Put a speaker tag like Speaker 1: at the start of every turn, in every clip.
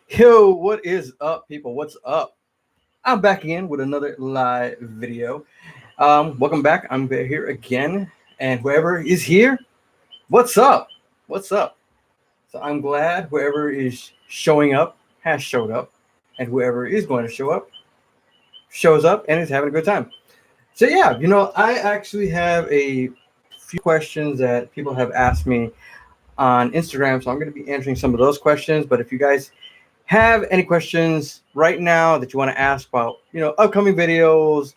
Speaker 1: Yo, what is up, people? What's up? I'm back again with another live video. Welcome back. I'm here again, and whoever is here, what's up? What's up? So I'm glad whoever is showing up has showed up, and whoever is going to show up shows up and is having a good time. So yeah, I actually have a few questions that people have asked me on Instagram, so I'm going to be answering some of those questions. But if you guys have any questions right now that you want to ask about, upcoming videos,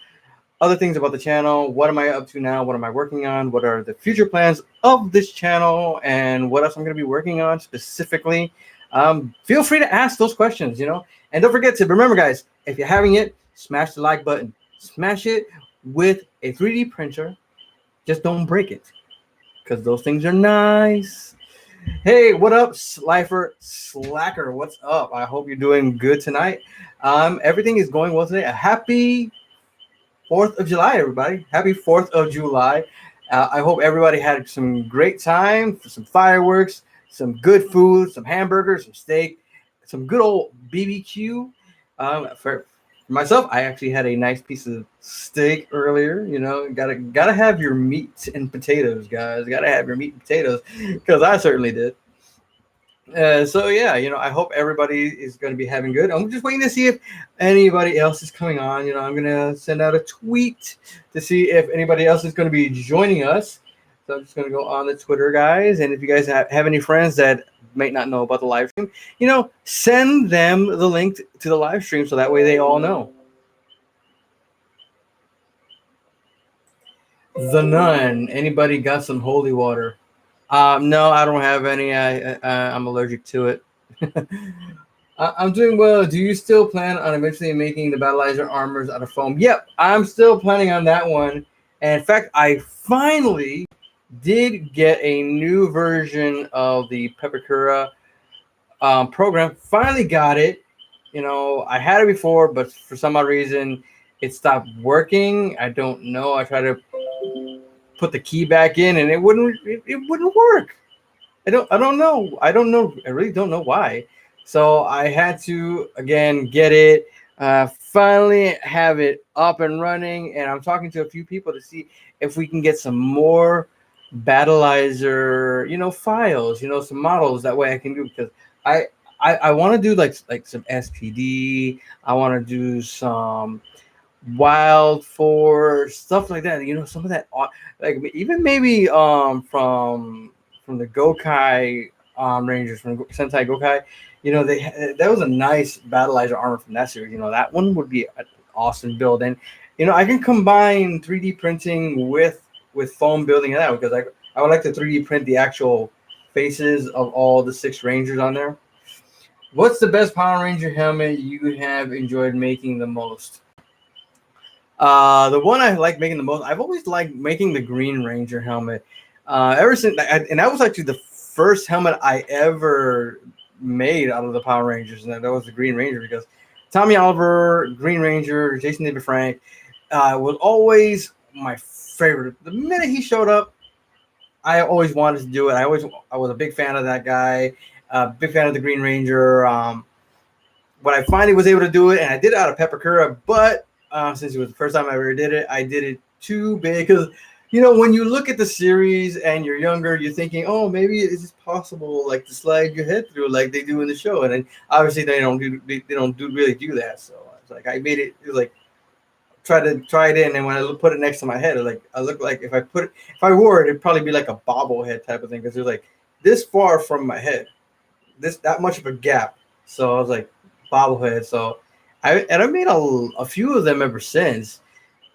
Speaker 1: other things about the channel, what am I up to now? What am I working on? What are the future plans of this channel? And what else I'm going to be working on specifically? Feel free to ask those questions, And don't forget to remember, guys, if you're having it, smash the like button. Smash it with a 3D printer. Just don't break it, because those things are nice. Hey, what up, Slifer Slacker? What's up? I hope you're doing good tonight. Everything is going well today. A happy 4th of July, everybody. Happy 4th of July. I hope everybody had some great time for some fireworks, some good food, some hamburgers, some steak, some good old BBQ. For myself, I actually had a nice piece of steak earlier. Gotta have your meat and potatoes, guys. Gotta have your meat and potatoes, because I certainly did. So yeah, I hope everybody is going to be having good. I'm just waiting to see if anybody else is coming on. I'm going to send out a tweet to see if anybody else is going to be joining us. So I'm just going to go on the Twitter, guys. And if you guys have any friends that might not know about the live stream, send them the link to the live stream so that way they all know. The Nun. Anybody got some holy water? No, I don't have any. I'm allergic to it. I'm doing well. Do you still plan on eventually making the Battleizer armors out of foam? Yep, I'm still planning on that one. And in fact, I finally did get a new version of the Pepakura program. Finally got it. I had it before, but for some odd reason, it stopped working. I don't know. I tried to put the key back in, and it wouldn't work. I don't know. I really don't know why. So I had to again get it. Finally have it up and running, and I'm talking to a few people to see if we can get some more Battleizer, files, some models. That way I can do, because I want to do like some SPD. I want to do some Wild Force, stuff like that. Some of that, like even maybe from the Gokai Rangers, from Sentai Gokai. That was a nice Battleizer armor from that series. That one would be an awesome build. And I can combine 3D printing with foam building it out, because I would like to 3D print the actual faces of all the 6 Rangers on there. What's the best Power Ranger helmet you have enjoyed making the most? The one I like making the most, I've always liked making the Green Ranger helmet. Ever since, and that was actually the first helmet I ever made out of the Power Rangers, and that was the Green Ranger, because Tommy Oliver, Green Ranger, Jason David Frank was always my favorite. The minute he showed up, I always wanted to do it. I was a big fan of that guy, big fan of the Green Ranger. When I finally was able to do it, and I did it out of Pepakura, but since it was the first time I ever did it, I did it too big, because when you look at the series and you're younger, you're thinking, oh, maybe it's possible, like, to slide your head through like they do in the show, and then obviously they don't really do that. So it's like I made it. It was like try it in, and when I put it next to my head, I look like if I wore it, it'd probably be like a bobblehead type of thing, because it was like this far from my head, that much of a gap. So I was like bobblehead. So I made a few of them ever since.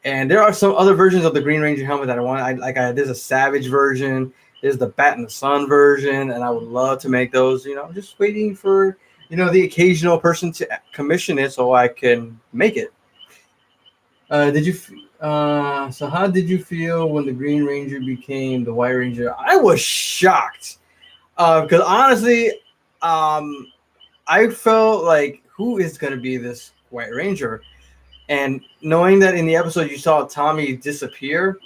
Speaker 1: And there are some other versions of the Green Ranger helmet that I want. There's a Savage version. There's the Bat in the Sun version, and I would love to make those. I'm just waiting for the occasional person to commission it so I can make it. So how did you feel when the Green Ranger became the White Ranger? I was shocked, because honestly, I felt like, who is going to be this White Ranger? And knowing that in the episode you saw Tommy disappear,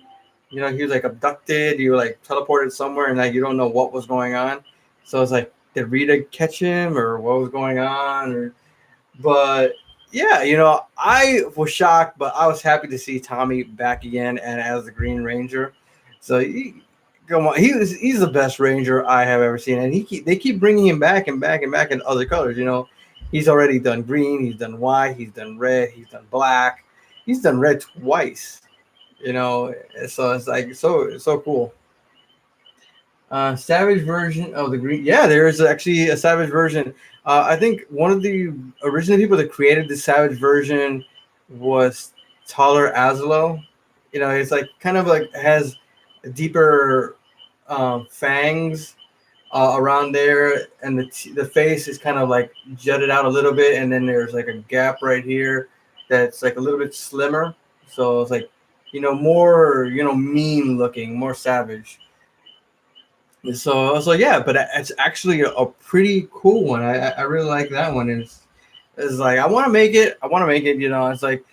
Speaker 1: he was like abducted, you were like teleported somewhere, and like you don't know what was going on. So it's like, did Rita catch him or what was going on? But yeah, I was shocked, but I was happy to see Tommy back again and as the Green Ranger. So come on, he's the best Ranger I have ever seen, and they keep bringing him back and back and back in other colors. He's already done green, he's done white, he's done red, he's done black, he's done red twice. So it's like so cool. Savage version of the green. Yeah, there is actually a savage version. I think one of the original people that created the savage version was Taller Azlo. It's like kind of like has deeper fangs around there, and the face is kind of like jutted out a little bit, and then there's like a gap right here that's like a little bit slimmer. So it's like more mean looking, more savage. So yeah, but it's actually a pretty cool one. I really like that one. It's like I want to make it. It's like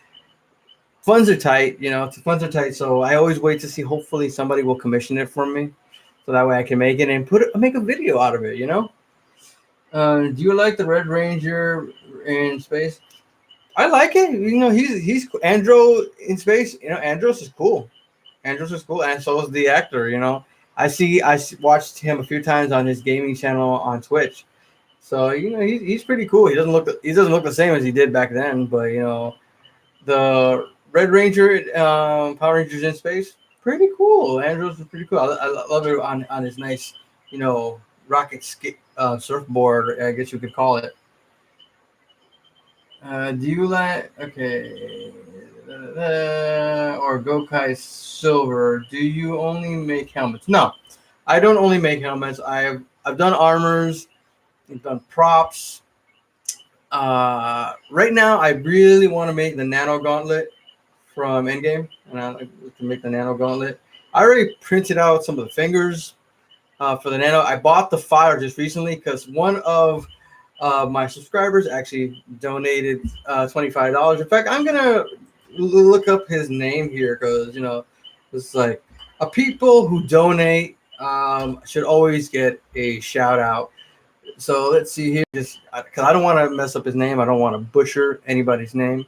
Speaker 1: funds are tight. Funds are tight. So I always wait to see. Hopefully somebody will commission it for me, so that way I can make it and make a video out of it. Do you like the Red Ranger in space? I like it. He's Andro in space. Andros is cool. Andros is cool, and so is the actor. I watched him a few times on his gaming channel on Twitch. So he's pretty cool. He doesn't look the same as he did back then, but the Red Ranger, Power Rangers in space, pretty cool. Andros is pretty cool. I love it on his nice rocket surfboard, I guess you could call it. Do you like or Gokai Silver? Do you only make helmets? No, I don't only make helmets. I've done armors, I've done props. Right now, I really want to make the Nano Gauntlet from Endgame, and I like to make the Nano Gauntlet. I already printed out some of the fingers for the Nano. I bought the file just recently because one of my subscribers actually donated $25. In fact, I'm gonna look up his name here because it's like people who donate should always get a shout out. So let's see here, just because I don't want to mess up his name, I don't want to butcher anybody's name,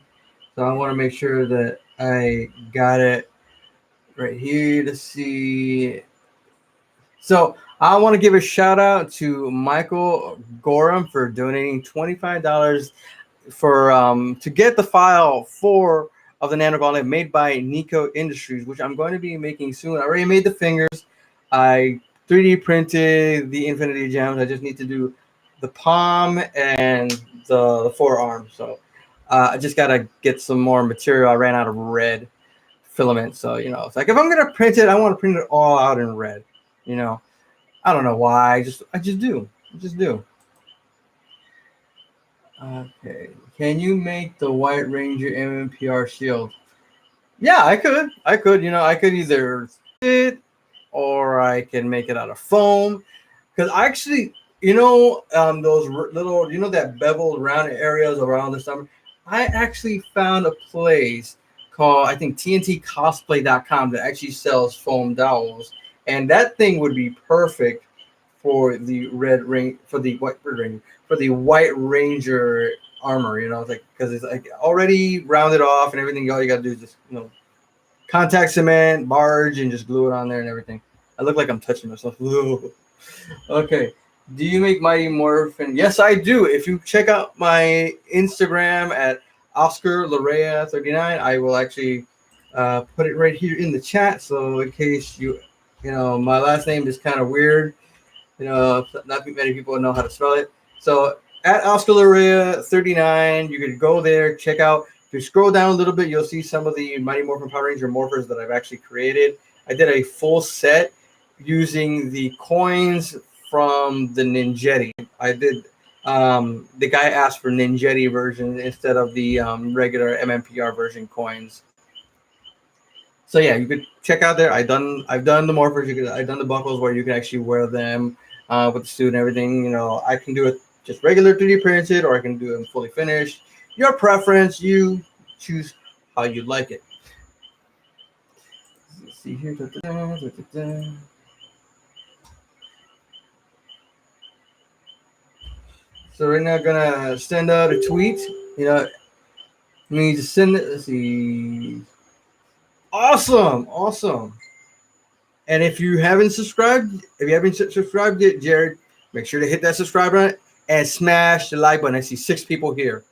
Speaker 1: so I want to make sure that I got it right here. To see. So I want to give a shout out to Michael Gorham for donating $25 for to get the file of the Nano Gauntlet made by Nico Industries, which I'm going to be making soon. I already made the fingers. I 3D printed the Infinity Gems. I just need to do the palm and the forearm. So I just got to get some more material. I ran out of red filament. So, it's like if I'm going to print it, I want to print it all out in red. I don't know why. I just do. Okay. Can you make the White Ranger MMPR shield? Yeah, I could. I could either it or I can make it out of foam. Because actually, those little, that beveled round areas around the stomach. I actually found a place called, I think, TNTcosplay.com that actually sells foam dowels. And that thing would be perfect for the White Ranger armor. It's like because it's like already rounded off and everything. All you gotta do is just contact cement, barge, and just glue it on there and everything. I look like I'm touching myself. Okay. Do you make Mighty Morphin? Yes, I do. If you check out my Instagram at Oscar Larrea 39, I will actually put it right here in the chat. So in case my last name is kind of weird. Not many people know how to spell it. So at Oscar Larrea 39, you can go there, check out. If you scroll down a little bit, you'll see some of the Mighty Morphin Power Ranger morphers that I've actually created. I did a full set using the coins from the Ninjetti. I did. The guy asked for Ninjetti version instead of the regular MMPR version coins. So yeah, you could check out there. I've done the morphers. I've done the buckles where you can actually wear them with the suit and everything. I can do it just regular 3D printed, or I can do them fully finished. Your preference. You choose how you like it. Let's see here. So right now, I'm gonna send out a tweet. You know, we need to send it. Let's see. Awesome, awesome. And if you haven't subscribed, if you haven't subscribed yet, Jared, make sure to hit that subscribe button and smash the like button. I see 6 people here.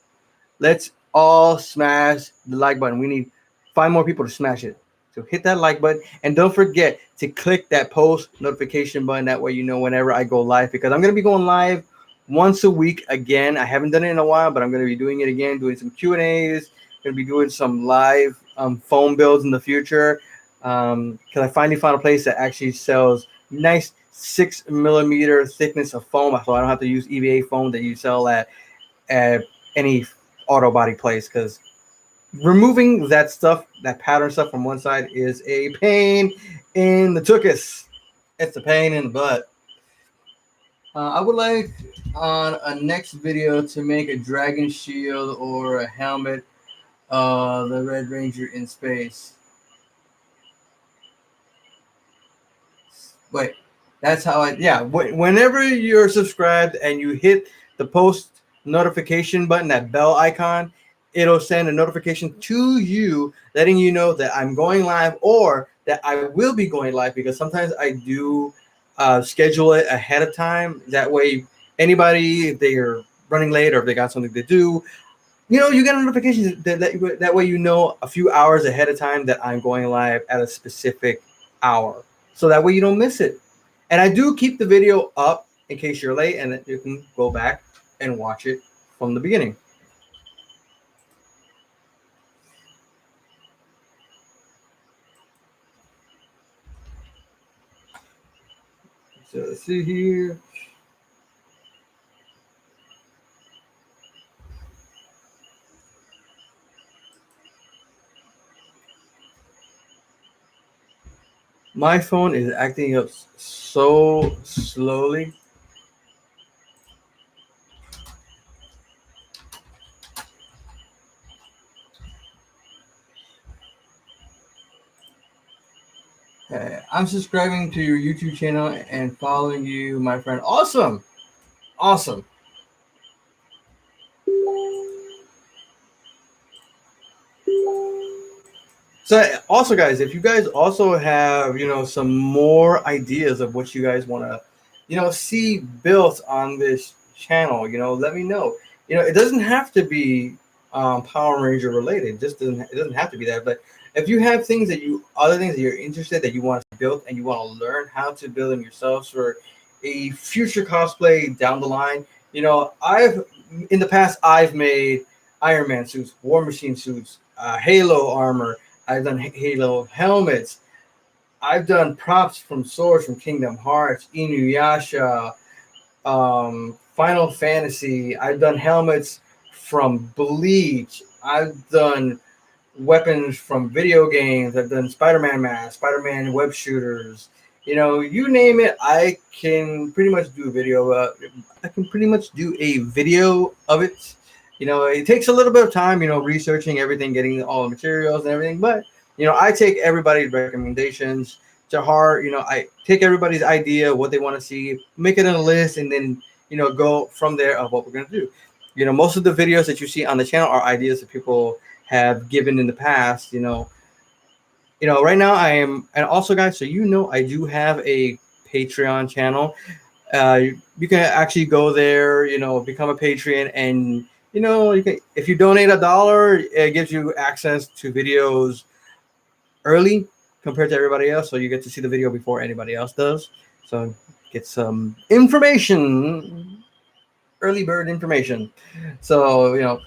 Speaker 1: Let's all smash the like button. We need 5 more people to smash it. So hit that like button and don't forget to click that post notification button. That way you know whenever I go live, because I'm going to be going live once a week again. I haven't done it in a while, but I'm going to be doing it again, doing some Q&As, going to be doing some live phone builds in the future, because I finally found a place that actually sells nice 6 millimeter thickness of foam, so I don't have to use EVA foam that you sell at any auto body place, because removing that stuff, that pattern stuff from one side is a pain in the tuchus. It's a pain in the butt. I would like on a next video to make a dragon shield or a helmet, the Red Ranger in space. Wait, that's how yeah. Whenever you're subscribed and you hit the post notification button, that bell icon, it'll send a notification to you letting you know that I'm going live or that I will be going live, because sometimes I do schedule it ahead of time. That way, anybody, if they're running late or if they got something to do, you get a notification that way you know a few hours ahead of time that I'm going live at a specific hour. So that way you don't miss it. And I do keep the video up in case you're late, and you can go back and watch it from the beginning. So let's see here. My phone is acting up so slowly. I'm subscribing to your YouTube channel and following you, my friend. Awesome. Awesome. So also, guys, if you guys also have, some more ideas of what you guys want to, see built on this channel, let me know. It doesn't have to be Power Ranger related. It doesn't have to be that. But if you have other things that you're interested, that you want to build and you want to learn how to build them yourselves for a future cosplay down the line, in the past I've made Iron Man suits, War Machine suits, Halo armor. I've done Halo helmets. I've done props from swords from Kingdom Hearts, Inuyasha, Final Fantasy. I've done helmets from Bleach. I've done weapons from video games. I've done Spider-Man masks, Spider-Man web shooters. You name it, I can pretty much do a video. I can pretty much do a video of it. It takes a little bit of time, researching everything, getting all the materials and everything. But, I take everybody's recommendations to heart. I take everybody's idea, what they want to see, make it in a list, and then, go from there of what we're going to do. Most of the videos that you see on the channel are ideas that people have given in the past. Right now I am, and also, guys, so I do have a Patreon channel. You can actually go there, become a patron, and if you donate $1, it gives you access to videos early compared to everybody else. So you get to see the video before anybody else does. So get some information, early bird information. So,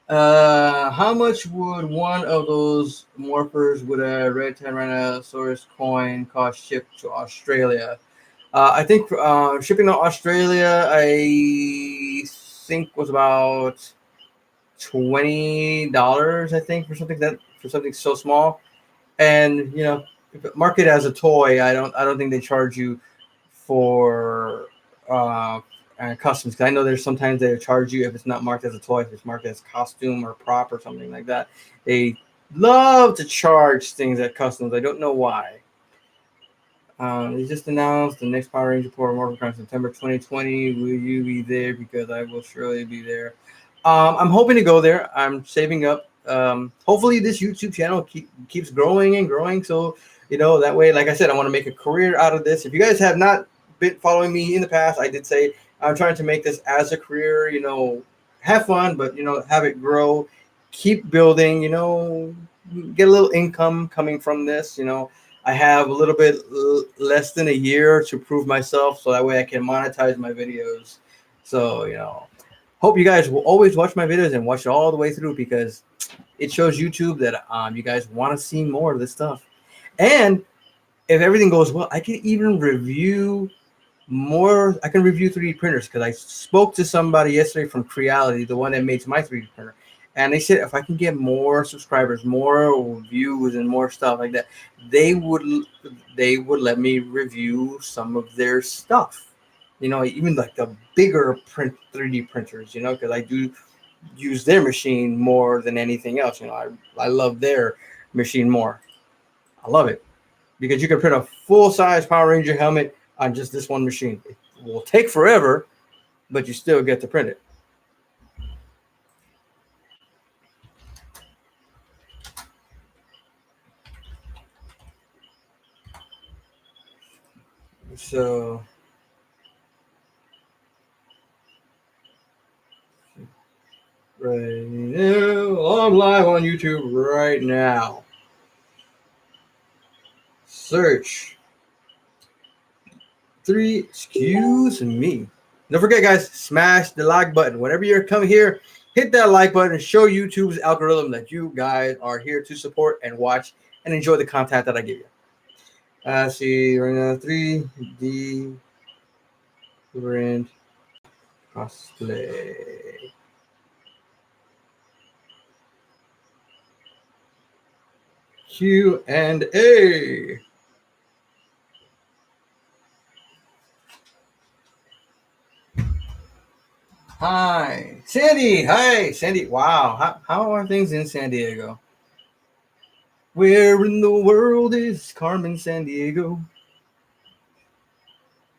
Speaker 1: how much would one of those morphers with a red Tyrannosaurus coin cost shipped to Australia? I think shipping to Australia, I think was about $20. I think for something so small, and market as a toy. I don't think they charge you for customs. Cause I know there's sometimes they charge you if it's not marked as a toy, if it's marked as costume or prop or something like that. They love to charge things at customs. I don't know why. They just announced the next Power Ranger Power Morphin Con September 2020. Will you be there? Because I will surely be there. I'm hoping to go there. I'm saving up. Hopefully, this YouTube channel keeps growing and growing. So, that way, like I said, I want to make a career out of this. If you guys have not been following me in the past, I did say I'm trying to make this as a career. Have fun, but have it grow, keep building. Get a little income coming from this. I have a little bit less than a year to prove myself, so that way I can monetize my videos. So, hope you guys will always watch my videos and watch it all the way through, because it shows YouTube that you guys want to see more of this stuff. And if everything goes well, I can even review more. I can review 3D printers, because I spoke to somebody yesterday from Creality, the one that makes my 3D printer. And they said if I can get more subscribers, more views, and more stuff like that, they would let me review some of their stuff. Even like the bigger 3D printers. Because I do use their machine more than anything else. I love their machine more. I love it because you can print a full size Power Ranger helmet on just this one machine. It will take forever, but you still get to print it. So right now, I'm live on YouTube right now. Search excuse me. Don't forget, guys, smash the like button. Whenever you're coming here, hit that like button and show YouTube's algorithm that you guys are here to support and watch and enjoy the content that I give you. See right now, 3D print cosplay. Q&A. Hi, Sandy. Hi, Sandy. Wow. How are things in San Diego? Where in the world is Carmen Sandiego?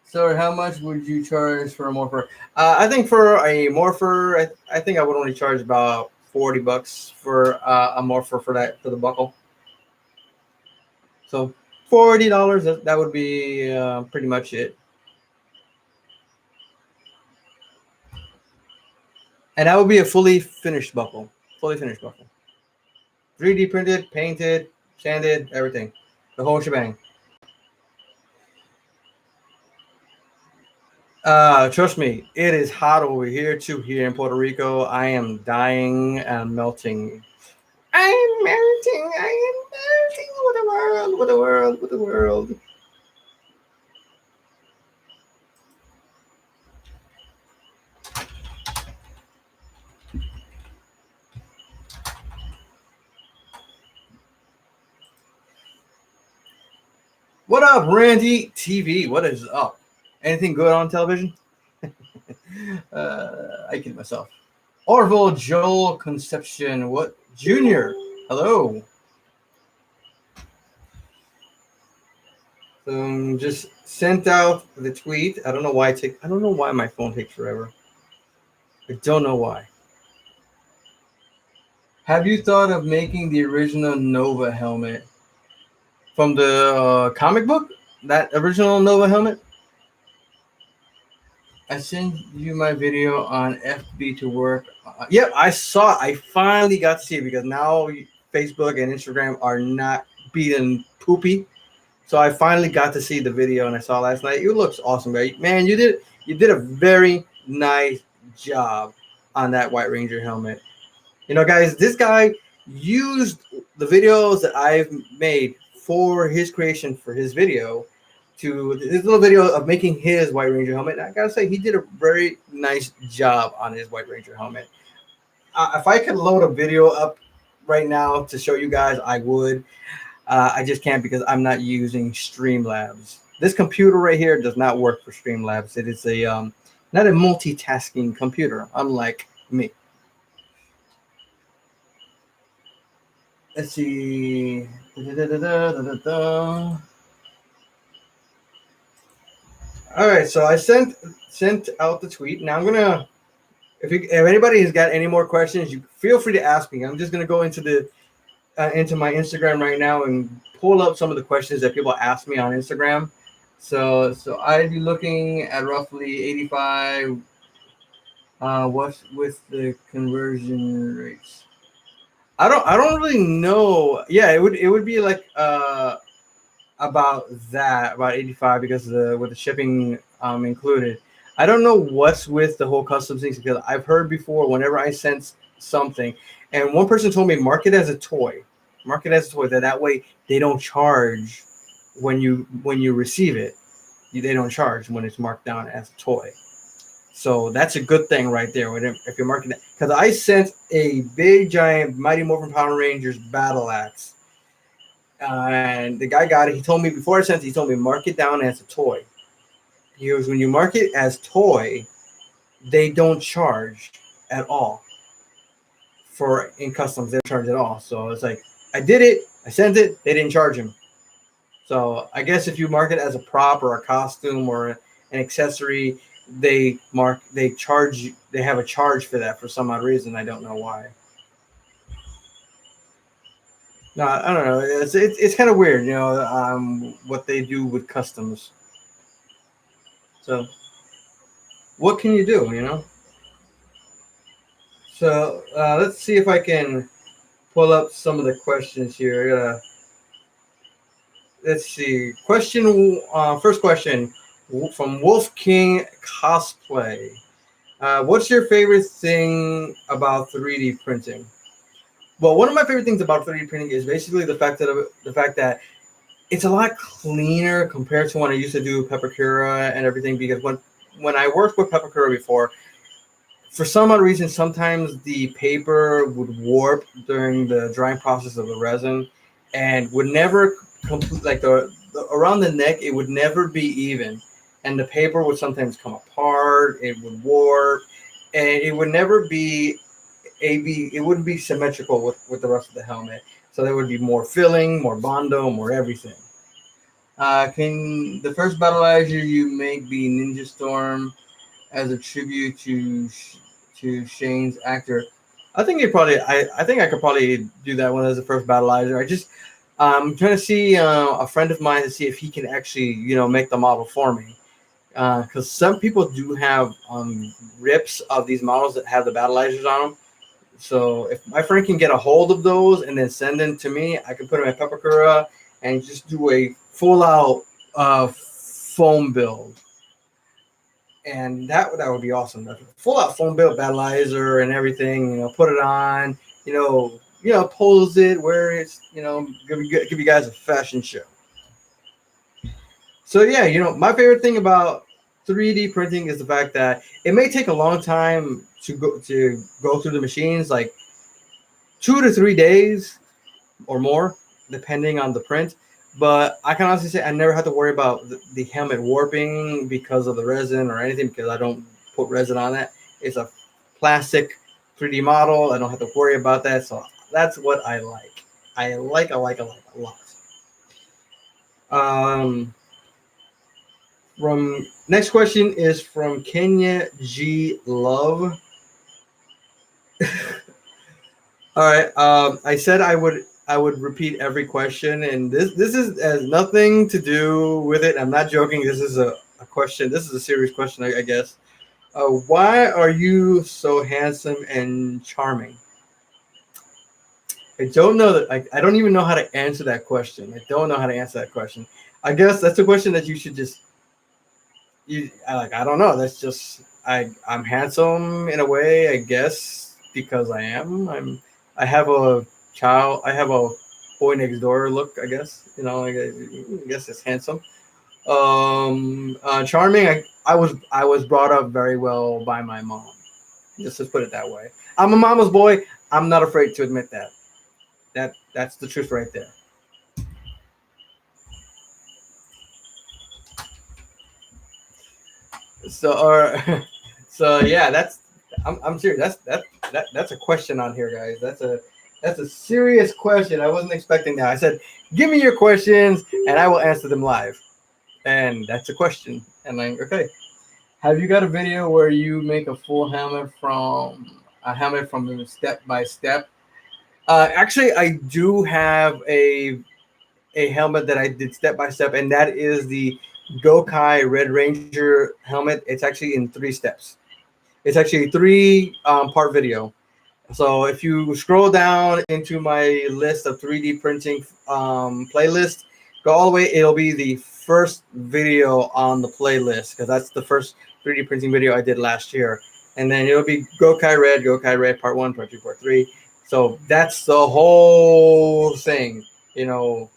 Speaker 1: So, how much would you charge for a morpher? I think for a morpher, I think I would only charge about $40 for a morpher for the buckle. So, $40. That would be pretty much it. And that would be a fully finished buckle. 3D printed, painted, sanded, everything. The whole shebang. Trust me, it is hot over here too. Here in Puerto Rico, I am dying and melting. I am melting. I am melting with the world, with the world, with the world. What up, Randy TV? What is up? Anything good on television? I kid myself. Orville Joel Conception. What? Junior. Hello. Just sent out the tweet. I don't know why I don't know why my phone takes forever. I don't know why. Have you thought of making the original Nova helmet from the comic book? That original Nova helmet? I sent you my video on FB to work. Yep, I saw. I finally got to see it because now Facebook and Instagram are not being poopy. So I finally got to see the video, and I saw last night. It looks awesome, right? Man, you did a very nice job on that White Ranger helmet. Guys, this guy used the videos that I've made for his creation for his video to his little video of making his White Ranger helmet. And I gotta say, he did a very nice job on his White Ranger helmet. If I could load a video up right now to show you guys, I would. I just can't because I'm not using Streamlabs. This computer right here does not work for Streamlabs. It is a not a multitasking computer, unlike me. Let's see. All right, so I sent out the tweet. Now I'm gonna, if anybody has got any more questions, you feel free to ask me. I'm just gonna go into my Instagram right now and pull up some of the questions that people ask me on Instagram. So I'd be looking at roughly 85. What's with the conversion rates? I don't really know. Yeah, it would be like about that, about 85, because with the shipping included. I don't know what's with the whole customs things, because I've heard before whenever I send something, and one person told me mark it as a toy, that way they don't charge when you receive it. They don't charge when it's marked down as a toy. So that's a good thing right there. If you're marking that, because I sent a big giant Mighty Morphin Power Rangers battle axe, and the guy got it. He told me before I sent it, he told me mark it down as a toy. He goes, when you mark it as toy, they don't charge at all for in customs. They don't charge at all. So it's like I did it, I sent it, they didn't charge him. So I guess if you mark it as a prop or a costume or an accessory, they charge, they have a charge for that for some odd reason. I don't know why. No, I don't know. It's kind of weird, what they do with customs. So what can you do, So let's see if I can pull up some of the questions here. Let's see. First question from Wolf King Cosplay. What's your favorite thing about 3D printing? Well, one of my favorite things about 3D printing is basically the fact that it's a lot cleaner compared to when I used to do Pepakura and everything. Because when I worked with Pepakura before, for some odd reason, sometimes the paper would warp during the drying process of the resin, and would never complete, like around the neck. It would never be even, and the paper would sometimes come apart. It would warp, and it would never be it wouldn't be symmetrical with the rest of the helmet. So there would be more filling, more bondo, more everything. Can the first battleizer you make be Ninja Storm as a tribute to Shane's actor? I think I think I could probably do that one as the first battleizer. I'm trying to see a friend of mine to see if he can actually make the model for me. Because some people do have rips of these models that have the battleizers on them. So if my friend can get a hold of those and then send them to me, I can put them in Pepakura and just do a full out foam build. And that would be awesome. Full out foam build, battleizer and everything. Put it on. Pose it, wear it. Give you guys a fashion show. So yeah, my favorite thing about 3D printing is the fact that it may take a long time to go through the machines, like 2 to 3 days or more, depending on the print. But I can honestly say I never had to worry about the helmet warping because of the resin or anything, because I don't put resin on that. It's a plastic 3D model. I don't have to worry about that. So that's what I like. I like a lot. From next question is from Kenya G Love. All right. I said I would repeat every question, and this has nothing to do with it. I'm not joking. This is a question. This is a serious question, I guess. Why are you so handsome and charming? I don't know that. I don't even know how to answer that question. I don't know how to answer that question. I guess that's a question that you should just. I don't know. That's just I'm handsome in a way, I guess, because I am. I have a child. I have a boy next door look. I guess I guess it's handsome. Charming. I was brought up very well by my mom. Just to put it that way. I'm a mama's boy. I'm not afraid to admit that. That's the truth right there. So yeah, I'm serious. That's a question on here, guys. That's a serious question. I wasn't expecting that. I said, give me your questions and I will answer them live. And that's a question. And like, okay, have you got a video where you make a full helmet from step by step? Actually, I do have a helmet that I did step by step, and that is the Gokai Red Ranger helmet. It's actually in 3 steps. It's actually a three part video. So if you scroll down into my list of 3D printing playlist, go all the way. It'll be the first video on the playlist because that's the first 3D printing video I did last year. And then it'll be Gokai Red Part 1, Part 2, Part 3. So that's the whole thing, you know,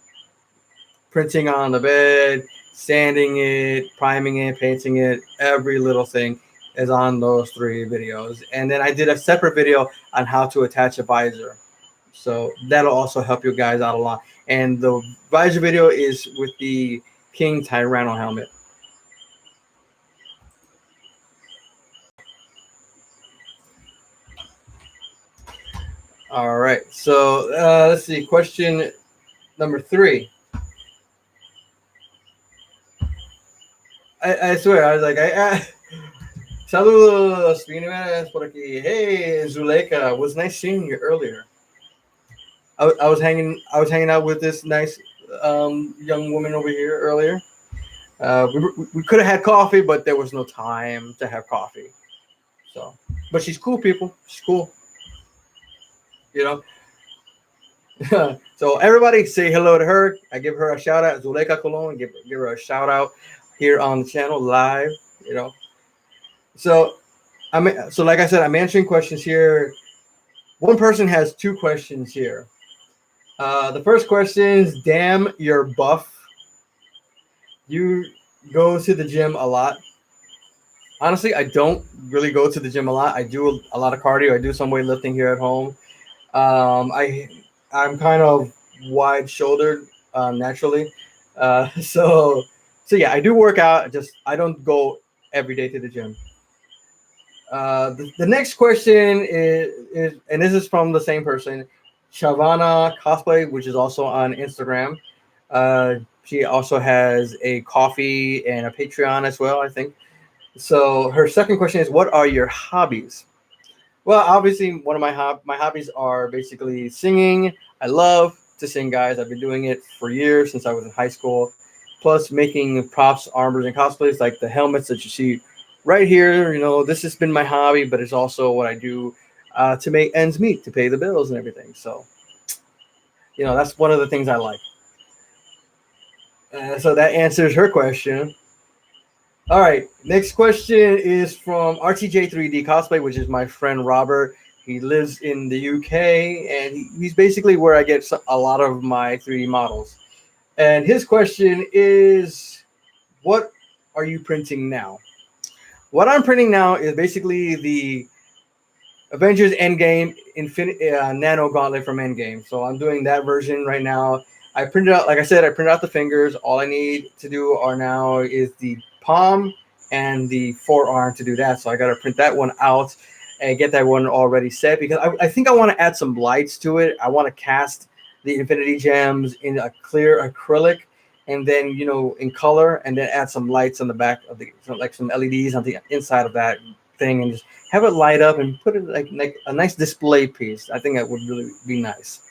Speaker 1: printing on the bed, sanding it, priming it, painting it, every little thing is on those 3 videos. And then I did a separate video on how to attach a visor. So that'll also help you guys out a lot. And the visor video is with the King Tyranno helmet. All right. So let's see. Question number 3. I swear, I was like, saludos, bienvenidas por aquí. Hey, Zuleika, it was nice seeing you earlier. I was hanging out with this nice young woman over here earlier. We could have had coffee, but there was no time to have coffee. So, but she's cool, people. She's cool. You know. So everybody say hello to her. I give her a shout out, Zuleika Colon. Give her a shout out here on the channel live. You know. So so like I said, I'm answering questions here. One person has 2 questions here. The first question is, damn, you're buff. You go to the gym a lot. Honestly, I don't really go to the gym a lot. I do a lot of cardio. I do some weightlifting here at home. I'm kind of wide shouldered naturally. So yeah, I do work out. Just I don't go every day to the gym. The next question is, and this is from the same person, Shavana Cosplay, which is also on Instagram. She also has a coffee and a Patreon as well, I think. So her second question is, what are your hobbies? Well, obviously, one of my hobbies are basically singing. I love to sing, guys. I've been doing it for years since I was in high school. Plus, making props, armors, and cosplays like the helmets that you see right here. You know, this has been my hobby, but it's also what I do to make ends meet, to pay the bills and everything. So, you know, that's one of the things I like. So that answers her question. All right, next question is from RTJ3D Cosplay, which is my friend Robert. He lives in the UK, and he's basically where I get a lot of my 3D models. And his question is, what are you printing now? What I'm printing now is basically the Avengers Endgame Nano Gauntlet from Endgame. So I'm doing that version right now. I printed out, like I said, I printed out the fingers. All I need to do now is the palm and the forearm to do that. So I got to print that one out and get that one already set, because I think I want to add some lights to it. I want to cast the Infinity Gems in a clear acrylic, and then, you know, in color, and then add some lights on the back of the, like some LEDs on the inside of that thing, and just have it light up and put it like a nice display piece. I think that would really be nice.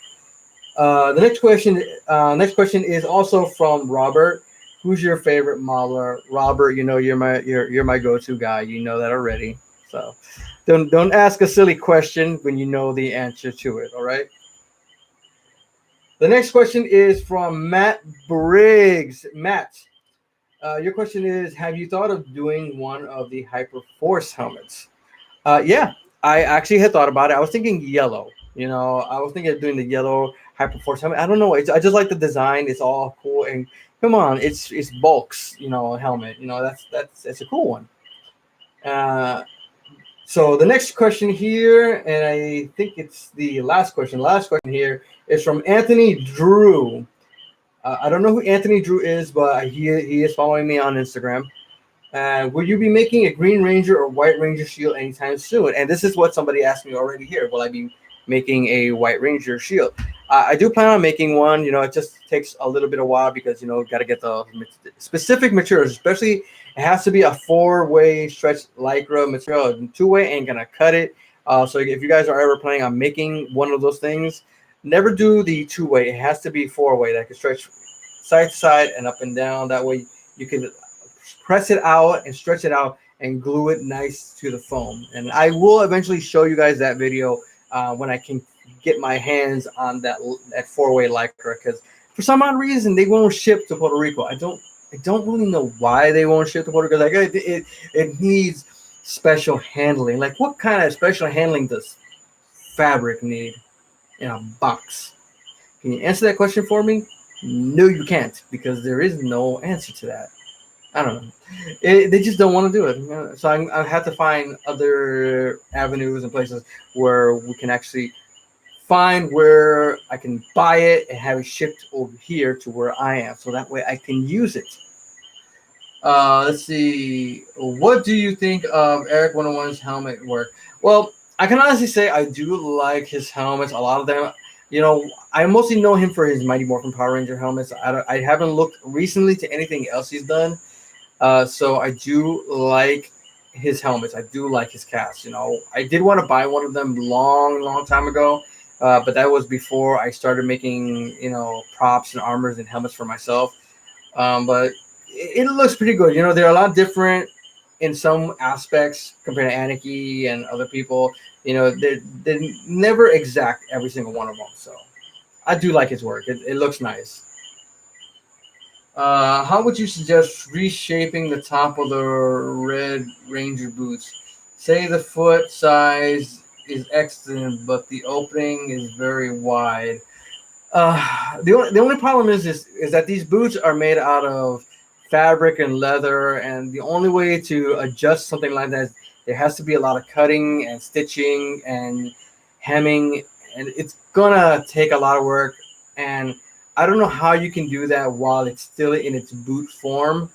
Speaker 1: The next question is also from Robert. Who's your favorite modeler? Robert, you know, you're my go-to guy. You know that already. So don't ask a silly question when you know the answer to it. All right. The next question is from Matt Briggs. Matt, your question is, have you thought of doing one of the Hyperforce helmets? Yeah, I actually had thought about it. I was thinking yellow. You know, I was thinking of doing the yellow Hyperforce helmet. I don't know. I just like the design. It's all cool. And come on, it's Bulk's, you know, helmet. You know, that's a cool one. So the next question here, and I think it's the last question. Last question here is from Anthony Drew. I don't know who Anthony Drew is, but he is following me on Instagram. Will you be making a Green Ranger or White Ranger shield anytime soon? And this is what somebody asked me already here. Will I be making a White Ranger shield. I do plan on making one. It just takes a little bit of while because got to get the specific materials. Especially, it has to be a 4-way stretch Lycra material. 2-way ain't gonna cut it. So if you guys are ever planning on making one of those things, never do the 2-way. It has to be 4-way that can stretch side to side and up and down. That way you can press it out and stretch it out and glue it nice to the foam. And I will eventually show you guys that video when I can get my hands on that 4-way Lycra, because for some odd reason they won't ship to Puerto Rico. I don't really know why they won't ship to Puerto Rico. Like it needs special handling. Like, what kind of special handling does fabric need in a box? Can you answer that question for me? No, you can't, because there is no answer to that. I don't know. They just don't want to do it. So I have to find other avenues and places where we can actually find where I can buy it and have it shipped over here to where I am, so that way I can use it. Let's see. What do you think of Eric 101's helmet work? Well, I can honestly say I do like his helmets. A lot of them, I mostly know him for his Mighty Morphin Power Ranger helmets. I haven't looked recently to anything else he's done. So I do like his helmets. I do like his casts. I did want to buy one of them long time ago, but that was before I started making props and armors and helmets for myself. But it looks pretty good. They're a lot different in some aspects compared to Anarchy and other people. They're never exact, every single one of them. So I do like his work. It looks nice. How would you suggest reshaping the top of the Red Ranger boots? Say the foot size is excellent, but the opening is very wide. The only problem is that these boots are made out of fabric and leather, and the only way to adjust something like that, there has to be a lot of cutting and stitching and hemming, and it's gonna take a lot of work. And I don't know how you can do that while it's still in its boot form.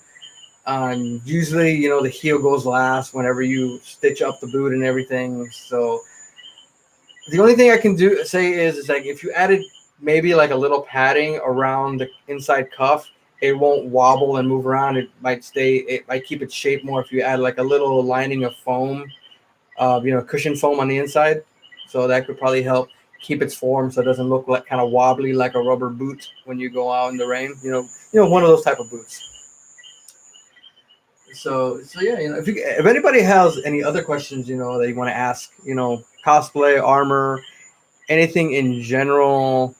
Speaker 1: Usually, the heel goes last whenever you stitch up the boot and everything. So the only thing I can say is like, if you added maybe like a little padding around the inside cuff, it won't wobble and move around. It might keep its shape more if you add like a little lining of foam, cushion foam on the inside. So that could probably help keep its form so it doesn't look like kind of wobbly like a rubber boot when you go out in the rain. One of those type of boots. So yeah, if anybody has any other questions, that you want to ask, cosplay, armor, anything in general,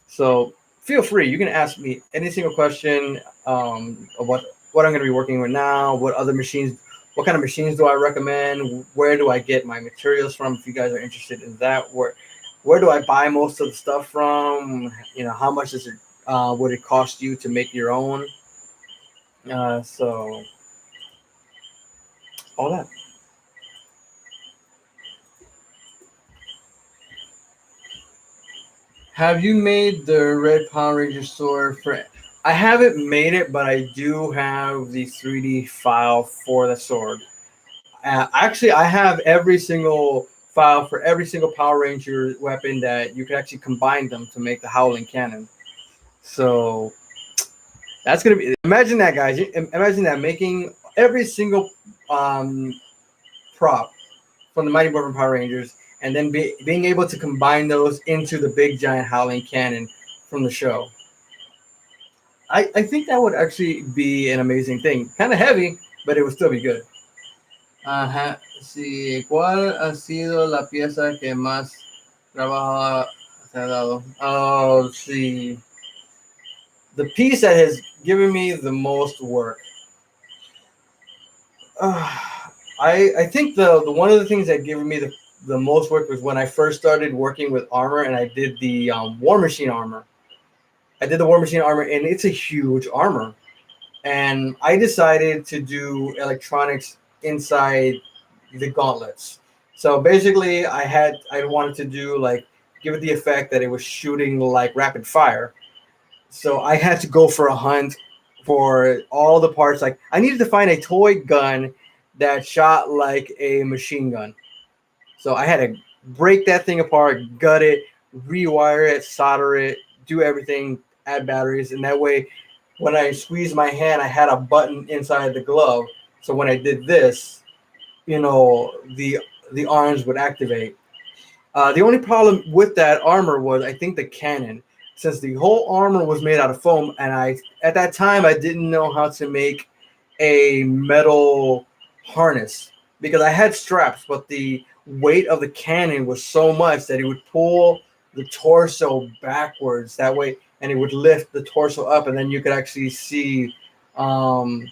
Speaker 1: so feel free. You can ask me any single question of what I'm going to be working with now, what other machines, what kind of machines do I recommend, where do I get my materials from, if you guys are interested in that, where do I buy most of the stuff from, how much would it cost you to make your own, so all that. Have you made the Red Power Ranger sword for? I haven't made it, but I do have the 3D file for the sword. Actually, I have every single file for every single Power Ranger weapon that you can actually combine them to make the Howling Cannon. So that's gonna be. Imagine that, guys. Imagine that, making every single prop from the Mighty Morphin Power Rangers, and then being able to combine those into the big giant Howling Cannon from the show. I think that would actually be an amazing thing. Kind of heavy, but it would still be good. Sí, ¿cuál ha sido la pieza que más trabajo te ha dado? Oh, sí. The piece that has given me the most work. I think the one of the things that gave me the most work was when I first started working with armor, and I did the War Machine armor. I did the War Machine armor, and it's a huge armor. And I decided to do electronics inside the gauntlets. So basically, I wanted to do give it the effect that it was shooting like rapid fire. So I had to go for a hunt for all the parts. Like, I needed to find a toy gun that shot like a machine gun. So I had to break that thing apart, gut it, rewire it, solder it, do everything, add batteries, and that way, when I squeezed my hand, I had a button inside the glove. So when I did this, the arms would activate. The only problem with that armor was, I think, the cannon. Since the whole armor was made out of foam, and at that time I didn't know how to make a metal harness because I had straps, but the weight of the cannon was so much that it would pull the torso backwards that way, and it would lift the torso up, and then you could actually see um,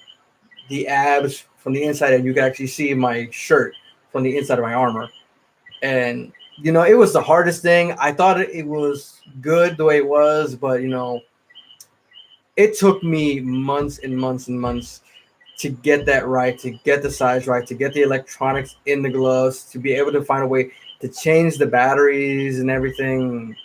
Speaker 1: the abs from the inside, and you could actually see my shirt from the inside of my armor. And it was the hardest thing. I thought it was good the way it was, but it took me months and months and months to get that right, to get the size right, to get the electronics in the gloves, to be able to find a way to change the batteries and everything.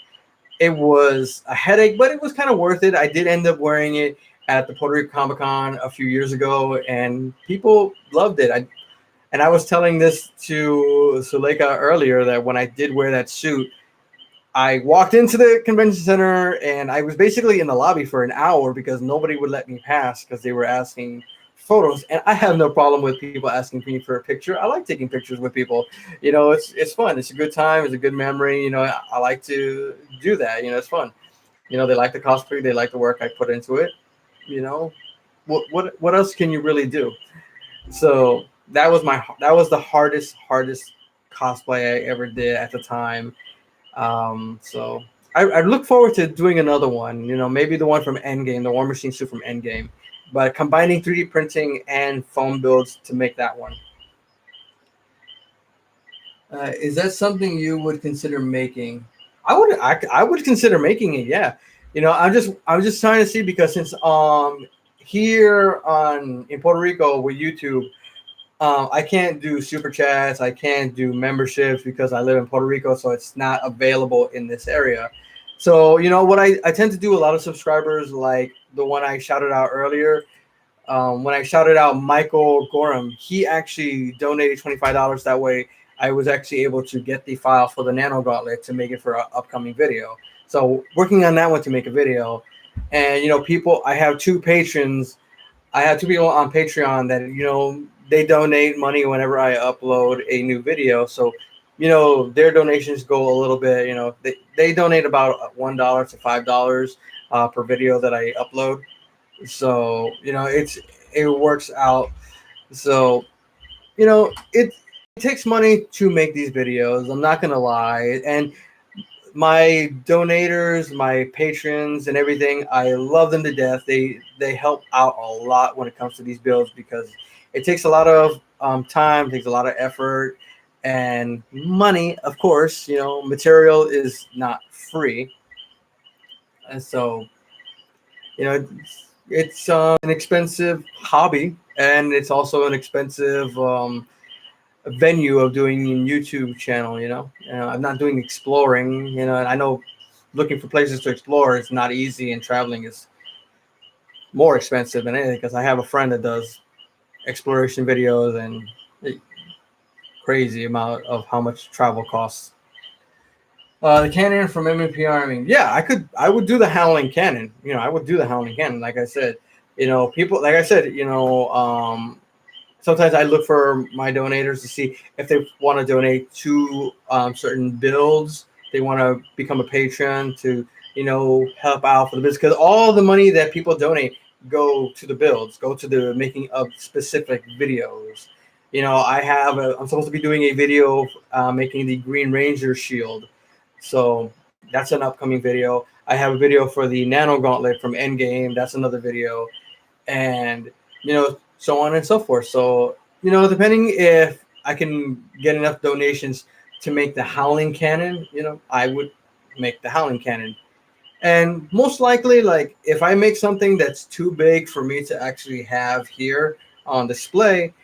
Speaker 1: It was a headache, but it was kind of worth it. I did end up wearing it at the Puerto Rico Comic Con a few years ago, and people loved it. I was telling this to Suleika earlier that when I did wear that suit, I walked into the convention center and I was basically in the lobby for an hour because nobody would let me pass because they were asking photos. And I have no problem with people asking me for a picture. I like taking pictures with people. It's fun. It's a good time. It's a good memory. I like to do that. It's fun. They like the cosplay. They like the work I put into it. You know, what else can you really do? So that was the hardest cosplay I ever did at the time. So I look forward to doing another one. Maybe the one from Endgame, the War Machine suit from Endgame, but combining 3D printing and foam builds to make that one. Is that something you would consider making? I would consider making it. Yeah, I'm just trying to see because since here on in Puerto Rico with YouTube, I can't do super chats. I can't do memberships because I live in Puerto Rico, so it's not available in this area. So what I tend to do a lot of subscribers like the one I shouted out earlier. When I shouted out Michael Gorham, he actually donated $25. That way, I was actually able to get the file for the Nano Gauntlet to make it for an upcoming video. So working on that one to make a video, and people. I have two patrons. I have two people on Patreon that they donate money whenever I upload a new video. So their donations go a little bit. They donate about $1 to $5 per video that I upload. So it works out. So it takes money to make these videos. I'm not gonna lie, and my donators, my patrons, and everything, I love them to death. They help out a lot when it comes to these builds because it takes a lot of time, takes a lot of effort, and money. Of course, material is not free, and so it's an expensive hobby, and it's also an expensive venue of doing a YouTube channel. I'm not doing exploring. And I know looking for places to explore is not easy, and traveling is more expensive than anything because I have a friend that does exploration videos and crazy amount of how much travel costs. The cannon from MMP Army. Yeah, I would do the Howling Cannon. I would do the Howling Cannon. Like I said, people. Like I said, sometimes I look for my donators to see if they want to donate to certain builds. They want to become a patron to help out for the business because all the money that people donate go to the builds, go to the making of specific videos. I'm supposed to be doing a video making the Green Ranger shield. So that's an upcoming video. I have a video for the Nano Gauntlet from Endgame. That's another video. And, so on and so forth. So, depending if I can get enough donations to make the Howling Cannon, I would make the Howling Cannon. And most likely, like, if I make something that's too big for me to actually have here on display,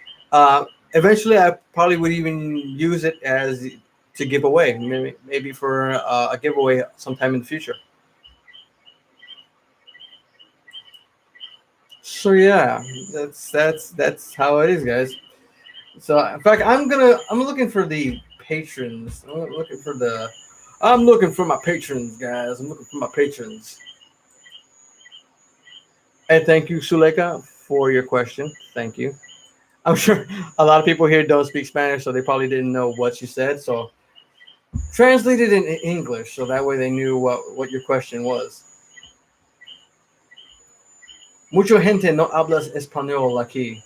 Speaker 1: eventually I probably would even use it as to give away, maybe for a giveaway sometime in the future. So yeah, that's how it is, guys. So in fact, I'm looking for the patrons. I'm looking for my patrons, guys. I'm looking for my patrons. And thank you, Suleka, for your question. Thank you. I'm sure a lot of people here don't speak Spanish, so they probably didn't know what you said. So translate it in English, so that way they knew what your question was. Mucha gente no hablas español aquí.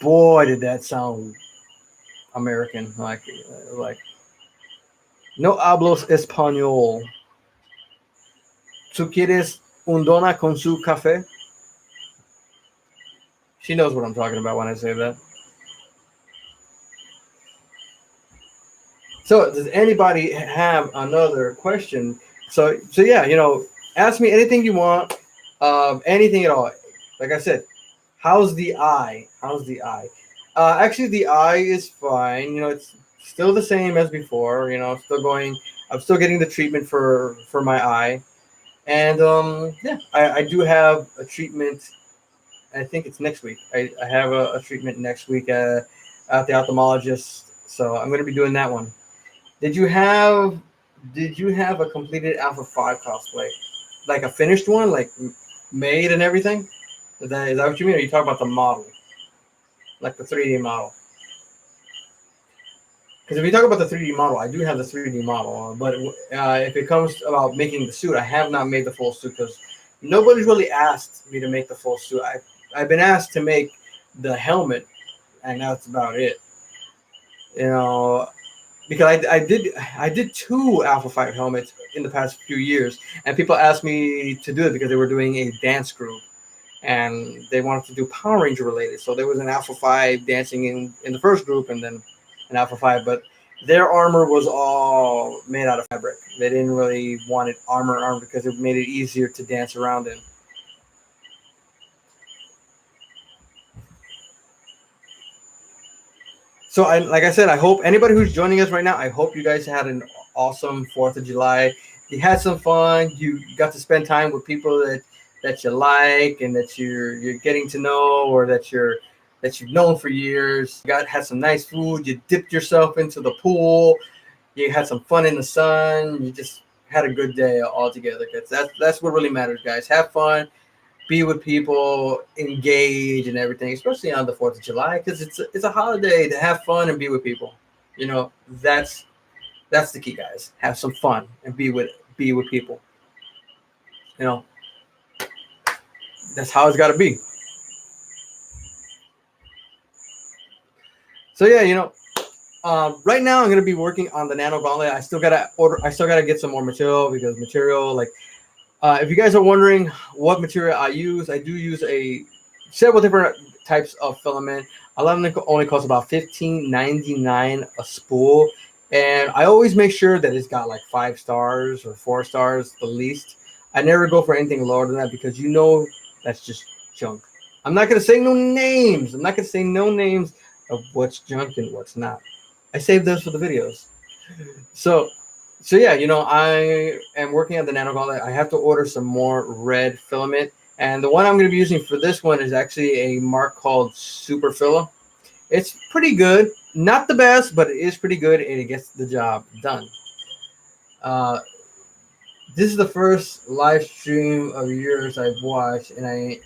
Speaker 1: Boy, did that sound American. Like no hablos español. ¿Tú quieres un dona con su café? She knows what I'm talking about when I say that. So, does anybody have another question? So yeah, ask me anything you want, anything at all. Like I said, how's the eye? How's the eye? Actually, the eye is fine. It's still the same as before. Still going. I'm still getting the treatment for my eye, and yeah, I do have a treatment. I think it's next week. I have a treatment next week at the ophthalmologist, so I'm going to be doing that one. Did you have a completed Alpha 5 cosplay? Like a finished one, like made and everything? Is that what you mean? Or are you talking about the model? Like the 3D model? Because if you talk about the 3D model, I do have the 3D model. But if it comes about making the suit, I have not made the full suit because nobody's really asked me to make the full suit. I've been asked to make the helmet, and that's about it. Because I did 2 Alpha 5 helmets in the past few years, and people asked me to do it because they were doing a dance group, and they wanted to do Power Ranger related. So there was an Alpha 5 dancing in the first group, and then an Alpha 5, but their armor was all made out of fabric. They didn't really want it armor because it made it easier to dance around in. So, like I said, I hope anybody who's joining us right now, I hope you guys had an awesome 4th of July. You had some fun. You got to spend time with people that you like and that you're getting to know, or that you've known for years. Had some nice food. You dipped yourself into the pool. You had some fun in the sun. You just had a good day all together. That's what really matters, guys. Have fun. Be with people, engage and everything, especially on the 4th of July, because it's a holiday to have fun and be with people. That's the key, guys. Have some fun and be with people. That's how it's got to be. So yeah, right now I'm gonna be working on the nano gauntlet. I still gotta get some more material because if you guys are wondering what material I do use several different types of filament. A lot of them only cost about $15.99 a spool, and I always make sure that it's got like 5 stars or 4 stars the least. I never go for anything lower than that because that's just junk. I'm not gonna say no names. I'm not gonna say no names of what's junk and what's not. I save those for the videos. So yeah, I am working on the nano gauntlet. I have to order some more red filament, and the one I'm going to be using for this one is actually a mark called Super Filla. It's pretty good, not the best, but it is pretty good, and it gets the job done. This is the first live stream of yours I've watched, and I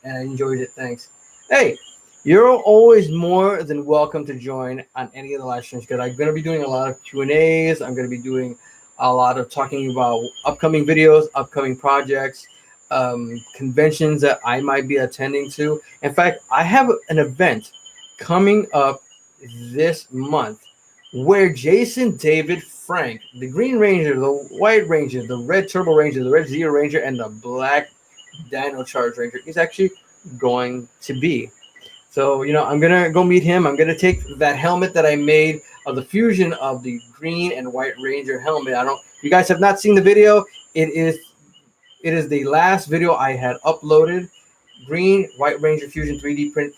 Speaker 1: enjoyed it. Thanks. Hey, you're always more than welcome to join on any of the live streams because I'm going to be doing a lot of Q&As. I'm going to be doing a lot of talking about upcoming videos, upcoming projects, conventions that I might be attending to. In fact, I have an event coming up this month where Jason David Frank, the Green Ranger, the White Ranger, the Red Turbo Ranger, the Red Zero Ranger, and the Black Dino Charge Ranger is actually going to be. So, I'm going to go meet him. I'm going to take that helmet that I made of the fusion of the Green and White Ranger helmet. If you guys have not seen the video, it is the last video I had uploaded. Green, White Ranger Fusion 3D print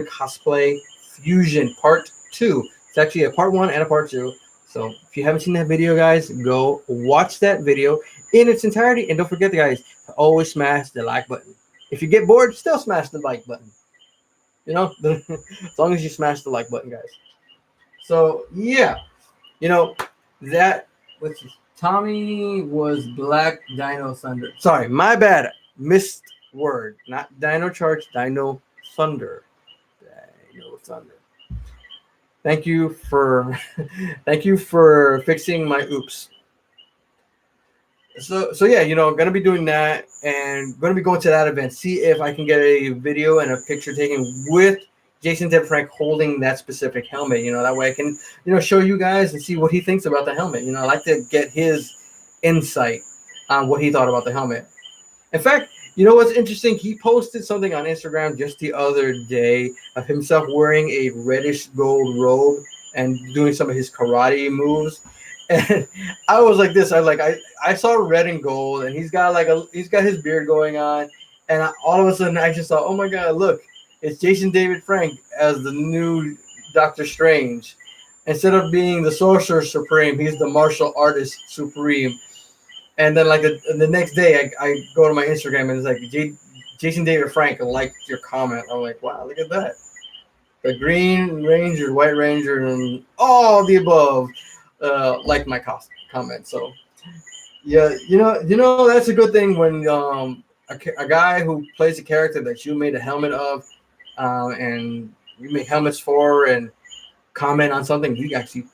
Speaker 1: cosplay fusion part 2. It's actually a part 1 and a part 2. So if you haven't seen that video, guys, go watch that video in its entirety. And don't forget, guys, to always smash the like button. If you get bored, still smash the like button. As long as you smash the like button, guys. So yeah, you know that what's his, Tommy was Black Dino Thunder. Sorry, my bad. Missed word. Not Dino Charge. Dino Thunder. Dino Thunder. Thank you for thank you for fixing my oops. So yeah, gonna be doing that and gonna be going to that event. See if I can get a video and a picture taken with Jason Ted Frank holding that specific helmet. That way I can show you guys and see what he thinks about the helmet. I like to get his insight on what he thought about the helmet. In fact, what's interesting? He posted something on Instagram just the other day of himself wearing a reddish gold robe and doing some of his karate moves. And I was like this. I saw red and gold, and he's got his beard going on, and all of a sudden I just thought, oh my god, look, it's Jason David Frank as the new Doctor Strange. Instead of being the Sorcerer Supreme, he's the Martial Artist Supreme. And then the next day, I go to my Instagram and it's like Jason David Frank liked your comment. I'm like, wow, look at that. The Green Ranger, White Ranger, and all the above liked my comment. So yeah, that's a good thing when a guy who plays a character that you made a helmet of, and you make helmets for and comment on something, he actually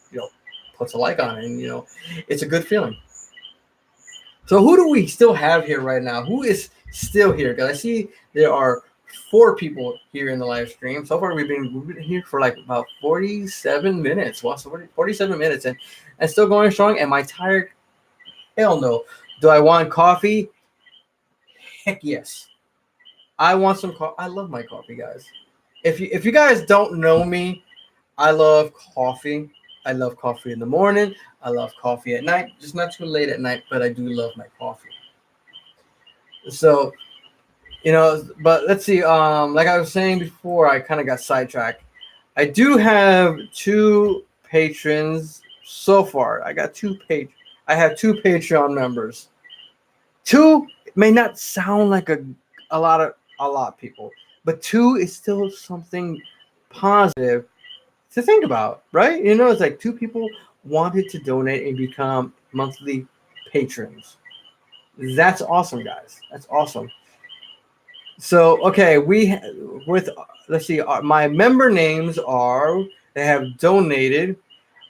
Speaker 1: puts a like on it, and it's a good feeling. So who do we still have here right now? Who is still here? Because I see there are 4 people here in the live stream. So far, we've been here for like about 47 minutes. Wow, so 47 minutes and still going strong. Am I tired? Hell no. Do I want coffee? Heck yes. I want some coffee. I love my coffee, guys. If you guys don't know me, I love coffee. I love coffee in the morning. I love coffee at night. Just not too late at night, but I do love my coffee. So, but let's see. Like I was saying before, I kind of got sidetracked. I do have 2 patrons so far. I have 2 Patreon members. 2 may not sound like a lot people, but 2 is still something positive to think about, right? It's like 2 people wanted to donate and become monthly patrons. That's awesome, guys. That's awesome. So, okay, let's see, my member names they have donated,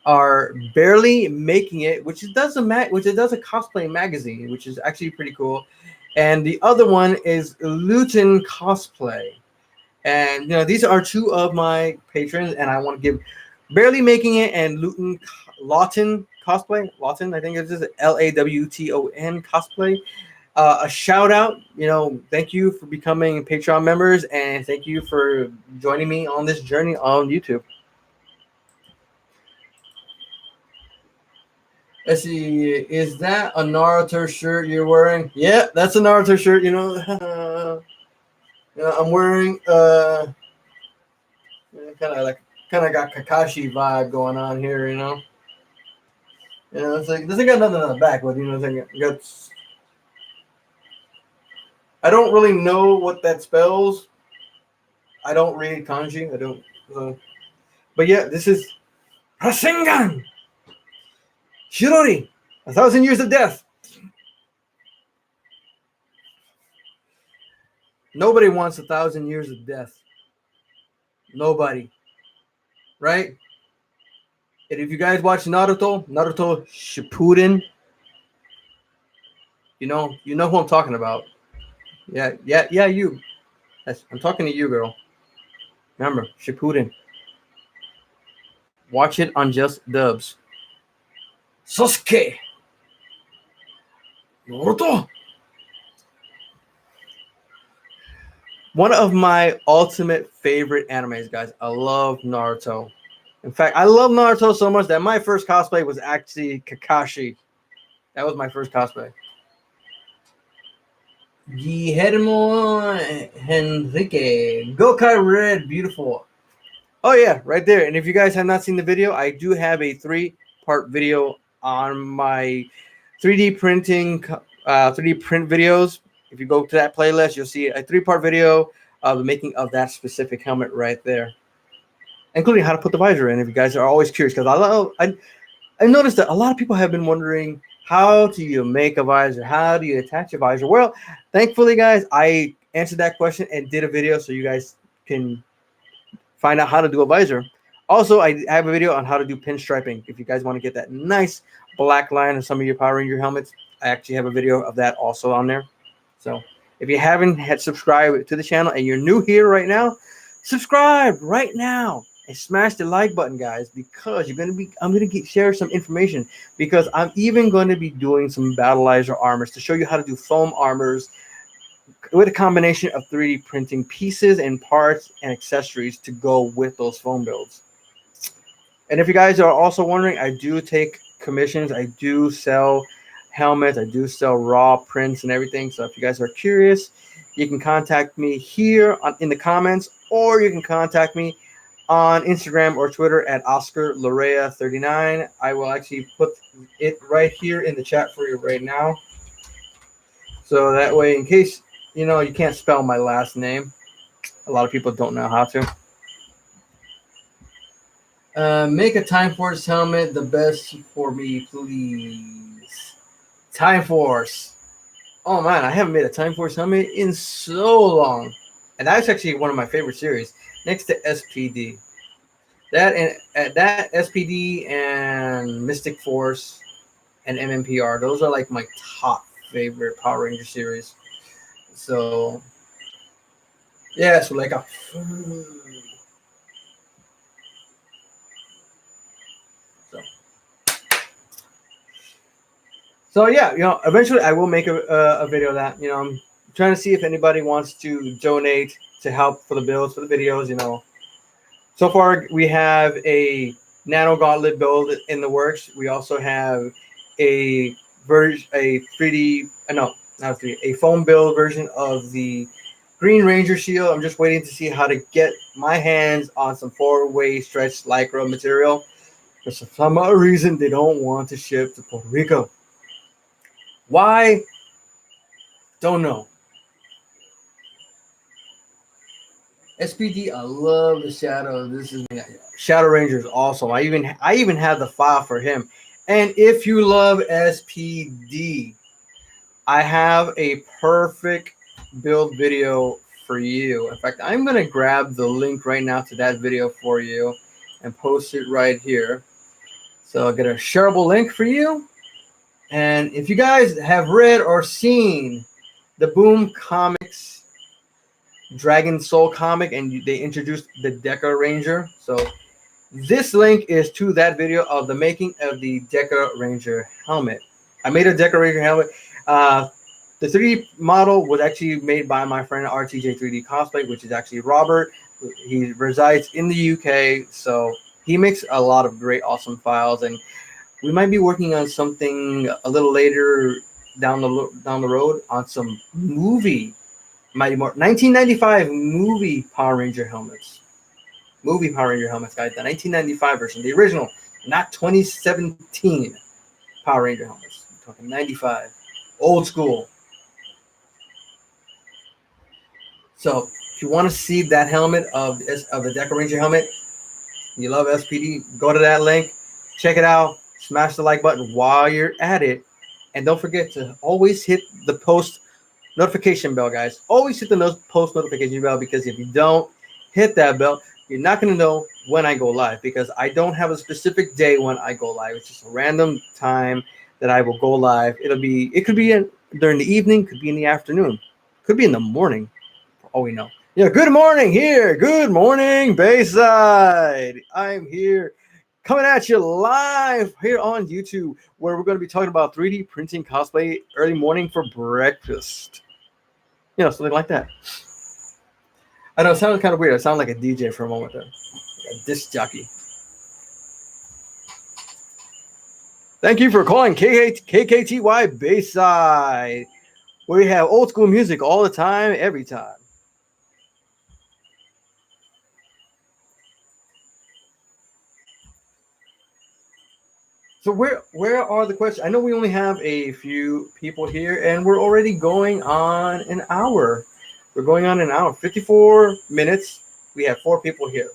Speaker 1: are Barely Making It, which does a cosplay magazine, which is actually pretty cool. And the other one is Luton Cosplay. And these are 2 of my patrons, and I want to give Barely Making It and Lawton Cosplay. Lawton, I think it's just Lawton Cosplay. A shout out. Thank you for becoming Patreon members, and thank you for joining me on this journey on YouTube. Let's see. Is that a Naruto shirt you're wearing? Yeah, that's a Naruto shirt. I'm wearing kind of got Kakashi vibe going on here. It's like this ain't got nothing on the back, but I don't really know what that spells. I don't read kanji. I don't. But yeah, this is Rasengan Shirori, 1,000 years of death. Nobody wants 1,000 years of death. Nobody. Right? And if you guys watch Naruto Shippuden, you know who I'm talking about. Yeah, you. I'm talking to you, girl. Remember, Shippuden. Watch it on Just Dubs. Sasuke. Naruto. One of my ultimate favorite animes, guys. I love Naruto. In fact, I love Naruto so much that my first cosplay was actually Kakashi. That was my first cosplay. Guillermo Henrique. Gokai Red. Beautiful. Oh, yeah, right there. And if you guys have not seen the video, I do have a 3-part video on my 3D printing, 3D print videos. If you go to that playlist, you'll see a 3-part video of the making of that specific helmet right there. including how to put the visor in. If you guys are always curious, because I noticed that a lot of people have been wondering, how do you make a visor? How do you attach a visor? Well, thankfully, guys, I answered that question and did a video so you guys can find out how to do a visor. Also, I have a video on how to do pinstriping. If you guys want to get that nice black line on some of your Power Ranger helmets, I actually have a video of that also on there. So if you haven't had subscribed to the channel and you're new here right now, subscribe right now and smash the like button, guys, because I'm gonna share some information, because I'm even going to be doing some battleizer armors to show you how to do foam armors with a combination of 3D printing pieces and parts and accessories to go with those foam builds. And if you guys are also wondering, I do take commissions. I do sell helmets. I do sell raw prints and everything. So if you guys are curious, you can contact me here in the comments, or you can contact me on Instagram or Twitter at Oscar Larrea 39. I will actually put it right here in the chat for you right now. So that way, in case you can't spell my last name, a lot of people don't know how to. Make a Time Force helmet, the best for me, please. Time Force. Oh man, I haven't made a Time Force helmet in so long, and that's actually one of my favorite series, next to SPD. That SPD and Mystic Force and MMPR, those are like my top favorite Power Ranger series. So yeah, so like a So yeah, eventually I will make a video of that. I'm trying to see if anybody wants to donate to help for the builds, for the videos. So far we have a Nano Gauntlet build in the works. We also have a 3D, no, not 3D, a foam build version of the Green Ranger shield. I'm just waiting to see how to get my hands on some 4-way stretched Lycra material. For some odd reason, they don't want to ship to Puerto Rico. Why? Don't know. SPD, I love the Shadow. This is Shadow Ranger is awesome. I even have the file for him. And if you love SPD, I have a perfect build video for you. In fact, I'm gonna grab the link right now to that video for you and post it right here. So I'll get a shareable link for you. And if you guys have read or seen the Boom Comics Dragon Soul comic, and they introduced the Deca Ranger, so this link is to that video of the making of the Deca Ranger helmet. I made a Deca Ranger helmet. The 3D model was actually made by my friend RTJ 3D Cosplay, which is actually Robert. He resides in the UK, so he makes a lot of great, awesome files, and we might be working on something a little later down the road on some movie, mighty more 1995 movie Power Ranger helmets. Movie Power Ranger helmets, guys. The 1995 version, the original, not 2017 Power Ranger helmets. I'm talking 95, old school. So if you want to see that helmet of the Deca Ranger helmet, you love SPD, go to that link, check it out. Smash the like button while you're at it. And don't forget to always hit the post notification bell, guys. Always hit the post notification bell, because if you don't hit that bell, you're not going to know when I go live, because I don't have a specific day when I go live. It's just a random time that I will go live. It could be during the evening, could be in the afternoon, could be in the morning, for all we know. Yeah, good morning here. Good morning, Bayside. I'm here, coming at you live here on YouTube, where we're going to be talking about 3D printing cosplay early morning for breakfast. Something like that. I know it sounds kind of weird. I sound like a DJ for a moment there. Like a disc jockey. Thank you for calling KKTY Bayside, where we have old school music all the time, every time. So where are the questions? I know we only have a few people here, and we're already going on an hour. We're going on an hour, 54 minutes. We have 4 people here.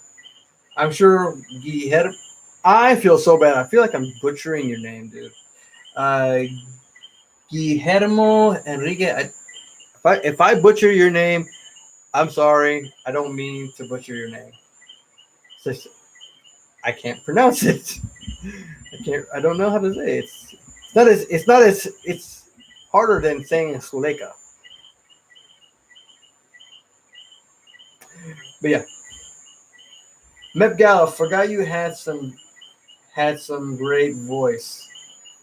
Speaker 1: I'm sure Guillermo. I feel so bad. I feel like I'm butchering your name, dude. Uh, Guillermo Enrique. If I butcher your name, I'm sorry. I don't mean to butcher your name. It's just, I can't pronounce it. I can't. I don't know how to say it. It's not as. It's not as. It's harder than saying Suleika. But yeah, Mep Gal. Forgot you had some great voice.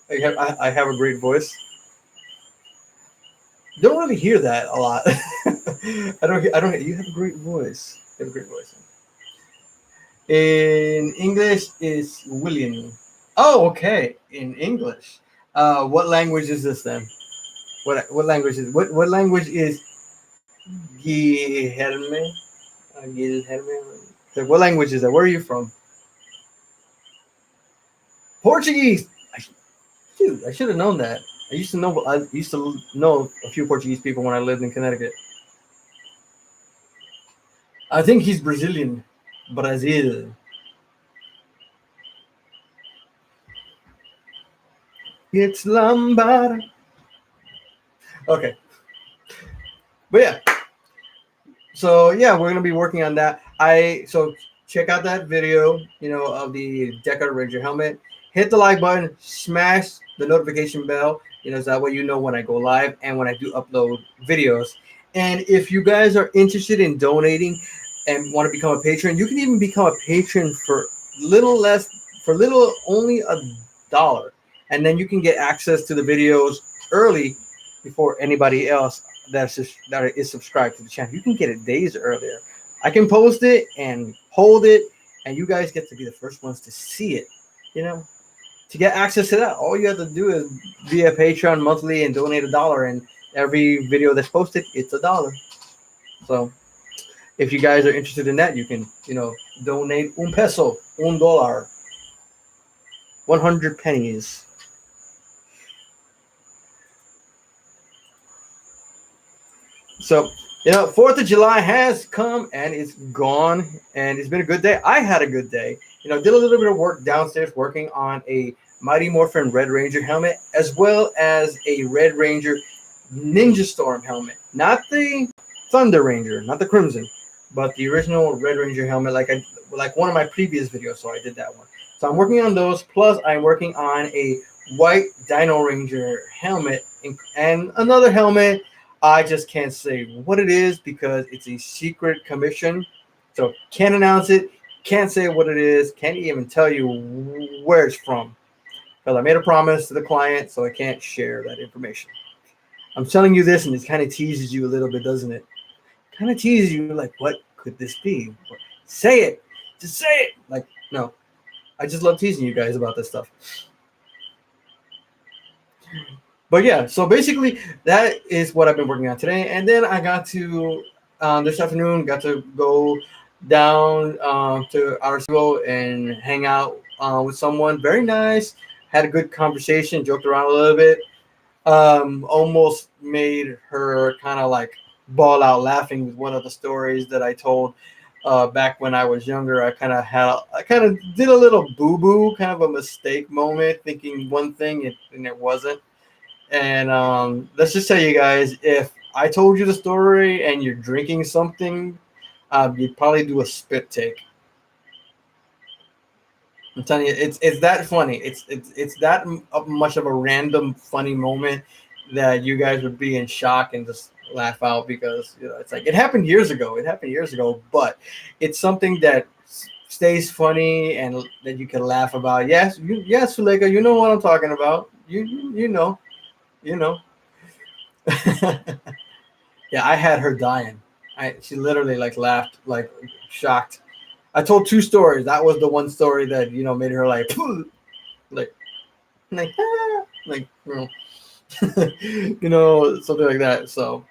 Speaker 1: I have a great voice. Don't really hear that a lot. I don't. I don't. You have a great voice. You have a great voice. In English is William. Oh, okay. In English. What language is this then? What language is what language is Guilherme? Guilherme. So what language is that? Where are you from? Portuguese. Dude, I should have known that. I used to know a few Portuguese people when I lived in Connecticut. I think he's Brazilian. Brazil. It's Lambada. Okay, but yeah. So yeah, we're gonna be working on that. Check out that video, of the Deca Ranger helmet. Hit the like button, smash the notification bell, so that way you know when I go live and when I do upload videos. And if you guys are interested in donating and want to become a patron, you can even become a patron for little less, for little only $1, and then you can get access to the videos early before anybody else that is subscribed to the channel. You can get it days earlier. I can post it and hold it, and you guys get to be the first ones to see it. To get access to that, all you have to do is be a Patreon monthly and donate $1, and every video that's posted, it's $1. So if you guys are interested in that, you can, donate un peso, $1, 100 pennies. So, 4th of July has come and it's gone, and it's been a good day. I had a good day. Did a little bit of work downstairs working on a Mighty Morphin Red Ranger helmet, as well as a Red Ranger Ninja Storm helmet. Not the Thunder Ranger, not the Crimson, but the original Red Ranger helmet, like one of my previous videos. So I did that one. So I'm working on those. Plus, I'm working on a White Dino Ranger helmet and another helmet. I just can't say what it is because it's a secret commission. So can't announce it. Can't say what it is. Can't even tell you where it's from. Because I made a promise to the client, so I can't share that information. I'm telling you this, and it kind of teases you a little bit, doesn't it? Kind of teases you, like, what could this be? Say it. Just say it. Like, no. I just love teasing you guys about this stuff. But yeah, so basically that is what I've been working on today. And then I got to, this afternoon, got to go down to Arecibo and hang out with someone very nice. Had a good conversation, joked around a little bit. Almost made her kind of like ball out laughing with one of the stories that I told back when I was younger. I kind of did a little boo-boo, kind of a mistake moment, thinking one thing and it wasn't. And let's just tell you guys, if I told you the story and you're drinking something, you'd probably do a spit take. I'm telling you, it's that funny. It's that much of a random funny moment that you guys would be in shock and just laugh out because it's like it happened years ago. It happened years ago, but it's something that stays funny and that you can laugh about. Yes, yes, Suleika, you know what I'm talking about. You know. Yeah, I had her dying. She literally like laughed, like shocked. I told two stories. That was the one story that made her like like like like something like that. So,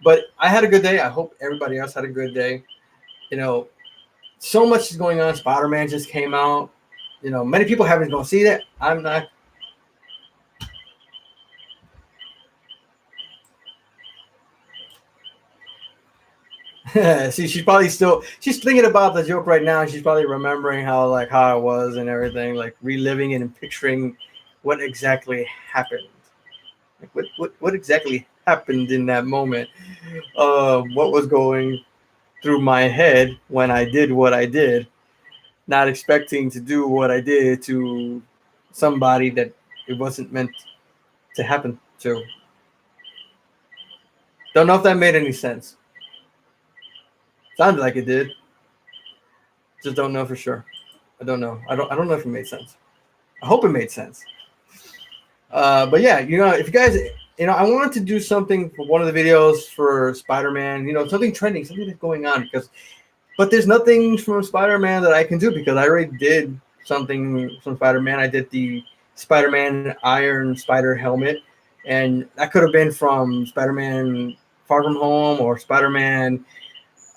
Speaker 1: but I had a good day. I hope everybody else had a good day. So much is going on. Spider-Man just came out. Many people haven't gonna see that. I'm not. See, she's probably still she's thinking about the joke right now. And she's probably remembering how it was and everything, like reliving it and picturing what exactly happened. Like what exactly happened in that moment? What was going through my head when I did what I did, not expecting to do what I did to somebody that it wasn't meant to happen to. Don't know if that made any sense. Sounded like it did. Just don't know for sure. I don't know. I don't know if it made sense. I hope it made sense. But yeah, if you guys, I wanted to do something for one of the videos for Spider-Man. Something trending, something that's going on but there's nothing from Spider-Man that I can do because I already did something from Spider-Man. I did the Spider-Man Iron Spider helmet, and that could have been from Spider-Man Far From Home or Spider-Man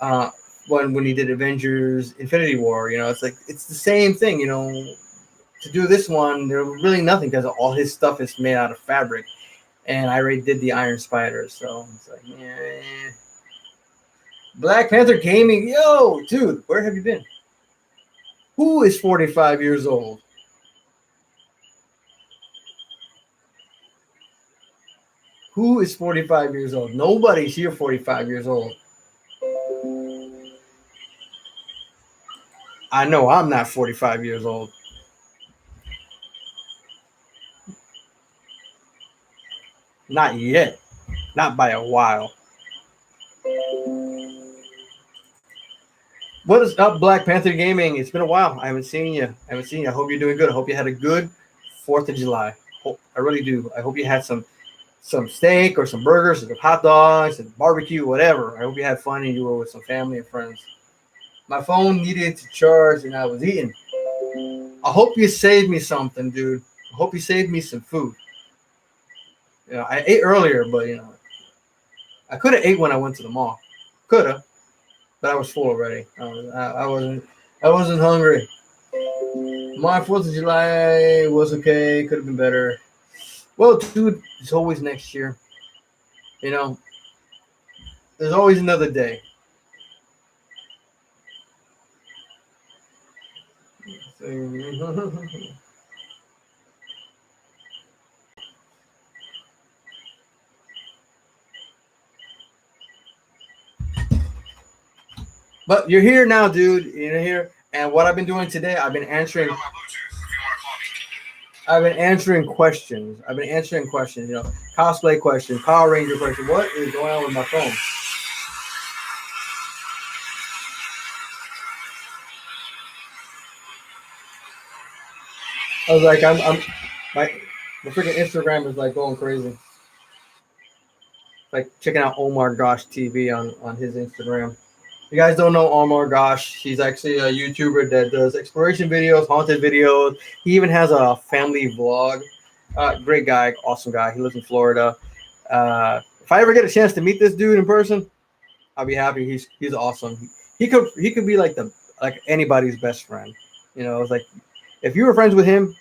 Speaker 1: uh, when he did Avengers Infinity War. It's like it's the same thing. To do this one, there was really nothing because all his stuff is made out of fabric, and I already did the Iron Spider, so it's like, yeah. Black Panther Gaming, yo, dude, where have you been? Who is 45 years old? Who is 45 years old? Nobody's here 45 years old. I know I'm not 45 years old. Not yet. Not by a while. What is up, Black Panther Gaming? It's been a while. I haven't seen you. I hope you're doing good. I hope you had a good 4th of July. I really do. I hope you had some steak or some burgers, some hot dogs, and barbecue, whatever. I hope you had fun and you were with some family and friends. My phone needed to charge and I was eating. I hope you saved me something, dude. I hope you saved me some food. I ate earlier, but I could have ate when I went to the mall. Could have, but I was full already. I wasn't hungry. My 4th of July was okay. Could have been better. Well, dude, it's always next year. You know, there's always another day. But you're here now, dude. You're here. And what I've been doing today, I've been answering questions. Cosplay questions, Power Ranger questions. What is going on with my phone? I was like, my freaking Instagram is like going crazy. Like checking out Omar Gosh TV on his Instagram. You guys don't know Omar Gosh. He's actually a YouTuber that does exploration videos, haunted videos. He even has a family vlog. Great guy, awesome guy. He lives in Florida. If I ever get a chance to meet this dude in person, I'll be happy. He's awesome. He could be like anybody's best friend. It's like if you were friends with him,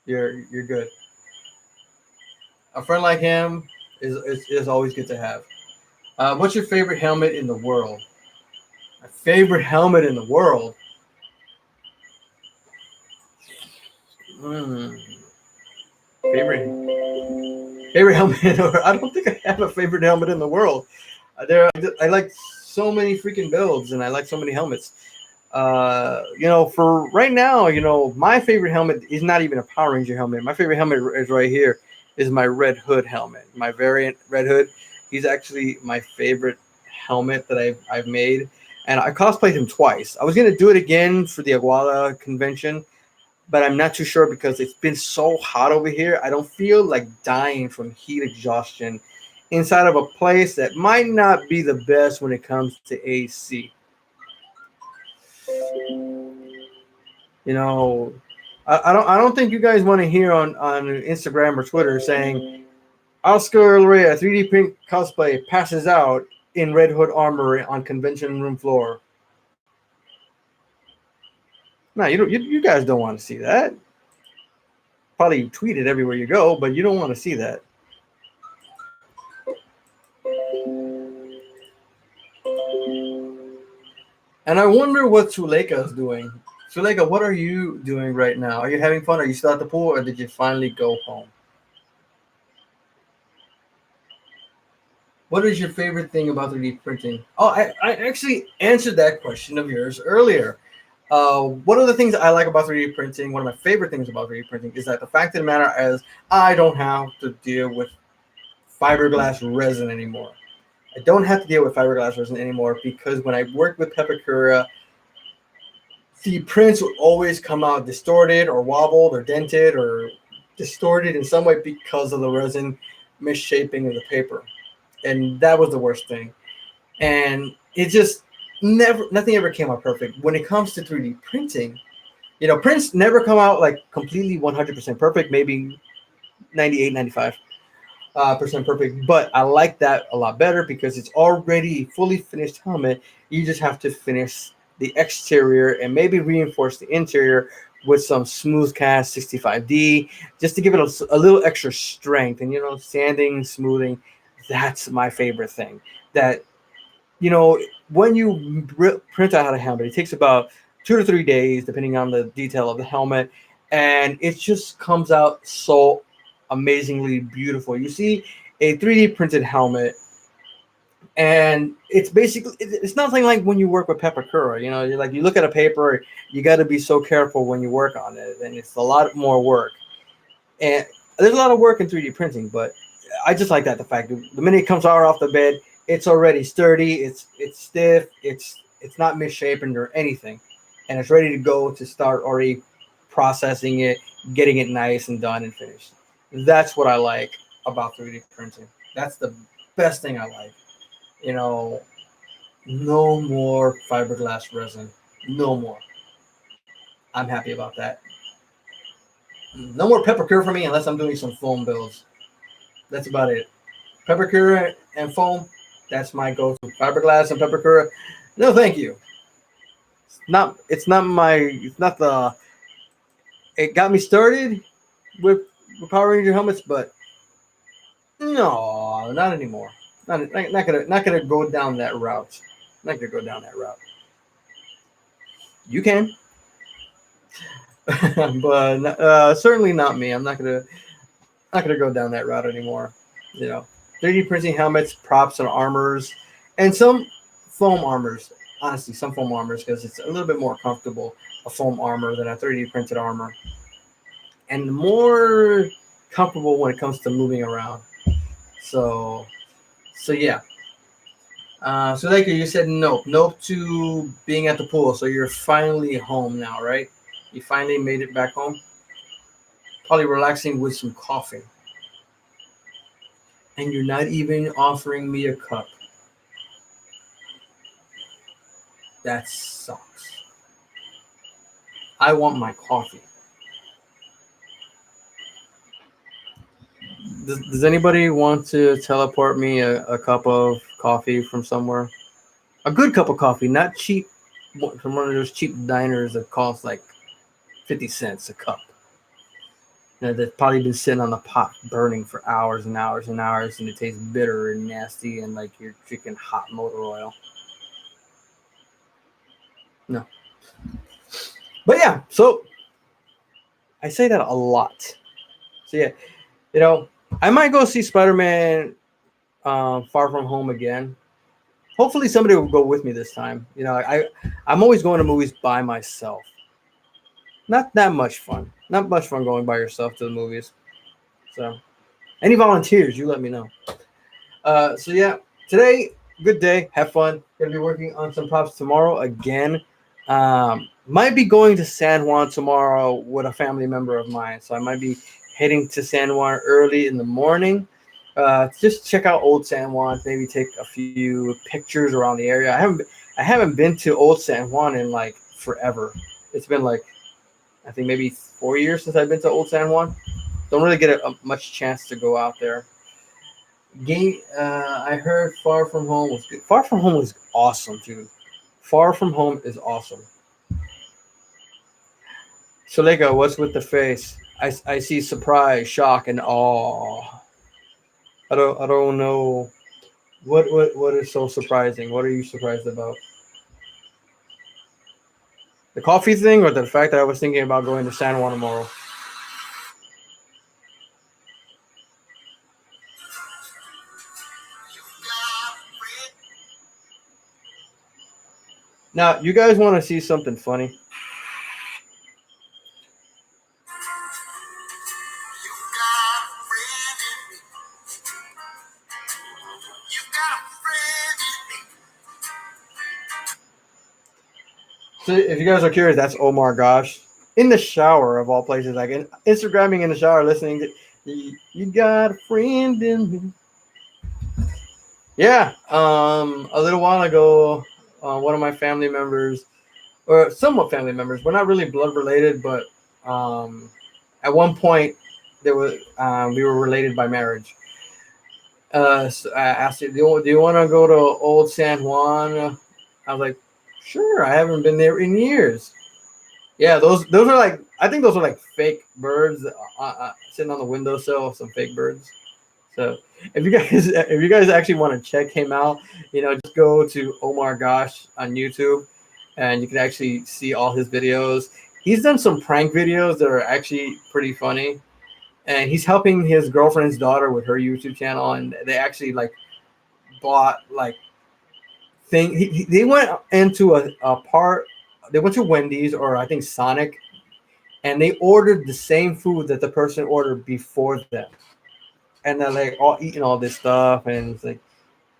Speaker 1: you're good. A friend like him is always good to have. What's your favorite helmet in the world? My favorite helmet in the world. Mm, favorite helmet. I don't think I have a favorite helmet in the world. I like so many freaking builds, and I like so many helmets. For right now, my favorite helmet is not even a Power Ranger helmet. My favorite helmet is right here. Is my Red Hood helmet. My variant Red Hood. He's actually my favorite helmet that I've made, and I cosplayed him twice. I was gonna do it again for the Aguala convention, but I'm not too sure because it's been so hot over here. I don't feel like dying from heat exhaustion inside of a place that might not be the best when it comes to AC. You know, I don't think you guys want to hear on Instagram or Twitter saying Oscar Larrea 3D print cosplay passes out in Red Hood armor on convention room floor. No, you guys don't want to see that. Probably tweet it everywhere you go, but you don't want to see that. And I wonder what Suleika is doing. Suleika, what are you doing right now? Are you having fun? Are you still at the pool, or did you finally go home? What is your favorite thing about 3D printing? Oh, I actually answered that question of yours earlier. One of the things I like about 3D printing, one of my favorite things about 3D printing, is that the fact of the matter is I don't have to deal with fiberglass resin anymore. I don't have to deal with fiberglass resin anymore because when I worked with Pepakura, the prints would always come out distorted or wobbled or dented or distorted in some way because of the resin misshaping of the paper. And that was the worst thing. And it just nothing ever came out perfect. When it comes to 3D printing, prints never come out like completely 100% perfect, maybe 98, 95 percent perfect. But I like that a lot better because it's already fully finished helmet. You just have to finish the exterior and maybe reinforce the interior with some smooth cast 65D just to give it a little extra strength. And sanding, smoothing, that's my favorite thing. That when you print out a helmet, it takes about 2 to 3 days, depending on the detail of the helmet, and it just comes out so amazingly beautiful. You see a 3D printed helmet, and it's nothing like when you work with Pepakura. You look at a paper, you got to be so careful when you work on it, and it's a lot more work. And there's a lot of work in 3D printing, but I just like that the fact that the minute it comes out off the bed, it's already sturdy, it's stiff, it's not misshapen or anything, and it's ready to go to start already processing it, getting it nice and done and finished. That's what I like about 3D printing. That's the best thing I like. You know, no more fiberglass resin. No more. I'm happy about that. No more pepper cure for me unless I'm doing some foam builds. That's about it. Pepper cure and foam, that's my go-to. Fiberglass and pepper cure, no thank you. It's not the, it got me started with Power Ranger helmets, but no, not anymore. Not gonna go down that route. Not gonna go down that route. You can, but certainly not me. I'm not gonna go down that route anymore. 3D printing helmets, props, and armors, and some foam armors. Honestly, some foam armors because it's a little bit more comfortable a foam armor than a 3D printed armor, and more comfortable when it comes to moving around. So, so yeah. So like you said, nope to being at the pool. So you're finally home now, right? You finally made it back home. Probably relaxing with some coffee, and you're not even offering me a cup. That sucks. I want my coffee. Does anybody want to teleport me a cup of coffee from somewhere? A good cup of coffee, not cheap, from one of those cheap diners that cost like 50 cents a cup. That's probably been sitting on the pot burning for hours and hours and hours, and it tastes bitter and nasty and like you're drinking hot motor oil. No. But yeah, so I say that a lot. So yeah, you know, I might go see Spider-Man Far From Home again. Hopefully, somebody will go with me this time. I'm always going to movies by myself. Not that much fun. Not much fun going by yourself to the movies. So, any volunteers, you let me know. So yeah, today, good day. Have fun. Gonna be working on some props tomorrow again. Might be going to San Juan tomorrow with a family member of mine. So I might be heading to San Juan early in the morning. Just check out Old San Juan. Maybe take a few pictures around the area. I haven't been to Old San Juan in like forever. It's been like I think maybe 4 years since I've been to Old San Juan. Don't really get much chance to go out there. I heard Far From Home was good. Far From Home was awesome, dude. Far From Home is awesome. So, Lego, what's with the face? I see surprise, shock, and awe. I don't know what is so surprising. What are you surprised about? The coffee thing, or the fact that I was thinking about going to San Juan tomorrow? Now, you guys want to see something funny? So, if you guys are curious, that's Omar Gosh in the shower of all places. Like Instagramming in the shower, listening to "You Got a Friend in Me." Yeah, a little while ago, one of my family members, or somewhat family members, we're not really blood related, but at one point there was we were related by marriage. So I asked her, do you want to go to Old San Juan? I was like, sure. I haven't been there in years. Yeah, those are like, I think those are like fake birds sitting on the windowsill of some fake birds. So if you guys actually want to check him out, just go to Omar Gosh on YouTube, and you can actually see all his videos. He's done some prank videos that are actually pretty funny, and he's helping his girlfriend's daughter with her YouTube channel, and they actually like bought like thing. They went into a part. They went to Wendy's or I think Sonic, and they ordered the same food that the person ordered before them, and they're like all eating all this stuff, and it's like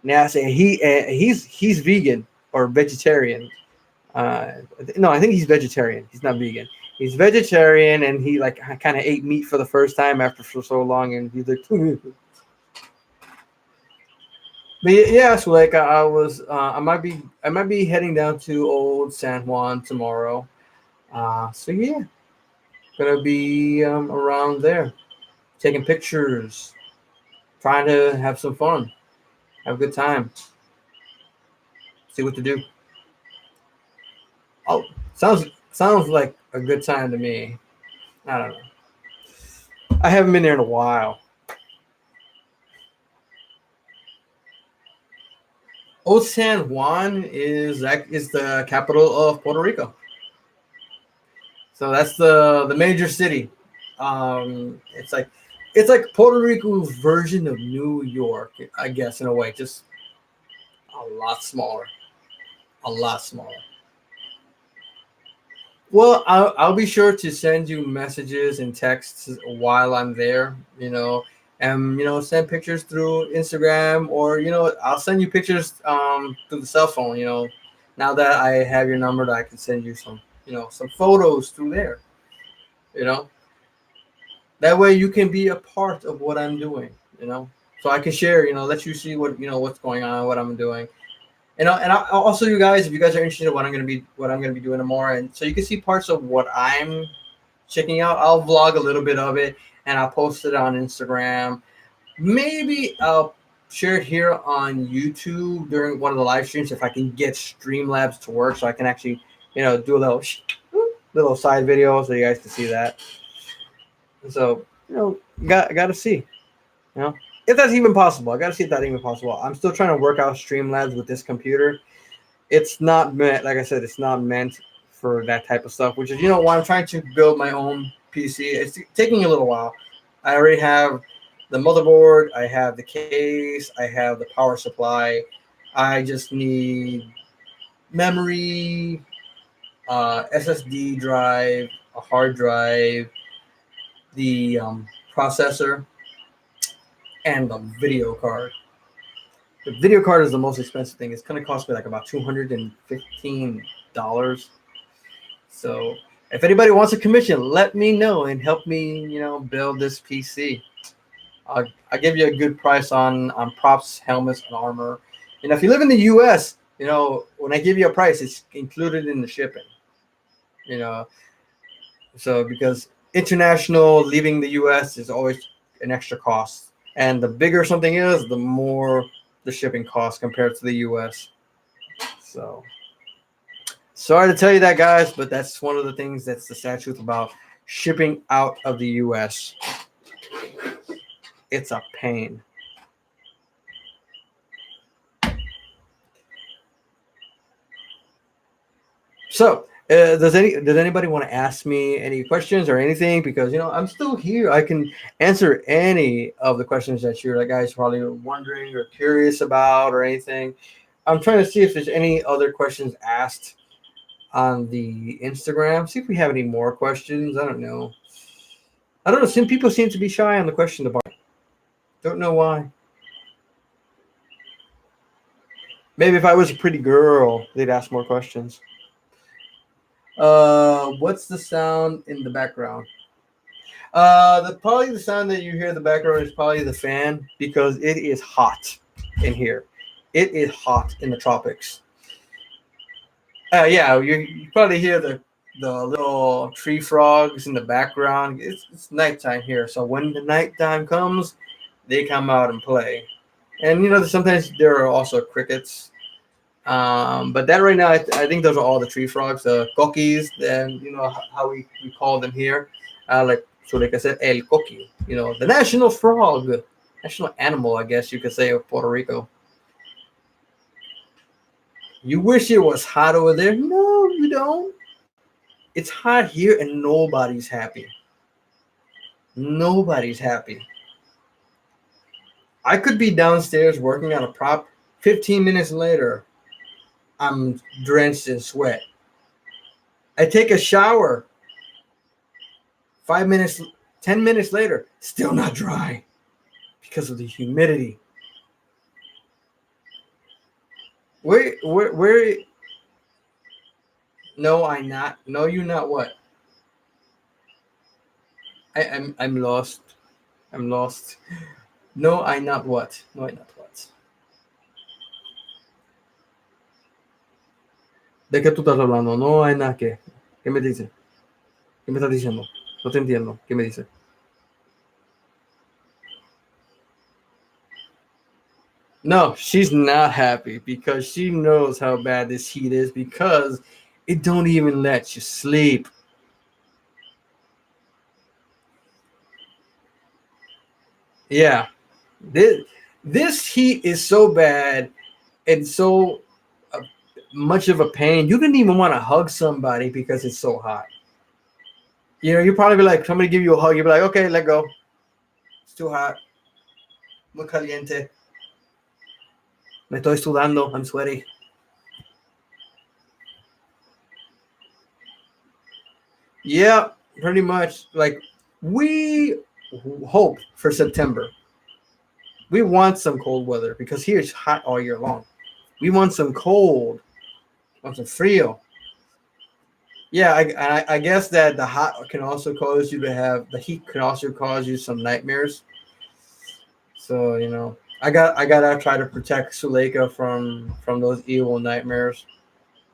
Speaker 1: now I say he's vegan or vegetarian. No, I think he's vegetarian. He's not vegan. He's vegetarian, and he like kind of ate meat for the first time after for so long, and he's like. But yeah, so like I might be heading down to Old San Juan tomorrow. So yeah, gonna be around there, taking pictures, trying to have some fun, have a good time, see what to do. Oh, sounds like a good time to me. I don't know. I haven't been there in a while. Old San Juan is the capital of Puerto Rico. So that's the major city. It's like Puerto Rico's version of New York, I guess, in a way, just a lot smaller, a lot smaller. Well, I'll be sure to send you messages and texts while I'm there, and send pictures through Instagram, or I'll send you pictures through the cell phone. Now that I have your number, that I can send you some photos through there. You know, that way you can be a part of what I'm doing. So I can share. Let you see what's going on, what I'm doing. Also, you guys, if you guys are interested in what I'm gonna be doing tomorrow, and so you can see parts of what I'm checking out, I'll vlog a little bit of it, and I'll post it on Instagram. Maybe I'll share it here on YouTube during one of the live streams if I can get Streamlabs to work, so I can actually, do a little side video so you guys can see that. So got to see, you know, if that's even possible. I got to see if that's even possible. I'm still trying to work out Streamlabs with this computer. It's not meant, like I said, it's not meant for that type of stuff, which is, why I'm trying to build my own PC. It's taking a little while. I already have the motherboard, I have the case, I have the power supply. I just need memory, SSD drive, a hard drive, the processor, and the video card. The video card is the most expensive thing. It's going to cost me like about $215. So if anybody wants a commission, let me know and help me, build this PC. I'll give you a good price on props, helmets, and armor. And if you live in the U.S., when I give you a price, it's included in the shipping. So because international leaving the U.S. is always an extra cost, and the bigger something is, the more the shipping cost compared to the U.S. So sorry to tell you that, guys, but that's one of the things that's the sad truth about shipping out of the U.S. It's a pain. So Does anybody want to ask me any questions or anything? Because I'm still here. I can answer any of the questions that you're like guys probably wondering or curious about or anything. I'm trying to see if there's any other questions asked on the Instagram. See if we have any more questions. I don't know. I don't know. Some people seem to be shy on the question department. Don't know why. Maybe if I was a pretty girl, they'd ask more questions. What's the sound in the background? Probably the sound that you hear in the background is probably the fan because it is hot in here. It is hot in the tropics. Yeah, you probably hear the little tree frogs in the background. It's nighttime here, so when the nighttime comes, they come out and play. And sometimes there are also crickets. But that right now, I think those are all the tree frogs, the coquis, and how we call them here. Like I said, el coqui, the national frog, national animal, I guess you could say, of Puerto Rico. You wish it was hot over there? No, you don't. It's hot here and nobody's happy. Nobody's happy. I could be downstairs working on a prop. 15 minutes later, I'm drenched in sweat. I take a shower. 5 minutes, 10 minutes later, still not dry because of the humidity. Where? No, I'm not. No, you're not. What? I'm lost. I'm lost. No, I'm not what? No, I'm not what? ¿De qué tú estás hablando? No hay nada que. ¿Qué me dice? ¿Qué me estás diciendo? No te entiendo. ¿Qué me dice? No, she's not happy because she knows how bad this heat is because it don't even let you sleep. Yeah. This heat is so bad and so much of a pain. You didn't even want to hug somebody because it's so hot. You probably be like, somebody give you a hug. You'd be like, okay, let go. It's too hot. Muy caliente. Me estoy sudando. I'm sweaty. Yeah, pretty much. Like, we hope for September. We want some cold weather because here it's hot all year long. We want some cold. Want some frio. Yeah, I guess that the hot can also cause you to have the heat can also cause you some nightmares. So I gotta try to protect Suleika from those evil nightmares.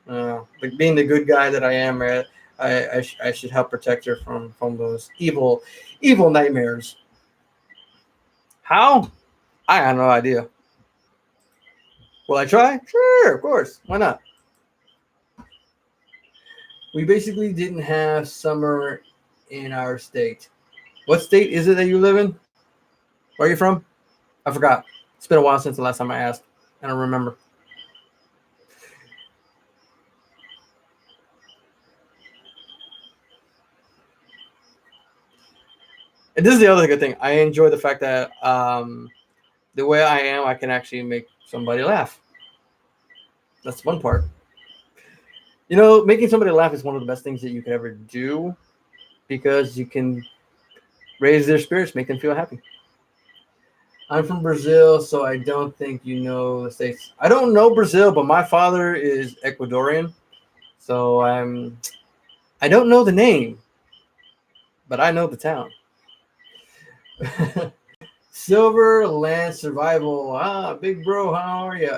Speaker 1: Like being the good guy that I am, right, I should help protect her from those evil nightmares. How? I have no idea. Will I try? Sure, of course. Why not? We basically didn't have summer in our state. What state is it that you live in? Where are you from? I forgot. It's been a while since the last time I asked. I don't remember. And this is the other good thing. I enjoy the fact that the way I am, I can actually make somebody laugh. That's one part. Making somebody laugh is one of the best things that you could ever do because you can raise their spirits, make them feel happy. I'm from Brazil, so I don't think you know the states. I don't know Brazil, but my father is Ecuadorian, so I don't know the name, but I know the town. Silver Land Survival. Big bro, how are you?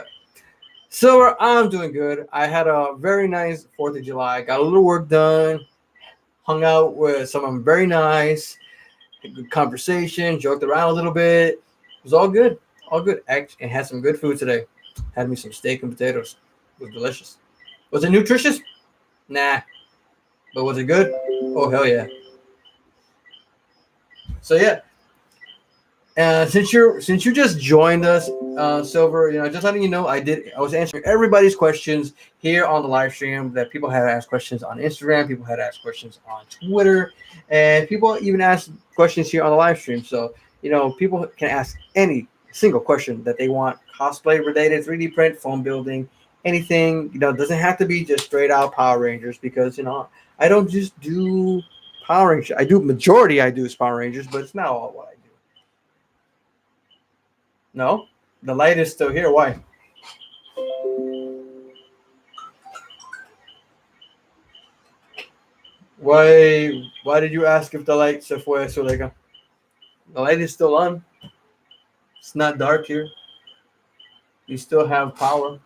Speaker 1: Silver, I'm doing good. I had a very nice 4th of July. Got a little work done. Hung out with someone very nice. Had a good conversation. Joked around a little bit. It was all good. All good. And had some good food today. Had me some steak and potatoes. It was delicious. Was it nutritious? Nah. But was it good? Oh, hell yeah. So, yeah. Since you just joined us, Silver, just letting you know, I was answering everybody's questions here on the live stream. That people had asked questions on Instagram, people had asked questions on Twitter, and people even asked questions here on the live stream. So people can ask any single question that they want, cosplay related, 3D print, foam building, anything. It doesn't have to be just straight out Power Rangers, because I don't just do Power Rangers. I do majority. I do is Power Rangers, but it's not all what I do. No, the light is still here. Why? Why did you ask if the light se fue, Suleika? The light is still on. It's not dark here. You still have power.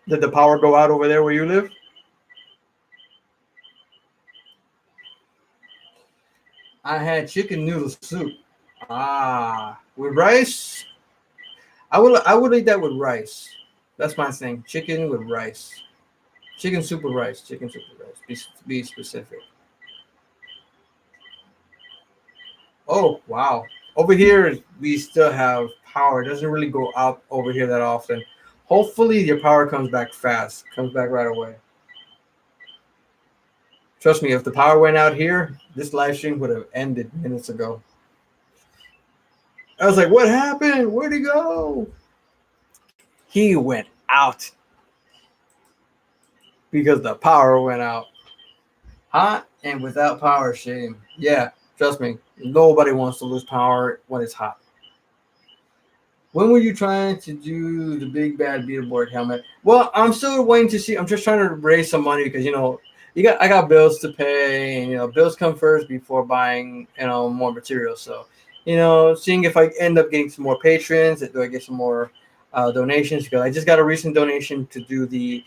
Speaker 1: Did the power go out over there where you live? I had chicken noodle soup. With rice. I would eat that with rice. That's my thing. Chicken with rice. Chicken soup with rice. Chicken soup with rice. Be specific. Oh wow. Over here we still have power. It doesn't really go out over here that often. Hopefully your power comes back fast. Comes back right away. Trust me, if the power went out here, this live stream would have ended minutes ago. I was like, what happened? Where'd he go? He went out because the power went out. Hot and without power, shame. Yeah, trust me. Nobody wants to lose power when it's hot. When were you trying to do the big bad beaterboard helmet? Well, I'm still waiting to see. I'm just trying to raise some money because I got bills to pay, and bills come first before buying more materials. So seeing if I end up getting some more patrons, do I get some more donations? Because I just got a recent donation to do the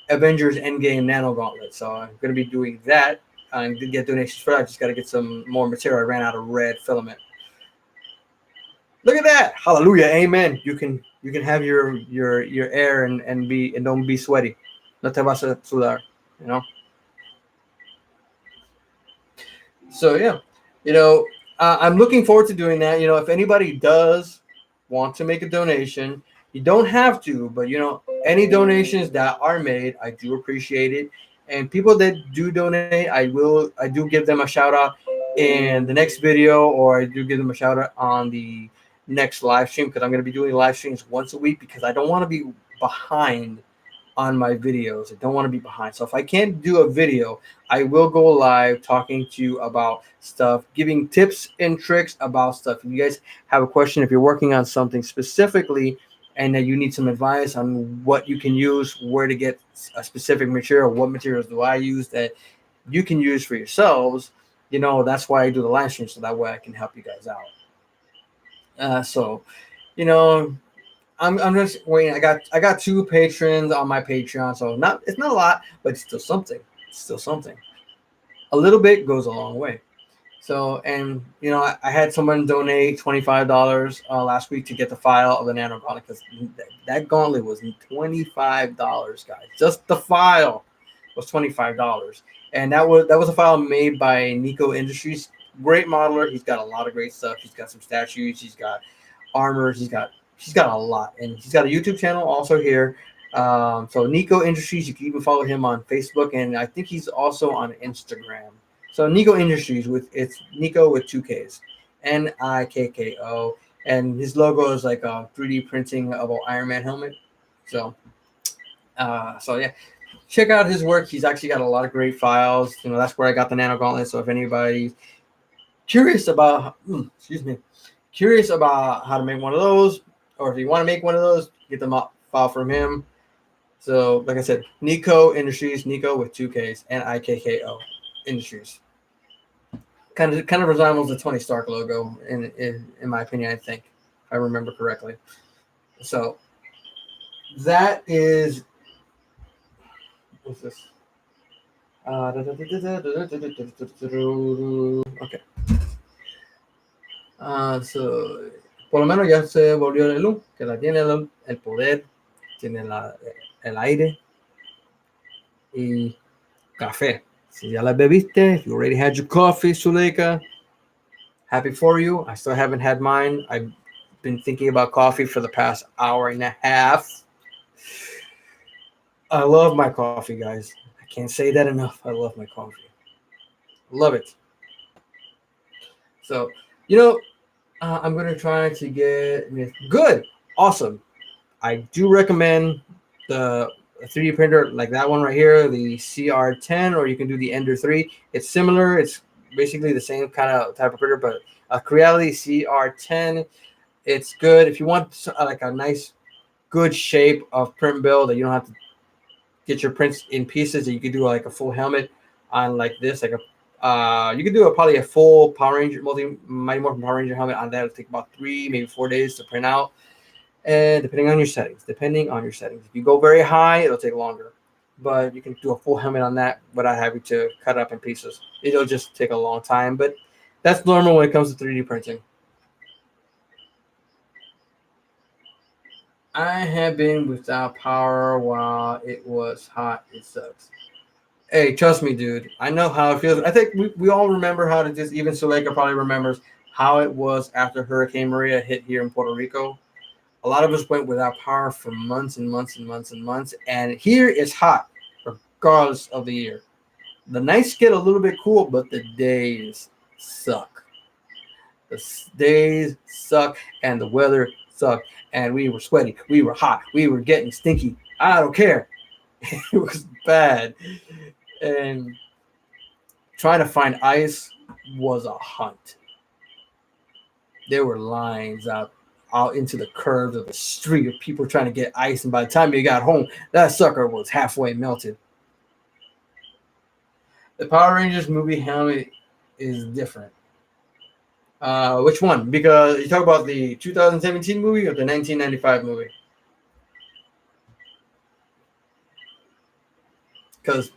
Speaker 1: Avengers Endgame Nano Gauntlet, so I'm going to be doing that. I did get donations for that. I just got to get some more material. I ran out of red filament. Look at that! Hallelujah, amen. You can have your air and don't be sweaty. No te vas a sudar, you know. So yeah, I'm looking forward to doing that. If anybody does want to make a donation, you don't have to, but any donations that are made, I do appreciate it. And people that do donate, I do give them a shout out in the next video, or I do give them a shout out on the next live stream, because I'm going to be doing live streams once a week, because I don't want to be behind on my videos. I don't want to be behind. So if I can't do a video, I will go live talking to you about stuff, giving tips and tricks about stuff. If you guys have a question, if you're working on something specifically and that you need some advice on what you can use, where to get a specific material, what materials do I use that you can use for yourselves, that's why I do the live stream, so that way I can help you guys out. So, you know, I'm just waiting. I got 2 patrons on my Patreon, so it's not a lot, but it's still something. It's still something. A little bit goes a long way. So, and I had someone donate $25 last week to get the file of the Nano Gauntlet, because that gauntlet was $25, guys. Just the file was $25, and that was a file made by Nico Industries. Great modeler. He's got a lot of great stuff. He's got some statues. He's got armors. He's got a lot, and he's got a YouTube channel also here. So Nico Industries, you can even follow him on Facebook, and I think he's also on Instagram. So Nico Industries, it's Nico with 2 Ks, Nikko, and his logo is like a 3D printing of an Iron Man helmet. So yeah, check out his work. He's actually got a lot of great files. That's where I got the Nano Gauntlet. So if anybody's curious about, curious about how to make one of those, or if you want to make one of those, get the file from him. So like I said, Nico Industries, Nico with 2 Ks, Nikko Industries. Kind of resembles the Tony Stark logo in my opinion, I think, if I remember correctly. So that is, what's this? Okay. So, por lo menos ya se volvió el luz, que la tiene el poder, tiene el aire y café. Si ya la bebiste, if you already had your coffee, Suleika, happy for you. I still haven't had mine. I've been thinking about coffee for the past hour and a half. I love my coffee, guys. I can't say that enough. I love my coffee. Love it. So, you know, I'm going to try to get good. Awesome. I do recommend the 3D printer like that one right here, the CR10, or you can do the Ender 3. It's similar. It's basically the same kind of type of printer, but a Creality CR10, it's good. If you want like a nice, good shape of print build that you don't have to get your prints in pieces, and you can do like a full helmet on like this, like a you could do probably a full Power Ranger, Mighty Morphin Power Ranger helmet on that. It'll take about 3, maybe 4 days to print out. And depending on your settings, if you go very high, it'll take longer. But you can do a full helmet on that without having to cut up in pieces. It'll just take a long time, but that's normal when it comes to 3D printing. I have been without power while it was hot. It sucks. Hey, trust me, dude. I know how it feels. I think we all remember how to just, even Suleika probably remembers how it was after Hurricane Maria hit here in Puerto Rico. A lot of us went without power for months and months and months and months. And here it's hot, regardless of the year. The nights get a little bit cool, but the days suck. The days suck, and the weather sucked. And we were sweaty. We were hot. We were getting stinky. I don't care. It was bad. And trying to find ice was a hunt. There were lines out into the curves of the street of people trying to get ice, and by the time you got home, that sucker was halfway melted. The Power Rangers movie helmet is different. Which one? Because you talk about the 2017 movie or the 1995 movie? Because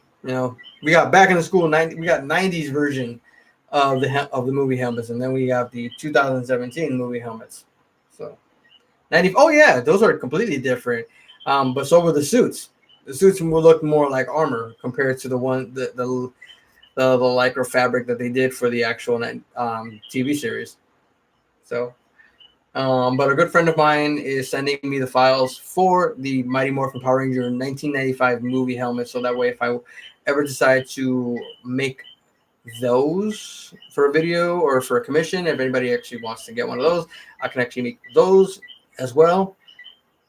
Speaker 1: we got Back in the School. We got 90s version of the movie helmets, and then we got the 2017 movie helmets. So 90. Oh yeah, those are completely different. But so were the suits. The suits will look more like armor compared to the Laquer fabric that they did for the actual TV series. So, but a good friend of mine is sending me the files for the Mighty Morphin Power Ranger 1995 movie helmet. So that way, if I ever decide to make those for a video or for a commission, if anybody actually wants to get one of those, I can actually make those as well.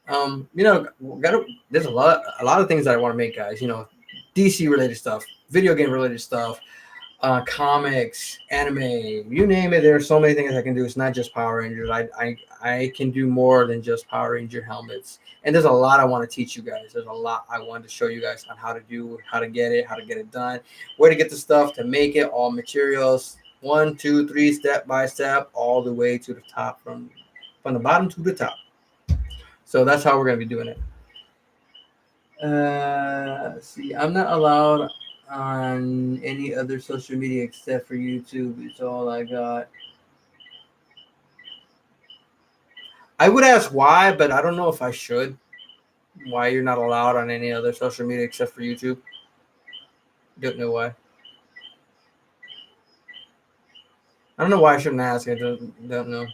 Speaker 1: There's a lot of things that I want to make, guys. DC related stuff, video game related stuff, comics, anime, you name it. There are so many things I can do. It's not just Power Rangers. I can do more than just Power Ranger helmets. And there's a lot I want to teach you guys. There's a lot I want to show you guys on how to do, how to get it done, where to get the stuff to make it, all materials, 1, 2, 3, step by step, all the way to the top, from the bottom to the top. So that's how we're going to be doing it. See, I'm not allowed on any other social media except for YouTube. It's all I got. I would ask why, but I don't know if I should. Why you're not allowed on any other social media except for YouTube? Don't know why. I don't know why I shouldn't ask. I don't know.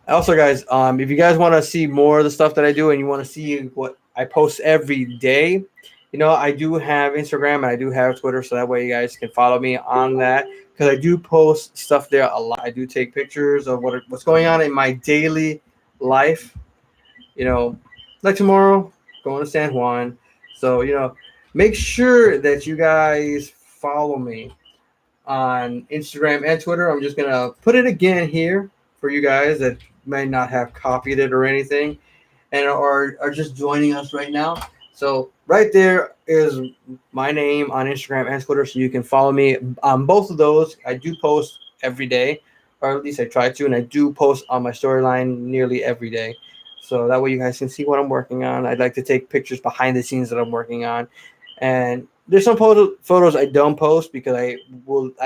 Speaker 1: Also, guys, if you guys want to see more of the stuff that I do and you want to see what I post every day, I do have Instagram and I do have Twitter, so that way you guys can follow me on that, because I do post stuff there a lot. I do take pictures of what's going on in my daily life. Like tomorrow, going to San Juan. So, make sure that you guys follow me on Instagram and Twitter. I'm just going to put it again here for you guys that may not have copied it or anything and are just joining us right now. So right there is my name on Instagram and Twitter, so you can follow me on both of those. I do post every day, or at least I try to, and I do post on my storyline nearly every day. So that way you guys can see what I'm working on. I'd like to take pictures behind the scenes that I'm working on, and there's some photos I don't post because I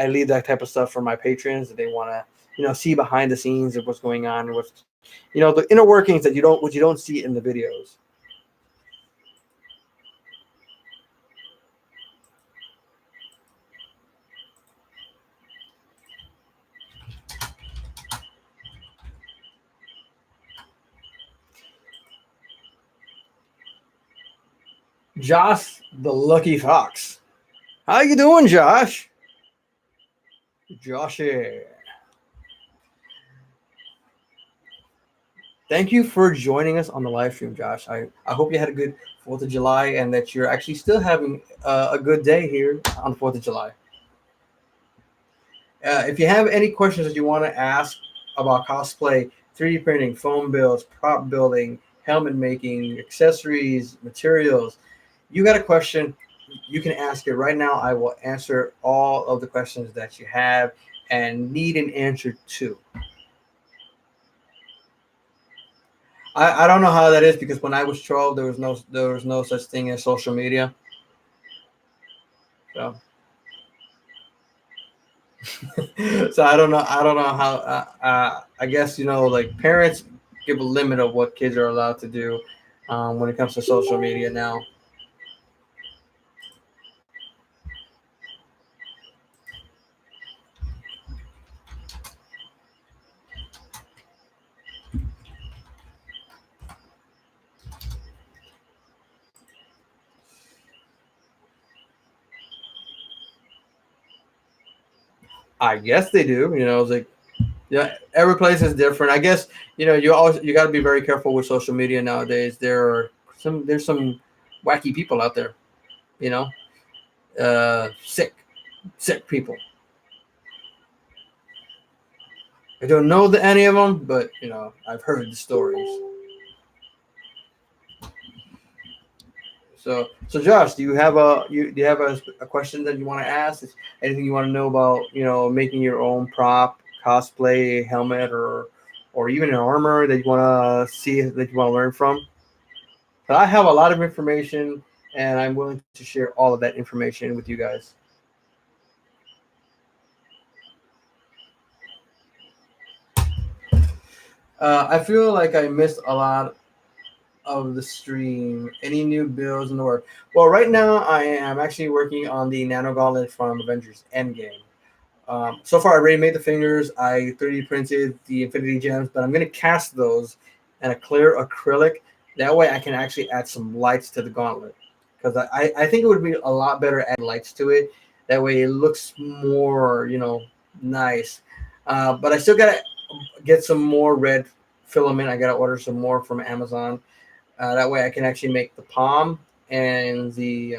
Speaker 1: leave that type of stuff for my patrons that they want to see behind the scenes of what's going on and what's the inner workings that you don't see in the videos. Josh the Lucky Fox. How you doing, Josh? Joshy. Thank you for joining us on the live stream, Josh. I hope you had a good 4th of July and that you're actually still having a good day here on the 4th of July. If you have any questions that you want to ask about cosplay, 3D printing, foam builds, prop building, helmet making, accessories, materials, you got a question, you can ask it right now. I will answer all of the questions that you have and need an answer to. I don't know how that is because when I was 12, there was no such thing as social media. So, so I don't know how. I guess like parents give a limit of what kids are allowed to do when it comes to social media now. I guess they do. It's like yeah, every place is different. I guess you got to be very careful with social media nowadays. There's some wacky people out there. You know, sick people. I don't know any of them, but I've heard the stories. So Josh, do you have a question that you want to ask? Is anything you want to know about making your own prop, cosplay, helmet, or even an armor that you want to see that you want to learn from? But I have a lot of information, and I'm willing to share all of that information with you guys. I feel like I missed a lot of the stream. Any new builds in the work? Well, right now I am actually working on the Nano Gauntlet from Avengers Endgame. So far, I already made the fingers. I 3D printed the Infinity Gems, but I'm going to cast those in a clear acrylic. That way, I can actually add some lights to the gauntlet because I think it would be a lot better add lights to it. That way, it looks more nice. But I still got to get some more red filament. I got to order some more from Amazon. That way, I can actually make the palm and the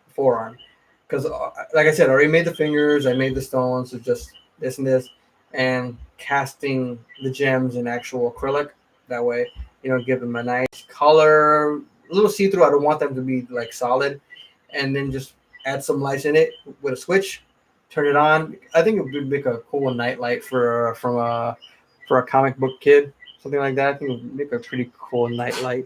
Speaker 1: forearm. Because, like I said, I already made the fingers. I made the stones. So just this and this, and casting the gems in actual acrylic. That way, give them a nice color, a little see-through. I don't want them to be like solid, and then just add some lights in it with a switch. Turn it on. I think it would make a cool night light for a comic book kid, something like that. I think it would make a pretty cool night light.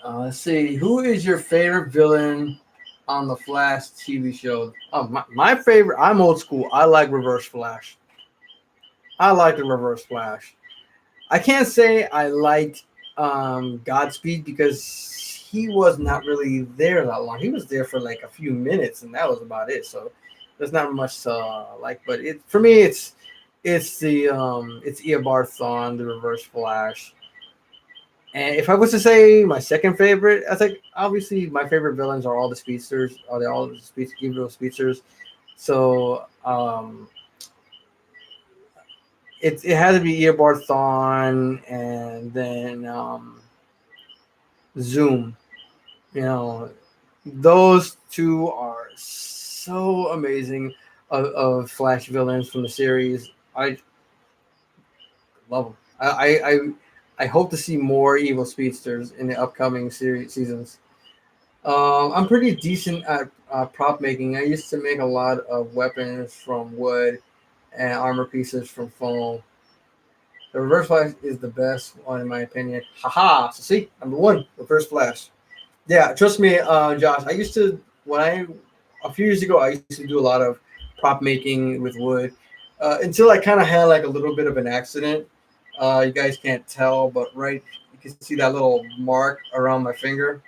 Speaker 1: Let's see. Who is your favorite villain on the Flash TV show? Oh, my favorite. I'm old school. I like Reverse Flash. I like the Reverse Flash. I can't say I liked Godspeed because he was not really there that long. He was there for like a few minutes, and that was about it. So there's not much to like. But for me, it's Eobard Thawne, the Reverse Flash. And if I was to say my second favorite, I think obviously my favorite villains are all the speedsters. Are they all the evil speedsters? So it had to be Eobard Thawne and then Zoom. Those two are so amazing of Flash villains from the series. I love them. I hope to see more evil speedsters in the upcoming seasons. I'm pretty decent at prop making. I used to make a lot of weapons from wood and armor pieces from foam. The reverse flash is the best one in my opinion. Haha! So see, number one, reverse flash. Yeah, trust me, Josh. I used to when I a few years ago I used to do a lot of prop making with wood until I kind of had like a little bit of an accident. You guys can't tell, but right, you can see that little mark around my finger.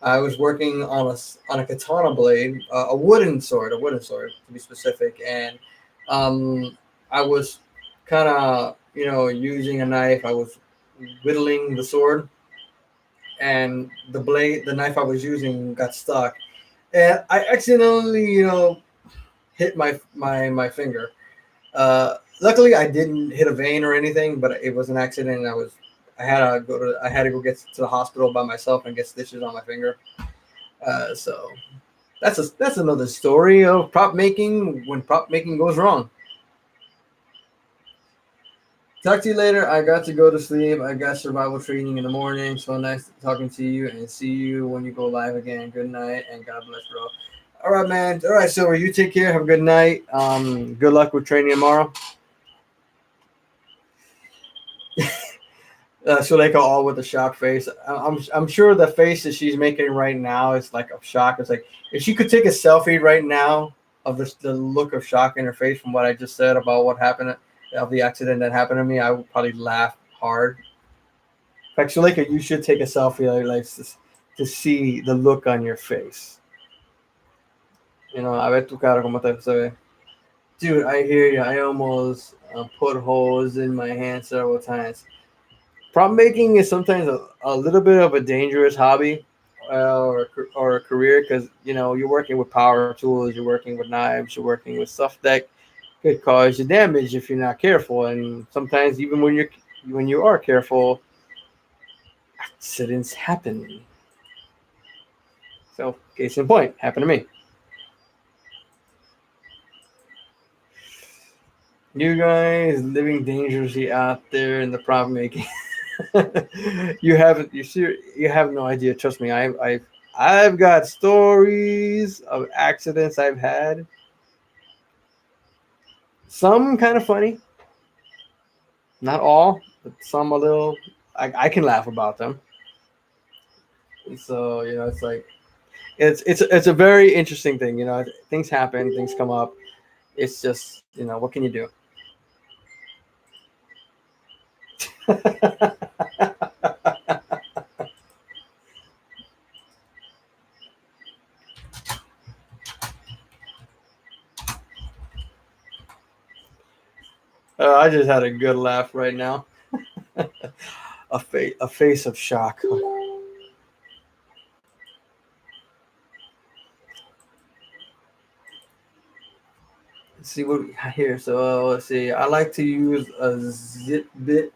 Speaker 1: I was working on a katana blade, a wooden sword to be specific, and um, I was kind of using a knife. I was whittling the sword, and the knife I was using got stuck, and I accidentally hit my finger. Luckily, I didn't hit a vein or anything, but it was an accident. And I had to go get to the hospital by myself and get stitches on my finger. So that's another story of prop making when prop making goes wrong. Talk to you later. I got to go to sleep. I got survival training in the morning. So nice talking to you and see you when you go live again. Good night and God bless, bro. All right, man. All right, Silver. You take care. Have a good night. Good luck with training tomorrow. Suleika all with a shock face. I'm sure the face that she's making right now is like of shock. It's like if she could take a selfie right now of the look of shock in her face from what I just said about what happened of the accident that happened to me, I would probably laugh hard. In fact, Suleika, you should take a selfie like to see the look on your face. A ver tu cara como te se ve. Dude, I hear you. I almost put holes in my hands several times. Prop making is sometimes a little bit of a dangerous hobby or a career because you're working with power tools, you're working with knives, you're working with stuff that could cause you damage if you're not careful. And sometimes even when you are careful, accidents happen. So case in point, happened to me. You guys living dangerously out there in the prop making. You have no idea. Trust me, I've got stories of accidents I've had. Some kind of funny, not all, but some a little. I can laugh about them. So it's like it's a very interesting thing. Things happen, things come up. It's just what can you do? I just had a good laugh right now. A face of shock. Let's see what we got here. So let's see. I like to use a zip bit,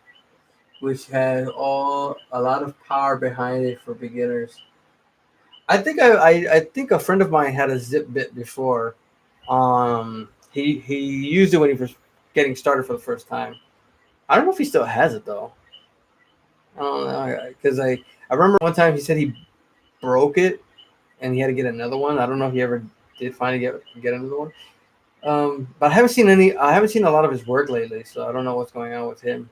Speaker 1: which has a lot of power behind it for beginners. I think a friend of mine had a zip bit before. He used it when he was getting started for the first time. I don't know if he still has it though. I don't know because I remember one time he said he broke it and he had to get another one. I don't know if he ever did finally get another one. But I haven't seen a lot of his work lately, so I don't know what's going on with him.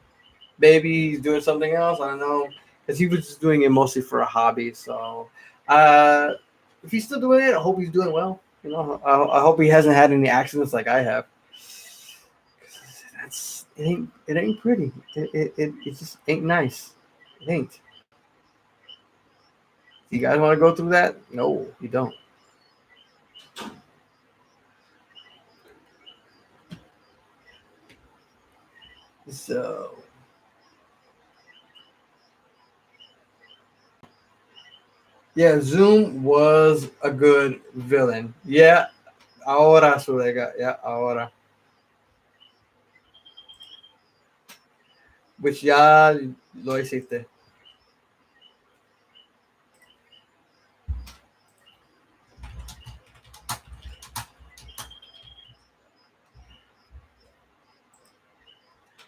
Speaker 1: Maybe he's doing something else. I don't know because he was just doing it mostly for a hobby. So, uh, if he's still doing it, I hope he's doing well. I hope he hasn't had any accidents like I have. It ain't pretty. It just ain't nice. It ain't. You guys want to go through that? No, you don't. So, yeah, Zoom was a good villain. Yeah, ahora Sulega. Yeah, ahora. Which ya lo hiciste.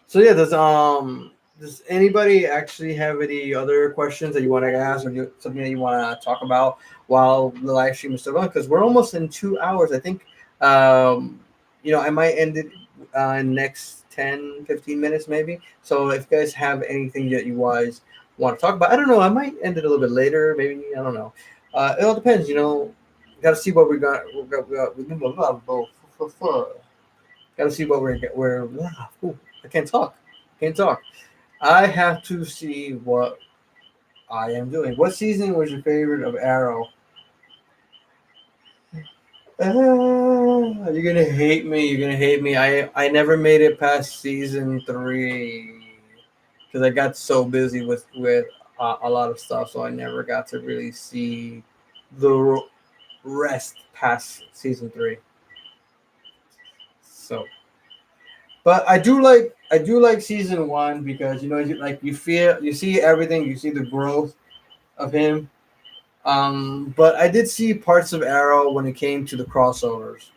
Speaker 1: So yeah, Does anybody actually have any other questions that you want to ask, or something that you want to talk about while the live stream is still on? Because we're almost in 2 hours. I think, I might end it in next 10, 15 minutes maybe. So if you guys have anything that you guys want to talk about, I don't know. I might end it a little bit later. Maybe, I don't know. It all depends. Got to see what we got. Got to see what we're. Ooh, I can't talk. Can't talk. I have to see what I am doing. What season was your favorite of Arrow? You're gonna hate me. You're gonna hate me. I never made it past season 3 because I got so busy with a lot of stuff, so I never got to really see the rest past season 3. So, but I do like season 1 because you see everything, you see the growth of him. But I did see parts of Arrow when it came to the crossovers.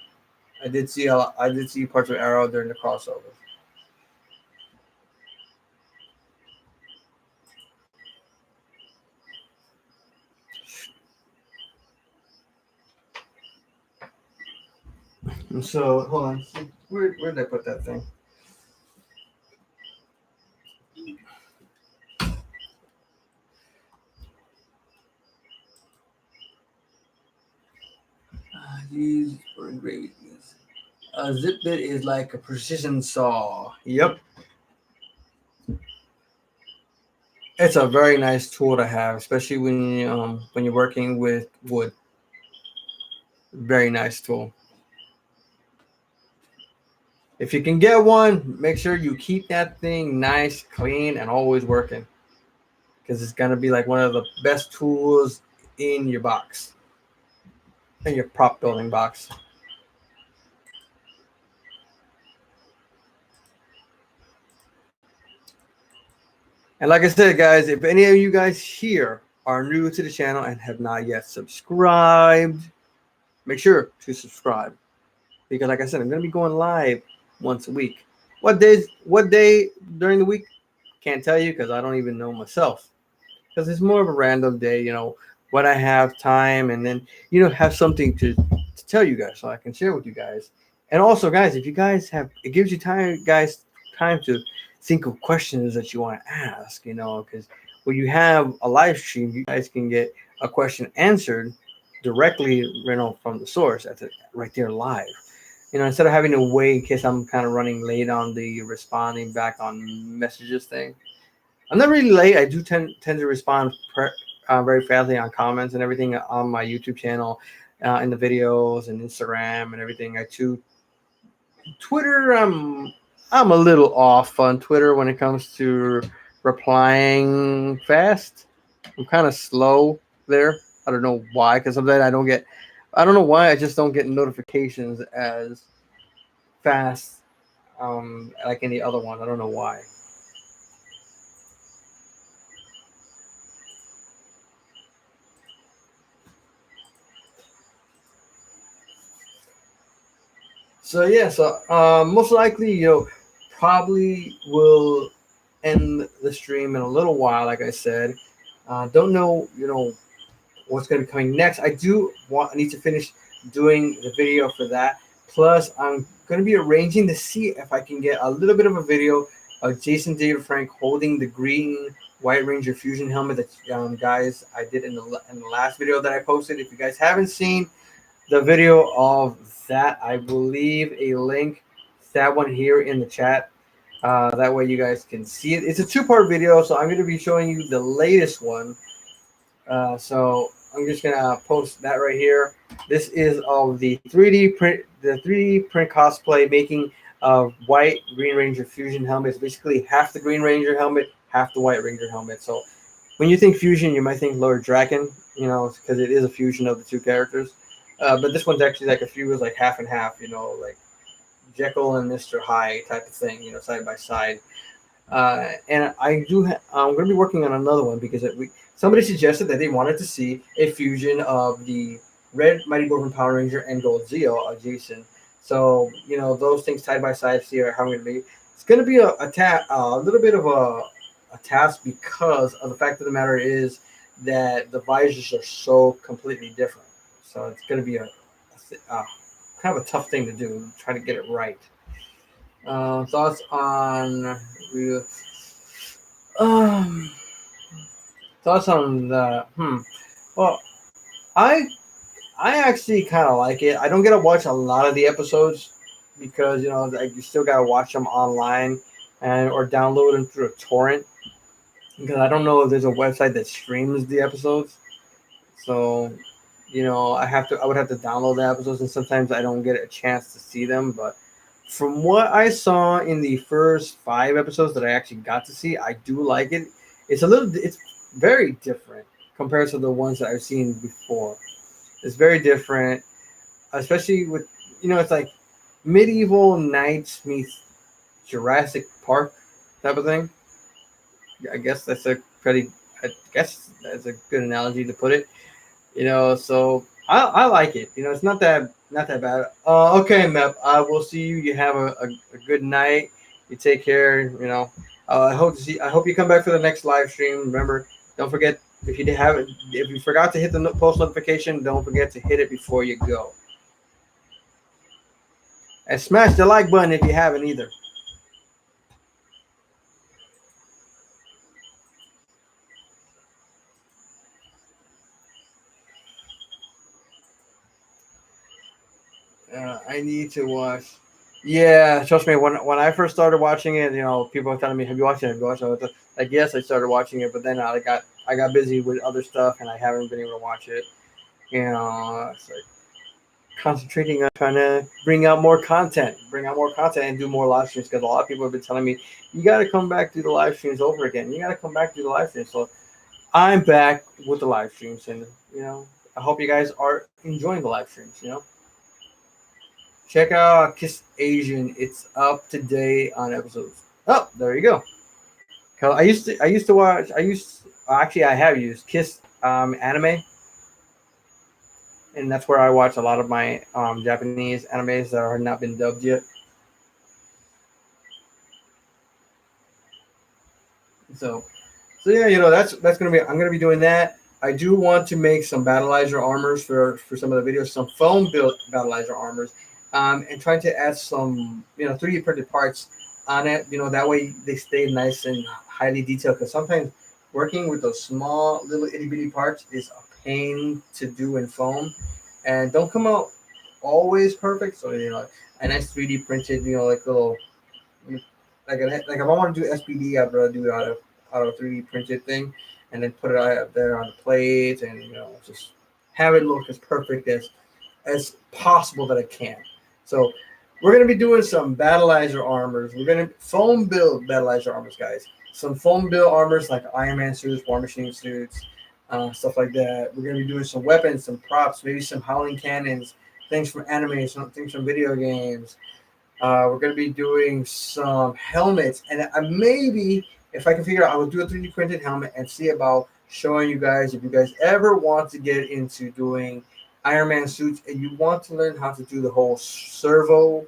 Speaker 1: I did see parts of Arrow during the crossovers. And so hold on, where did I put that thing? These for engraving. A zip bit is like a precision saw. Yep, it's a very nice tool to have, especially when you're working with wood. Very nice tool. If you can get one, make sure you keep that thing nice, clean, and always working, because it's gonna be like one of the best tools in your box, in your prop building box. And like I said, guys, if any of you guys here are new to the channel and have not yet subscribed, make sure to subscribe, because like I said, I'm gonna be going live once a week. What day during the week? Can't tell you because I don't even know myself. Because it's more of a random day, when I have time, and then have something to tell you guys so I can share with you guys. And also, guys, if you guys have, it gives you time to think of questions that you want to ask, because when you have a live stream, you guys can get a question answered directly, from the source right there live. Instead of having to wait in case I'm kind of running late on the responding back on messages thing. I'm not really late. I do tend to respond very fastly on comments and everything on my YouTube channel, in the videos and Instagram and everything. Twitter. I'm a little off on Twitter when it comes to replying fast. I'm kind of slow there. I don't know why, because sometimes I don't get. I don't know why I just don't get notifications as fast, like any other one. I don't know why. So yeah, most likely, probably will end the stream in a little while. Like I said, don't know, what's going to be coming next. I need to finish doing the video for that. Plus, I'm going to be arranging to see if I can get a little bit of a video of Jason David Frank holding the green White Ranger Fusion helmet that, guys, I did in the last video that I posted. If you guys haven't seen the video of that, I will leave a link to that one here in the chat. That way you guys can see it. It's a two-part video, so I'm going to be showing you the latest one. So I'm just gonna post that right here. This is of the 3D print cosplay making of White Green Ranger Fusion helmet. It's basically half the Green Ranger helmet, half the White Ranger helmet. So when you think fusion, you might think Lord Draken, because it is a fusion of the two characters. But this one's actually like a few is like half and half, like Jekyll and Mr. Hyde type of thing, side by side. And I'm going to be working on another one because somebody suggested that they wanted to see a fusion of the red Mighty Morphin Power Ranger and gold Zeo of Jason. So those things side by side, see how I'm going to be. It's going to be a little bit of a task because of the fact of the matter is that the visors are so completely different. So it's going to be a kind of a tough thing to do. Try to get it right. Thoughts on um thoughts on the well I I actually kind of like it. I don't get to watch a lot of the episodes because like you still gotta watch them online and or download them through a torrent because I don't know if there's a website that streams the episodes. So I would have to download the episodes and sometimes I don't get a chance to see them. But from what I saw in the first 5 episodes that I actually got to see, I do like it. It's very different compared to the ones that I've seen before. It's very different, especially with it's like medieval knights meets Jurassic Park type of thing. I guess that's a pretty. I guess that's a good analogy to put it. So I like it. It's not that bad. Okay, Mep. I will see you. You have a good night. You take care. I hope you come back for the next live stream. Remember, don't forget if you forgot to hit the post notification, don't forget to hit it before you go. And smash the like button if you haven't either. I need to watch. Yeah, trust me. When I first started watching it, people were telling me, "Have you watched it? Have you watched it?" Like, yes, I started watching it, but then I got busy with other stuff, and I haven't been able to watch it. It's like concentrating on trying to bring out more content, and do more live streams because a lot of people have been telling me, "You got to come back do the live streams over again. You got to come back do the live streams." So I'm back with the live streams, and I hope you guys are enjoying the live streams. Check out Kiss Asian. It's up to date on episodes. Oh, there you go. 'Cause I used to watch. Actually I have used Kiss anime, and that's where I watch a lot of my Japanese animes that are not been dubbed yet. So, so yeah, that's gonna be. I'm gonna be doing that. I do want to make some battleizer armors for some of the videos, some foam built battleizer armors, and trying to add some 3D printed parts on it. That way they stay nice and highly detailed. Because sometimes working with those small little itty bitty parts is a pain to do in foam, and don't come out always perfect. So a nice 3D printed like little like if I want to do SPD, I'd rather do it out of a 3D printed thing, and then put it out there on the plate, and just have it look as perfect as possible that I can. So we're gonna be doing some battleizer armors. We're gonna foam build battleizer armors, guys. Some foam build armors like Iron Man suits, War Machine suits, stuff like that. We're gonna be doing some weapons, some props, maybe some howling cannons, things from anime, some things from video games. We're going to be doing some helmets, and maybe if I can figure out, I will do a 3D printed helmet and see about showing you guys if you guys ever want to get into doing Iron Man suits and you want to learn how to do the whole servo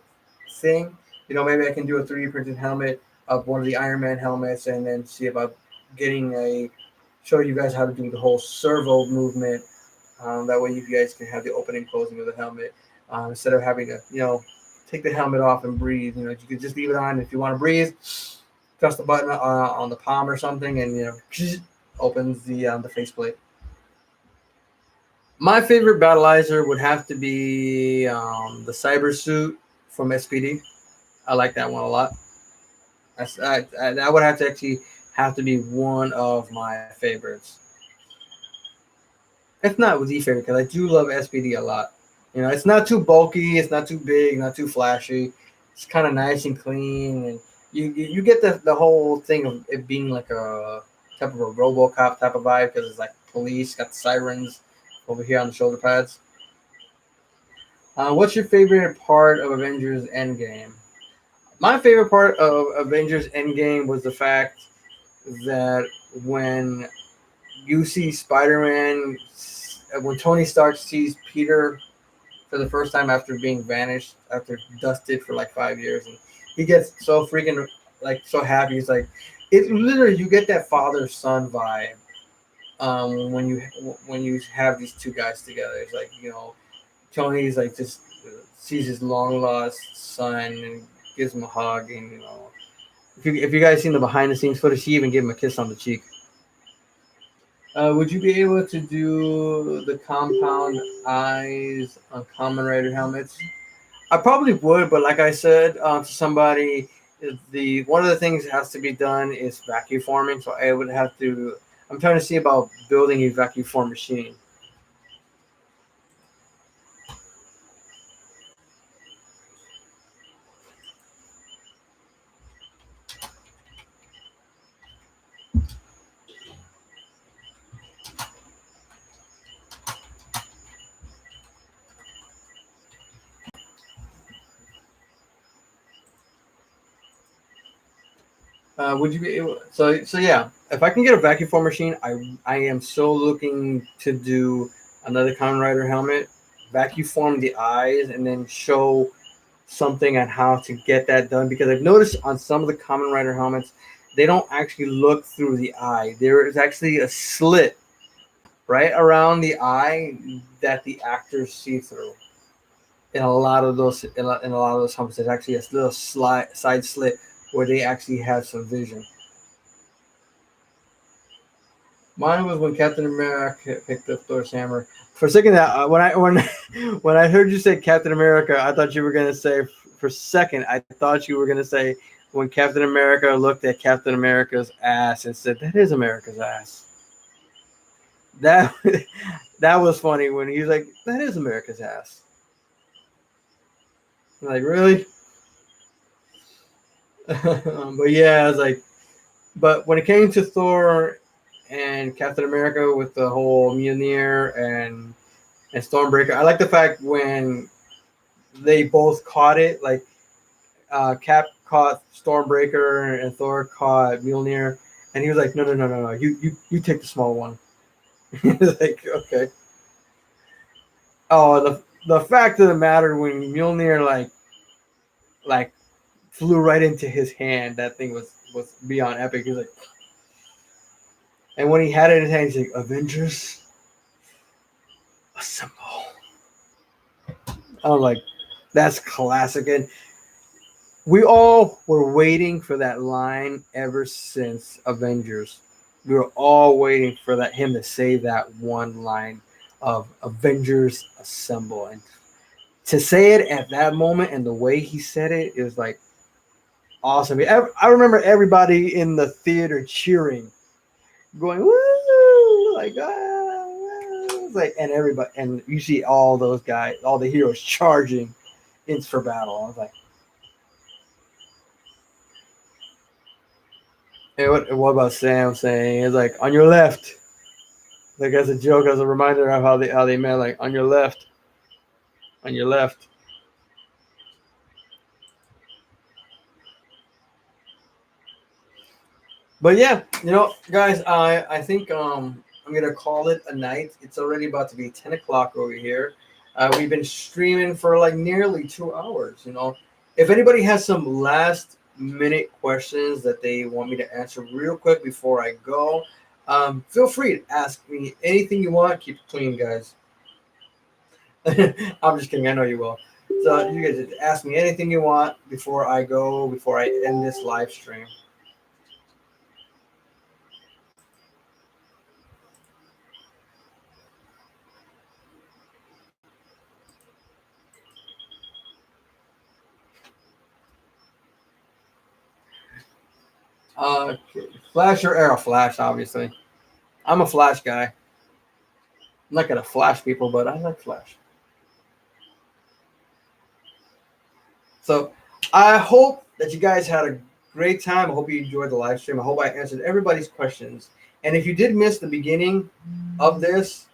Speaker 1: thing. Maybe I can do a 3D printed helmet of one of the Iron Man helmets, and then see about show you guys how to do the whole servo movement. That way, you guys can have the opening and closing of the helmet instead of having to, take the helmet off and breathe. You can just leave it on. If you want to breathe, press the button on the palm or something, and opens the faceplate. My favorite battleizer would have to be the cyber suit from SPD. I like that one a lot. That would have to be one of my favorites. If not with the favorite, because I do love SPD a lot. It's not too bulky, it's not too big, not too flashy. It's kind of nice and clean, and you get the whole thing of it being like a type of a RoboCop type of vibe because it's like police got the sirens over here on the shoulder pads. What's your favorite part of Avengers Endgame? My favorite part of Avengers Endgame was the fact that when you see Spider-Man, when Tony Stark sees Peter for the first time after being vanished, after dusted for like 5 years, and he gets so freaking like so happy. He's like, It literally, you get that father son vibe when you have these two guys together. It's like, Tony's like just sees his long lost son and gives him a hug, and if you guys seen the behind the scenes footage, he even gave him a kiss on the cheek. Would you be able to do the compound eyes on Common Rider helmets? I probably would, but like I said to somebody, the one of the things that has to be done is vacuum forming. So I would have to. I'm trying to see about building a vacuum form machine. Would you be able? So yeah, if I can get a vacuum form machine, I am so looking to do another Kamen Rider helmet, vacuum form the eyes, and then show something on how to get that done. Because I've noticed on some of the Kamen Rider helmets, they don't actually look through the eye. There is actually a slit right around the eye that the actors see through. In a lot of those, in a lot of those helmets, there's actually a little side slit where they actually have some vision. Mine was when Captain America picked up Thor's hammer. For a second, when I heard you say Captain America, I thought you were gonna say. For a second, I thought you were gonna say when Captain America looked at Captain America's ass and said, "That is America's ass." That that was funny when he was like, "That is America's ass." I'm like, really? But yeah, I was like, but when it came to Thor and Captain America with the whole Mjolnir and Stormbreaker, I like the fact when they both caught it. Like Cap caught Stormbreaker and Thor caught Mjolnir, and he was like, "No, you take the small one." He's like, "Okay." Oh, the fact of the matter when Mjolnir like flew right into his hand, that thing was beyond epic. He's like, and when he had it in his hand, he's like, "Avengers, assemble." I was like, "That's classic." And we all were waiting for that line ever since Avengers. We were all waiting for that him to say that one line of Avengers assemble, and to say it at that moment and the way he said it, it was like awesome. I remember everybody in the theater cheering, going woo, like it's like, and everybody, and you see all those guys, all the heroes charging in for battle. I was like, hey, what about Sam saying it's like on your left, like as a joke, as a reminder of how they met, like on your left, on your left. But yeah, guys, I think I'm gonna call it a night. It's already about to be 10 o'clock over here. We've been streaming for like nearly 2 hours. If anybody has some last minute questions that they want me to answer real quick before I go, feel free to ask me anything you want. Keep it clean, guys. I'm just kidding. I know you will. So you guys just ask me anything you want before I go, before I end this live stream. Flash or Arrow? Flash, obviously. I'm a Flash guy. I'm not gonna flash people, but I like Flash. So I hope that you guys had a great time. I hope you enjoyed the live stream. I hope I answered everybody's questions. And if you did miss the beginning of this,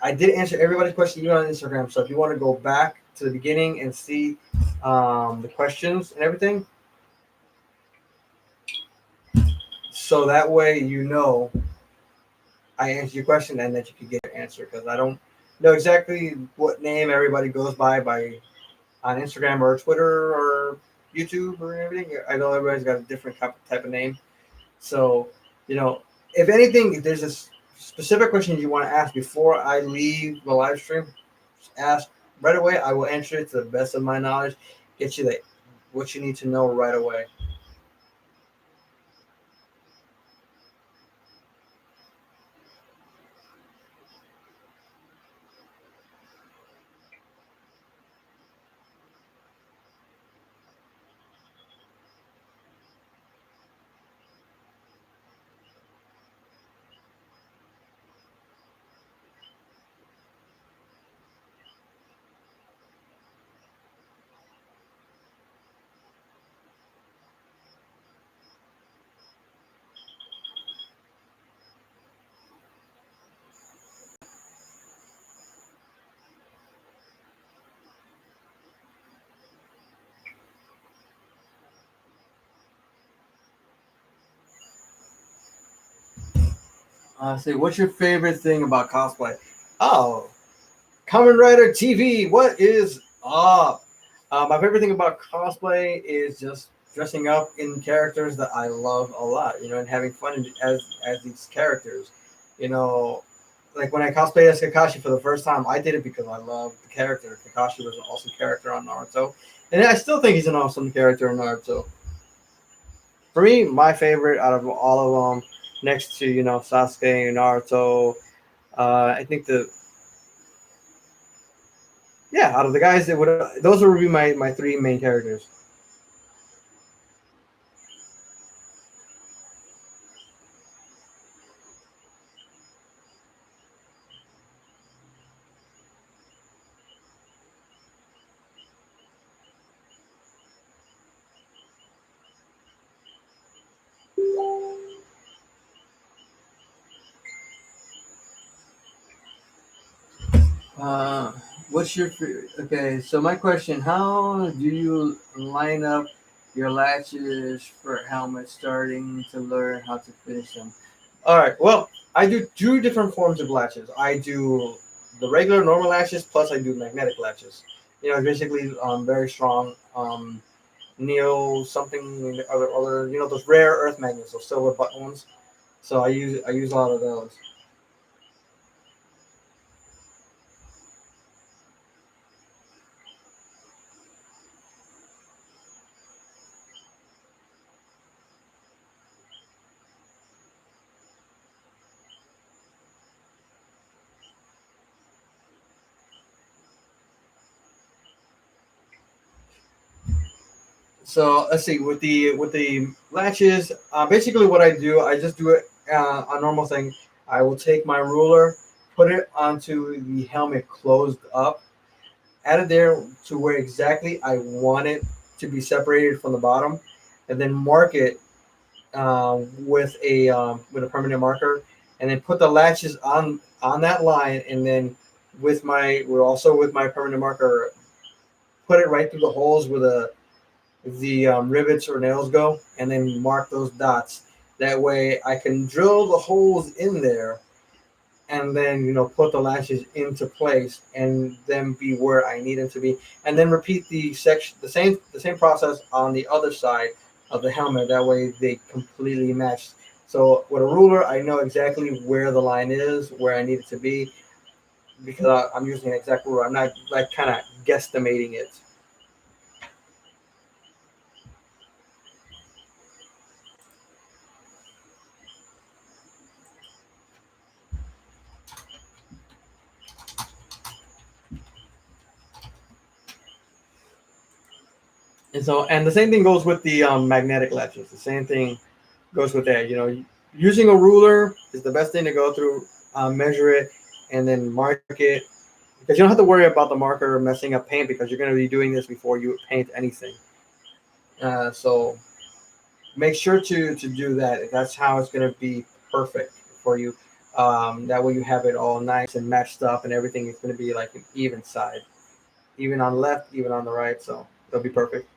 Speaker 1: I did answer everybody's question even on Instagram. So if you want to go back to the beginning and see the questions and everything, so that way I answered your question and that you could get your answer, because I don't know exactly what name everybody goes by on Instagram or Twitter or YouTube or everything. I know everybody's got a different type of name. So, you know, if anything, if there's a specific question you want to ask before I leave the live stream, just ask right away. I will answer it to the best of my knowledge. Get you the what you need to know right away. Say, what's your favorite thing about cosplay? Oh, Kamen Rider TV. What is up? My favorite thing about cosplay is just dressing up in characters that I love a lot. You know, and having fun as these characters. You know, like when I cosplayed as Kakashi for the first time, I did it because I love the character. Kakashi was an awesome character on Naruto, and I still think he's an awesome character in Naruto. For me, my favorite out of all of them, next to Sasuke and Naruto, I think the yeah, out of the guys that would those would be my three main characters. Uh, what's your okay? So my question: how do you line up your latches for helmets, starting to learn how to finish them? All right. Well, I do two different forms of latches. I do the regular normal latches plus I do magnetic latches. Basically very strong neo something other those rare earth magnets, those silver button ones. So I use a lot of those. So let's see with the latches. Basically, what I do, I just do it a normal thing. I will take my ruler, put it onto the helmet closed up, add it there to where exactly I want it to be separated from the bottom, and then mark it with a permanent marker, and then put the latches on that line, and then with my permanent marker, put it right through the holes with the rivets or nails go, and then mark those dots. That way, I can drill the holes in there, and then put the lashes into place, and then be where I need them to be, and then repeat the same process on the other side of the helmet. That way, they completely match. So with a ruler, I know exactly where the line is, where I need it to be, because I'm using an exact ruler. I'm not like kind of guesstimating it. And the same thing goes with the magnetic latches. The same thing goes with that. Using a ruler is the best thing to go through, measure it, and then mark it, because you don't have to worry about the marker messing up paint, because you're going to be doing this before you paint anything. So make sure to do that. That's how it's going to be perfect for you. That way you have it all nice and matched up, and everything is going to be like an even side, even on the left, even on the right. So it'll be perfect.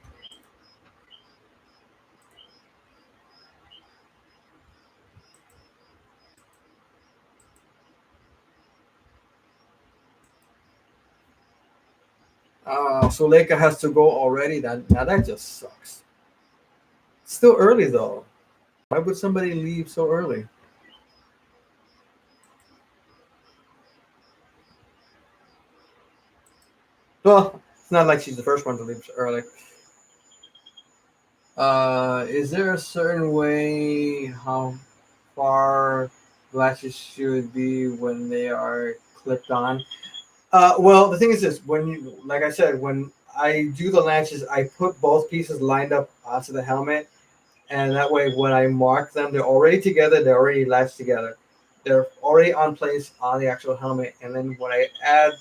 Speaker 1: So Laker has to go already. That just sucks. Still early though. Why would somebody leave so early? Well, it's not like she's the first one to leave so early. Is there a certain way how far latches should be when they are clipped on? Well, the thing is this: when you, like I said, when I do the latches, I put both pieces lined up onto the helmet, and that way, when I mark them, they're already together. They're already latched together. They're already on place on the actual helmet, and then when I add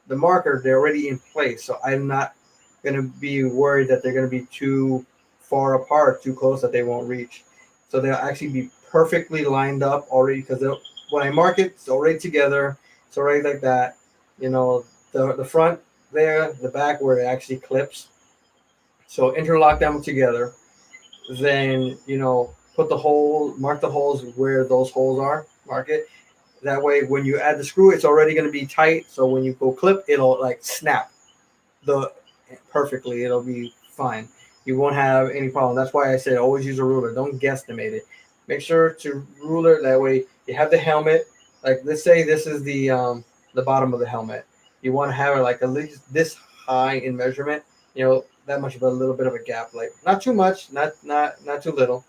Speaker 1: the marker, they're already in place. So I'm not going to be worried that they're going to be too far apart, too close that they won't reach. So they'll actually be perfectly lined up already because when I mark it, it's already together. It's already like that. You know, the front there, the back where it actually clips. So interlock them together. Then put the hole, mark the holes where those holes are. Mark it. That way, when you add the screw, it's already going to be tight. So when you go clip, it'll like snap the perfectly. It'll be fine. You won't have any problem. That's why I said always use a ruler. Don't guesstimate it. Make sure to ruler. That way, you have the helmet. Like let's say this is the bottom of the helmet. You want to have it like at least this high in measurement. That much of a little bit of a gap. Like not too much, not too little.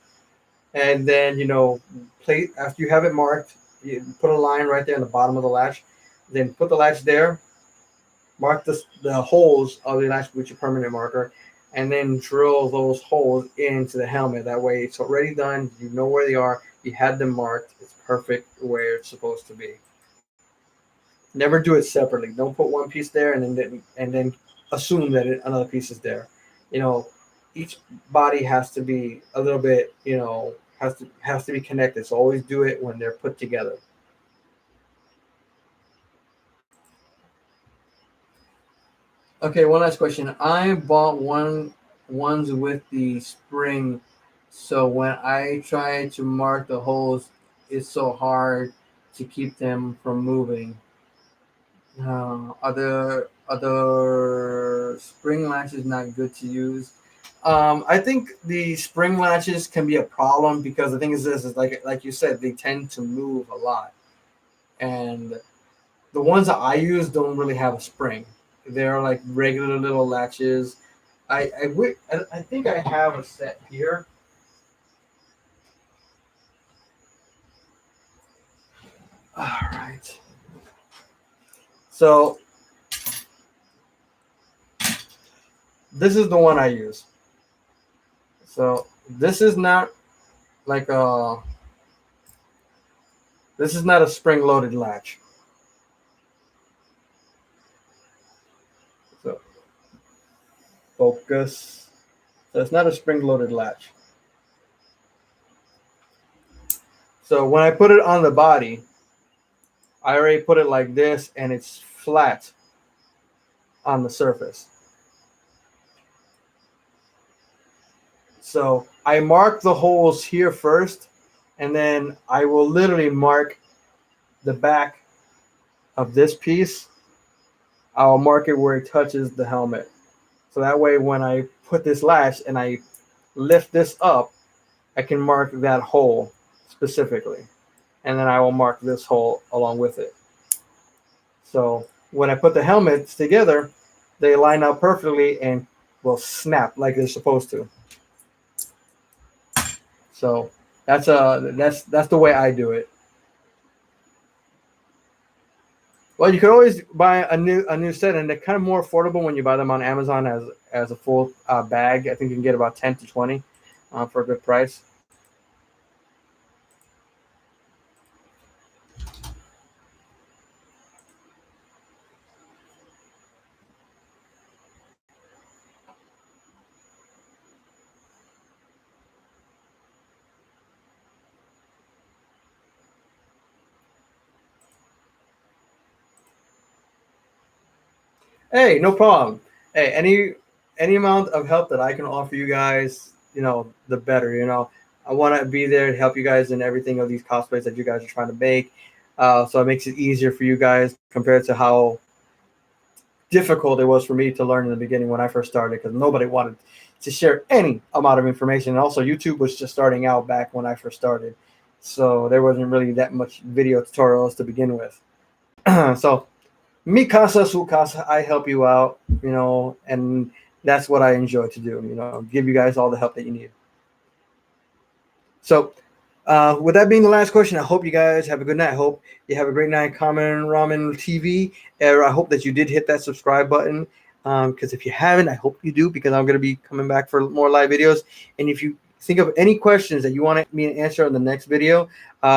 Speaker 1: And then plate after you have it marked, you put a line right there in the bottom of the latch. Then put the latch there, mark the holes of the latch with your permanent marker, and then drill those holes into the helmet. That way it's already done. You know where they are. You had them marked. It's perfect where it's supposed to be. Never do it separately. Don't put one piece there and then assume that another piece is there. You know, each body has to be a little bit. Has to be connected. So always do it when they're put together. Okay, one last question. I bought ones with the spring, so when I try to mark the holes, it's so hard to keep them from moving. Other spring latches not good to use. I think the spring latches can be a problem because the thing is this is like you said they tend to move a lot, and the ones that I use don't really have a spring. They're like regular little latches. I think I have a set here. All right. So this is the one I use. So like a this is not a spring loaded latch. So focus. So it's not a spring loaded latch. So when I put it on the body, I already put it like this and it's flat on the surface. So I mark the holes here first, and then I will literally mark the back of this piece. I'll mark it where it touches the helmet. So that way, when I put this latch and I lift this up, I can mark that hole specifically. And then I will mark this hole along with it. So when I put the helmets together, they line up perfectly and will snap like they're supposed to. So that's the way I do it. Well, you could always buy a new set, and they're kind of more affordable when you buy them on Amazon as a full bag. I think you can get about 10 to 20 for a good price. Hey, no problem. Hey, any amount of help that I can offer you guys, the better. I want to be there to help you guys in everything of these cosplays that you guys are trying to make. So it makes it easier for you guys compared to how difficult it was for me to learn in the beginning when I first started, because nobody wanted to share any amount of information. And also, YouTube was just starting out back when I first started, so there wasn't really that much video tutorials to begin with. So, mi casa su casa, I help you out, and that's what I enjoy to do. Give you guys all the help that you need. So, with that being the last question, I hope you guys have a good night. I hope you have a great night. Common Ramen TV. I hope that you did hit that subscribe button. Because if you haven't, I hope you do, because I'm going to be coming back for more live videos. And if you think of any questions that you want me to answer in the next video,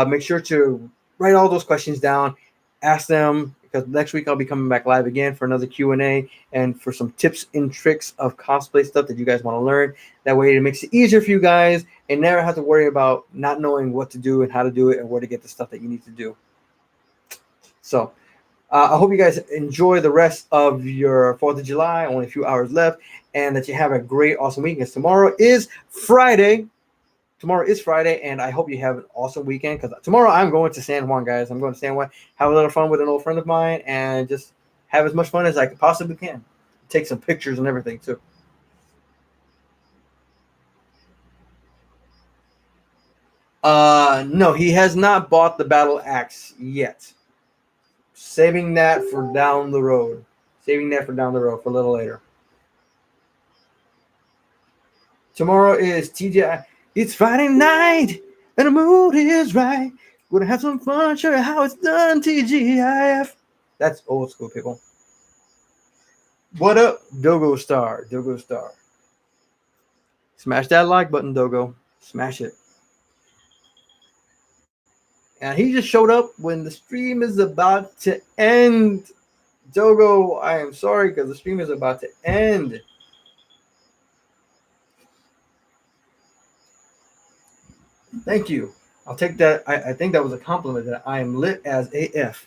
Speaker 1: make sure to write all those questions down. Ask them, because next week I'll be coming back live again for another Q&A and for some tips and tricks of cosplay stuff that you guys want to learn. That way it makes it easier for you guys and never have to worry about not knowing what to do and how to do it and where to get the stuff that you need to do. So I hope you guys enjoy the rest of your 4th of July, only a few hours left, and that you have a great, awesome week, because tomorrow is Friday. Tomorrow is Friday, and I hope you have an awesome weekend, because tomorrow I'm going to San Juan, guys. I'm going to San Juan, have a little fun with an old friend of mine, and just have as much fun as I possibly can. Take some pictures and everything, too. No, he has not bought the battle axe yet. Saving that for down the road. Saving that for down the road for a little later. Tomorrow is TGI. It's Friday night, and the mood is right. We're gonna have some fun, show you how it's done, TGIF. That's old school, people. What up, Dogo Star? Dogo Star. Smash that like button, Dogo. Smash it. And he just showed up when the stream is about to end. Dogo, I am sorry, because the stream is about to end. Thank you. I'll take that. I think that was a compliment, that I am lit as AF.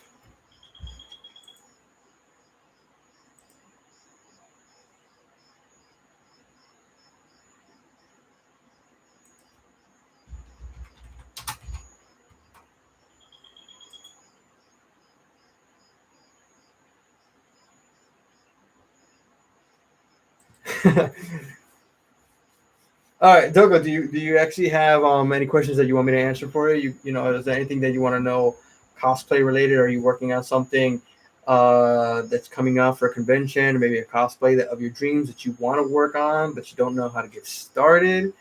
Speaker 1: All right, Dogo, do you actually have any questions that you want me to answer for you? Is there anything that you want to know cosplay related? Are you working on something that's coming up for a convention, maybe a cosplay of your dreams that you want to work on, but you don't know how to get started?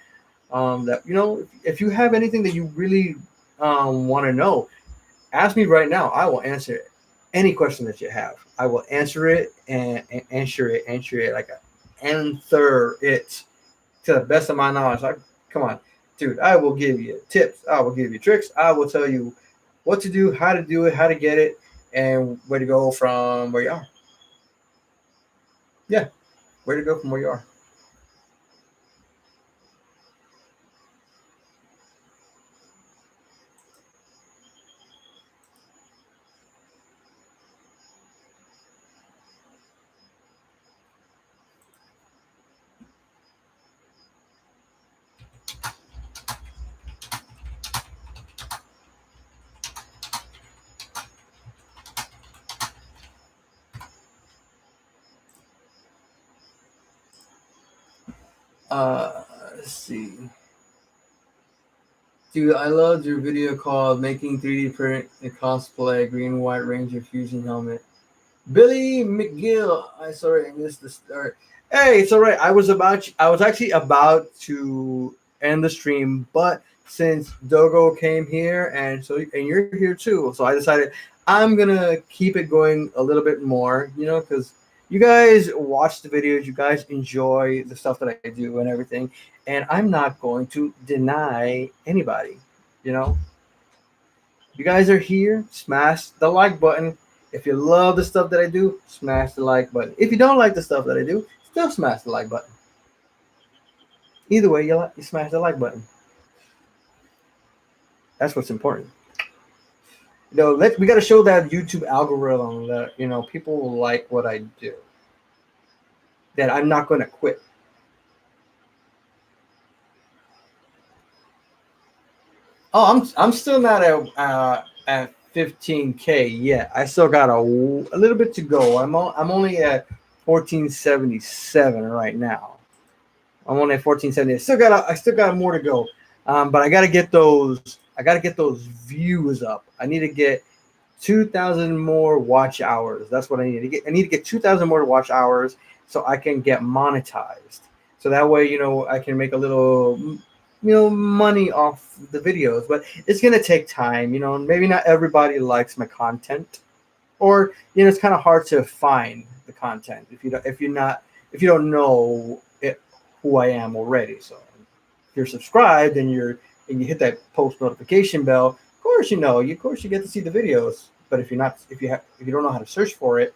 Speaker 1: If you have anything that you really want to know, ask me right now. I will answer any question that you have. I will answer it and answer it like answer it to the best of my knowledge. Come on, dude. I will give you tips. I will give you tricks. I will tell you what to do, how to do it, how to get it, and where to go from where you are. Yeah, where to go from where you are. Let's see. Dude, I loved your video called "Making 3D Print and Cosplay Green White Ranger Fusion Helmet." Billy McGill, I missed the start. Hey, it's all right. I was actually about to end the stream, but since Dogo came here and you're here too, so I decided I'm gonna keep it going a little bit more. Because you guys watch the videos, you guys enjoy the stuff that I do and everything, and I'm not going to deny anybody. You guys are here. Smash the like button. If you love the stuff that I do, smash the like button. If you don't like the stuff that I do, still smash the like button. Either way, you smash the like button. That's what's important. We got to show that YouTube algorithm that people will like what I do. That I'm not going to quit. Oh, I'm still not at 15K yet. I still got a little bit to go. I'm only at 1477 right now. I'm only at 1470. I still got more to go. But I gotta get those. I gotta get those views up. I need to get 2,000 more watch hours. That's what I need to get. I need to get 2,000 more watch hours so I can get monetized. So that way, I can make a little, money off the videos. But it's gonna take time. Maybe not everybody likes my content, or it's kind of hard to find the content if you don't know who I am already. So if you're subscribed and you hit that post notification bell, of course you get to see the videos. But if you don't know how to search for it,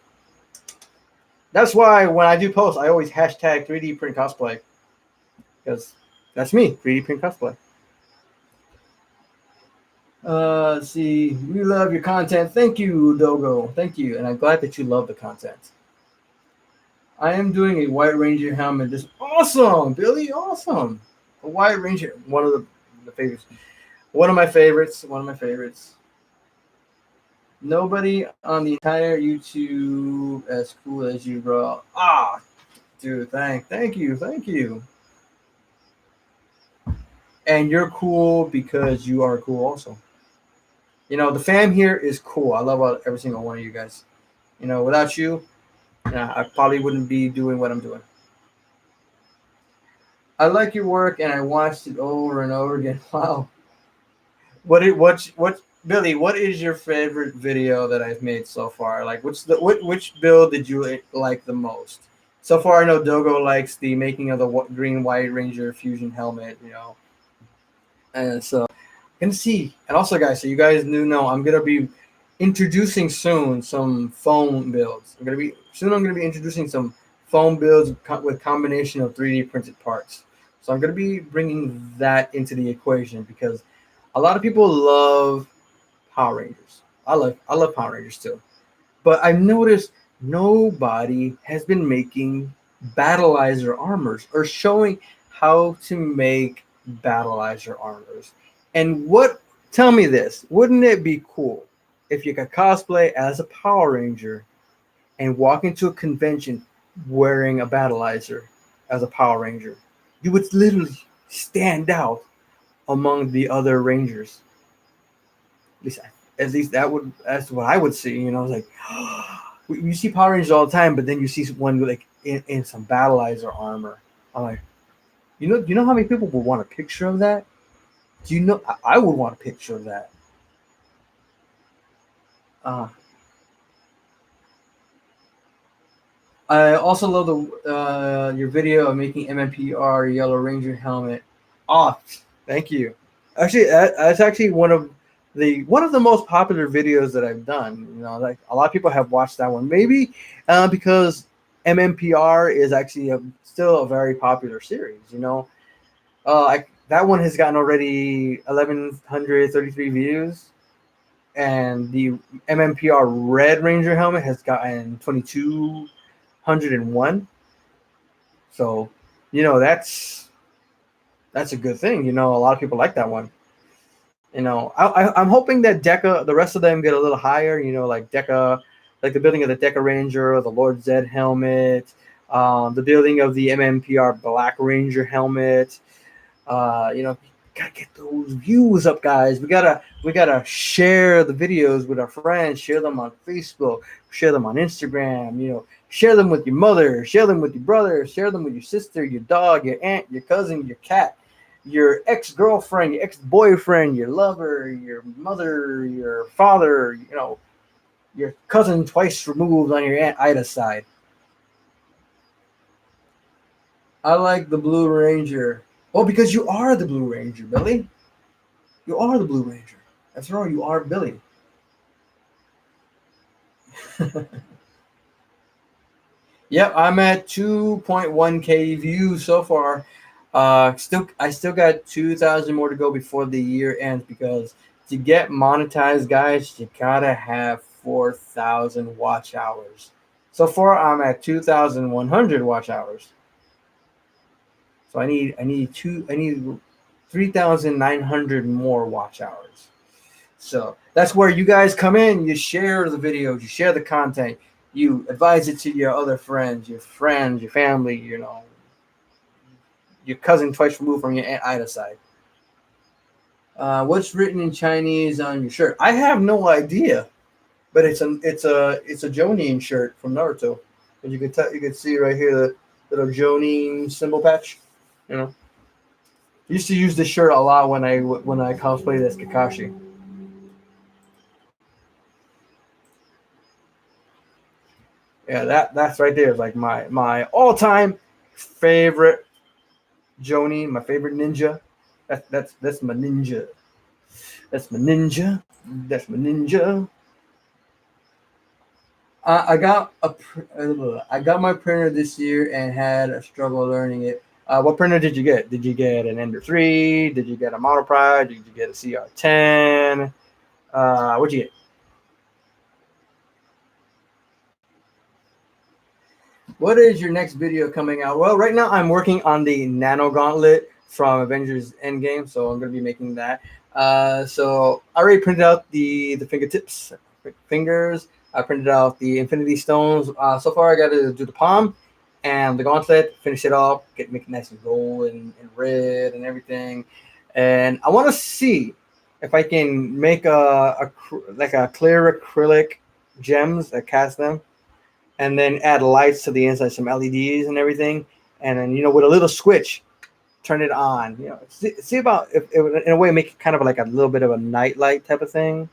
Speaker 1: that's why when I do posts, I always hashtag 3D print cosplay, because that's me, 3D print cosplay. Let's see. We love your content. Thank you, Dogo. Thank you, and I'm glad that you love the content. I am doing a White Ranger helmet. This awesome, Billy. Awesome. A White Ranger, one of the favorites. One of my favorites. One of my favorites. Nobody on the entire YouTube as cool as you, bro. Dude, thank you. And you're cool because you are cool also. The fam here is cool. I love every single one of you guys. Without you, I probably wouldn't be doing what I'm doing. I like your work, and I watched it over and over again. Wow. What Billy? What is your favorite video that I've made so far? Like, which build did you like the most? So far, I know Dogo likes the making of the green White Ranger fusion helmet. And so gonna see. And also, guys, so you guys know I'm gonna be introducing soon some foam builds. I'm gonna be introducing some foam builds with combination of 3D printed parts. So I'm gonna be bringing that into the equation because a lot of people love Power Rangers. I love Power Rangers too. But I've noticed nobody has been making battleizer armors or showing how to make battleizer armors. And tell me this, wouldn't it be cool if you could cosplay as a Power Ranger and walk into a convention wearing a battleizer as a Power Ranger? You would literally stand out among the other Rangers. At least that's what I would see. Like you see Power Rangers all the time, but then you see one like in some battleizer armor. I'm like, you know how many people would want a picture of that? Do you know? I would want a picture of that. I also love your video of making MMPR Yellow Ranger helmet. Thank you. Actually, that's actually one of the most popular videos that I've done. Like a lot of people have watched that one. Maybe because MMPR is actually still a very popular series. That one has gotten already 1,133 views, and the MMPR Red Ranger helmet has gotten 2,201. So, that's a good thing. A lot of people like that one. I'm hoping that Deca, the rest of them get a little higher. Like Deca, like the building of the Deca Ranger, the Lord Zed helmet, the building of the MMPR Black Ranger helmet. Gotta get those views up, guys. We gotta share the videos with our friends, share them on Facebook, share them on Instagram, share them with your mother, share them with your brother, share them with your sister, your dog, your aunt, your cousin, your cat, your ex-girlfriend, your ex-boyfriend, your lover, your mother, your father, your cousin twice removed on your Aunt Ida's side. I like the Blue Ranger. Oh, because you are the Blue Ranger, Billy. You are the Blue Ranger. That's right, you are Billy. Yep, I'm at 2.1K views so far. I still got 2,000 more to go before the year ends, because to get monetized, guys, you gotta have 4,000 watch hours. So far, I'm at 2,100 watch hours. So I need 3,900 more watch hours. So that's where you guys come in. You share the videos, you share the content, you advise it to your other friends, your family, your cousin twice removed from your Aunt Ida's side. What's written in Chinese on your shirt? I have no idea, but it's a Jonin shirt from Naruto. And you can see right here the little Jonin symbol patch. You know, I used to use this shirt a lot when I cosplayed as Kakashi. Yeah, that's right there. Is like my all time favorite Jonin, my favorite ninja. That's my ninja. That's my ninja. That's my ninja. I got my printer this year and had a struggle learning it. What printer did you get? Did you get an Ender 3? Did you get a Model Pride? Did you get a CR10? What'd you get? What is your next video coming out? Well, right now I'm working on the Nano Gauntlet from Avengers Endgame, so I'm going to be making that. So I already printed out the fingertips, fingers. I printed out the Infinity Stones. So far, I got to do the palm and the gauntlet, finish it off, make it nice and gold and red and everything. And I want to see if I can make like a clear acrylic gems, cast them, and then add lights to the inside, some LEDs and everything, and then with a little switch, turn it on. See about if in a way make it kind of like a little bit of a nightlight type of thing.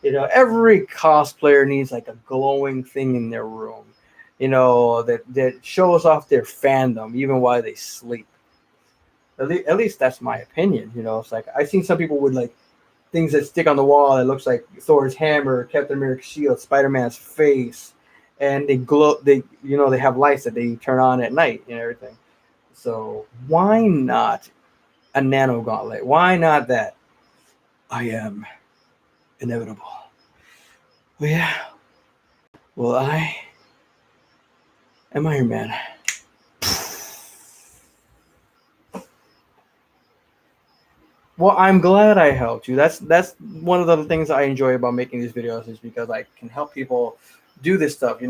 Speaker 1: Every cosplayer needs like a glowing thing in their room. That shows off their fandom even while they sleep. At least that's my opinion. It's like I've seen some people with like things that stick on the wall that looks like Thor's hammer, Captain America's shield, Spider-Man's face, and they glow. They have lights that they turn on at night and everything. So why not a nano gauntlet? Why not that? I am inevitable. Well, yeah. Well, I am Iron Man. Well, I'm glad I helped you. That's one of the things I enjoy about making these videos is because I can help people do this stuff.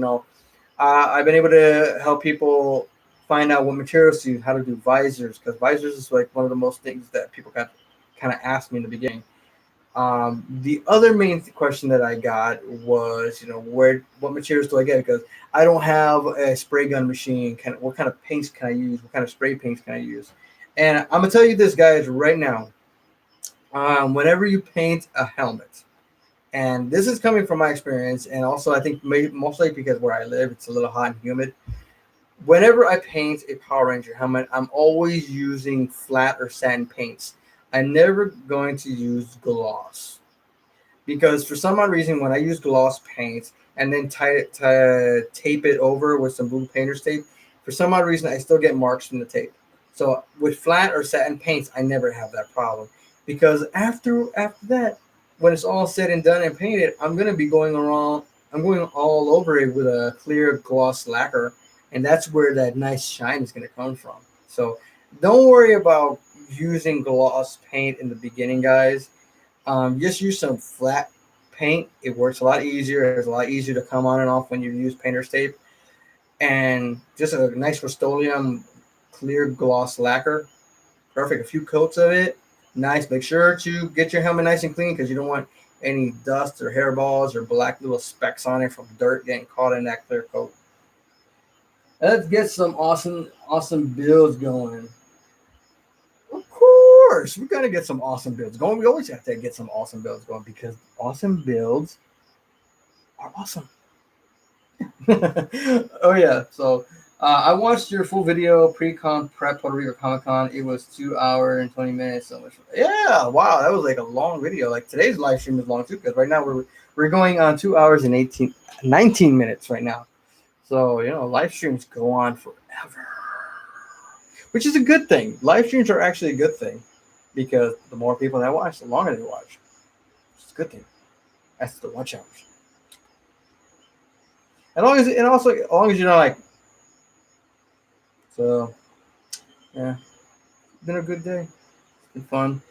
Speaker 1: I've been able to help people find out what materials to use, how to do visors, because visors is like one of the most things that people kind of asked me in the beginning. The other main question that I got was, what materials do I get? Because I don't have a spray gun machine. What kind of paints can I use? What kind of spray paints can I use? And I'm gonna tell you this, guys, right now. Whenever you paint a helmet, and this is coming from my experience, and also I think mostly because where I live, it's a little hot and humid. Whenever I paint a Power Ranger helmet, I'm always using flat or satin paints. I'm never going to use gloss because for some odd reason, when I use gloss paint and then tape it over with some blue painter's tape, for some odd reason, I still get marks from the tape. So with flat or satin paints, I never have that problem because after that, when it's all said and done and painted, I'm gonna be going around. I'm going all over it with a clear gloss lacquer, and that's where that nice shine is gonna come from. So don't worry about using gloss paint in the beginning, guys. Just use some flat paint. It works a lot easier. It's a lot easier to come on and off when you use painter's tape. And just a nice Rustoleum clear gloss lacquer. Perfect. A few coats of it. Nice. Make sure to get your helmet nice and clean because you don't want any dust or hairballs or black little specks on it from dirt getting caught in that clear coat. Let's get some awesome builds going. Of course, we're gonna get some awesome builds going. We always have to get some awesome builds going because awesome builds are awesome. Oh yeah, so I watched your full video pre-con prep Puerto Rico Comic Con. It was 2 hours and 20 minutes. So much. Yeah, wow, that was like a long video. Like today's live stream is long too because right now we're going on 2 hours and 19 minutes right now. So live streams go on forever, which is a good thing. Live streams are actually a good thing because the more people that watch, the longer they watch. It's a good thing. That's the watch hours. As long as you're not like. So, yeah, it's been a good day. It's been fun.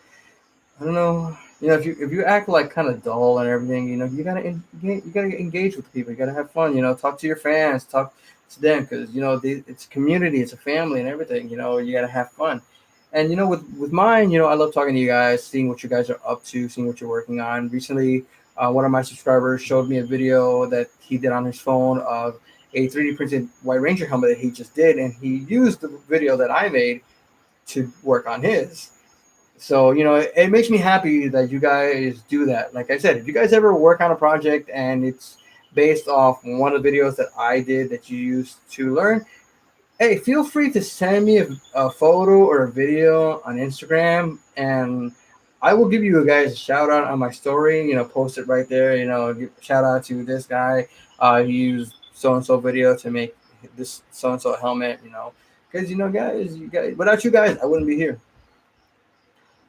Speaker 1: I don't know. if you act like kind of dull and everything, you gotta engage with people. You gotta have fun. Talk to your fans, talk to them, because it's a community, it's a family, and everything. You gotta have fun. And with mine, I love talking to you guys, seeing what you guys are up to, seeing what you're working on. Recently, one of my subscribers showed me a video that he did on his phone of a 3D printed White Ranger helmet that he just did, and he used the video that I made to work on his. So it makes me happy that you guys do that. Like I said, if you guys ever work on a project and it's based off one of the videos that I did that you used to learn, hey, feel free to send me a photo or a video on Instagram, and I will give you guys a shout out on my story. Post it right there. Give shout out to this guy. He used so and so video to make this so and so helmet. Because guys, without you guys, I wouldn't be here.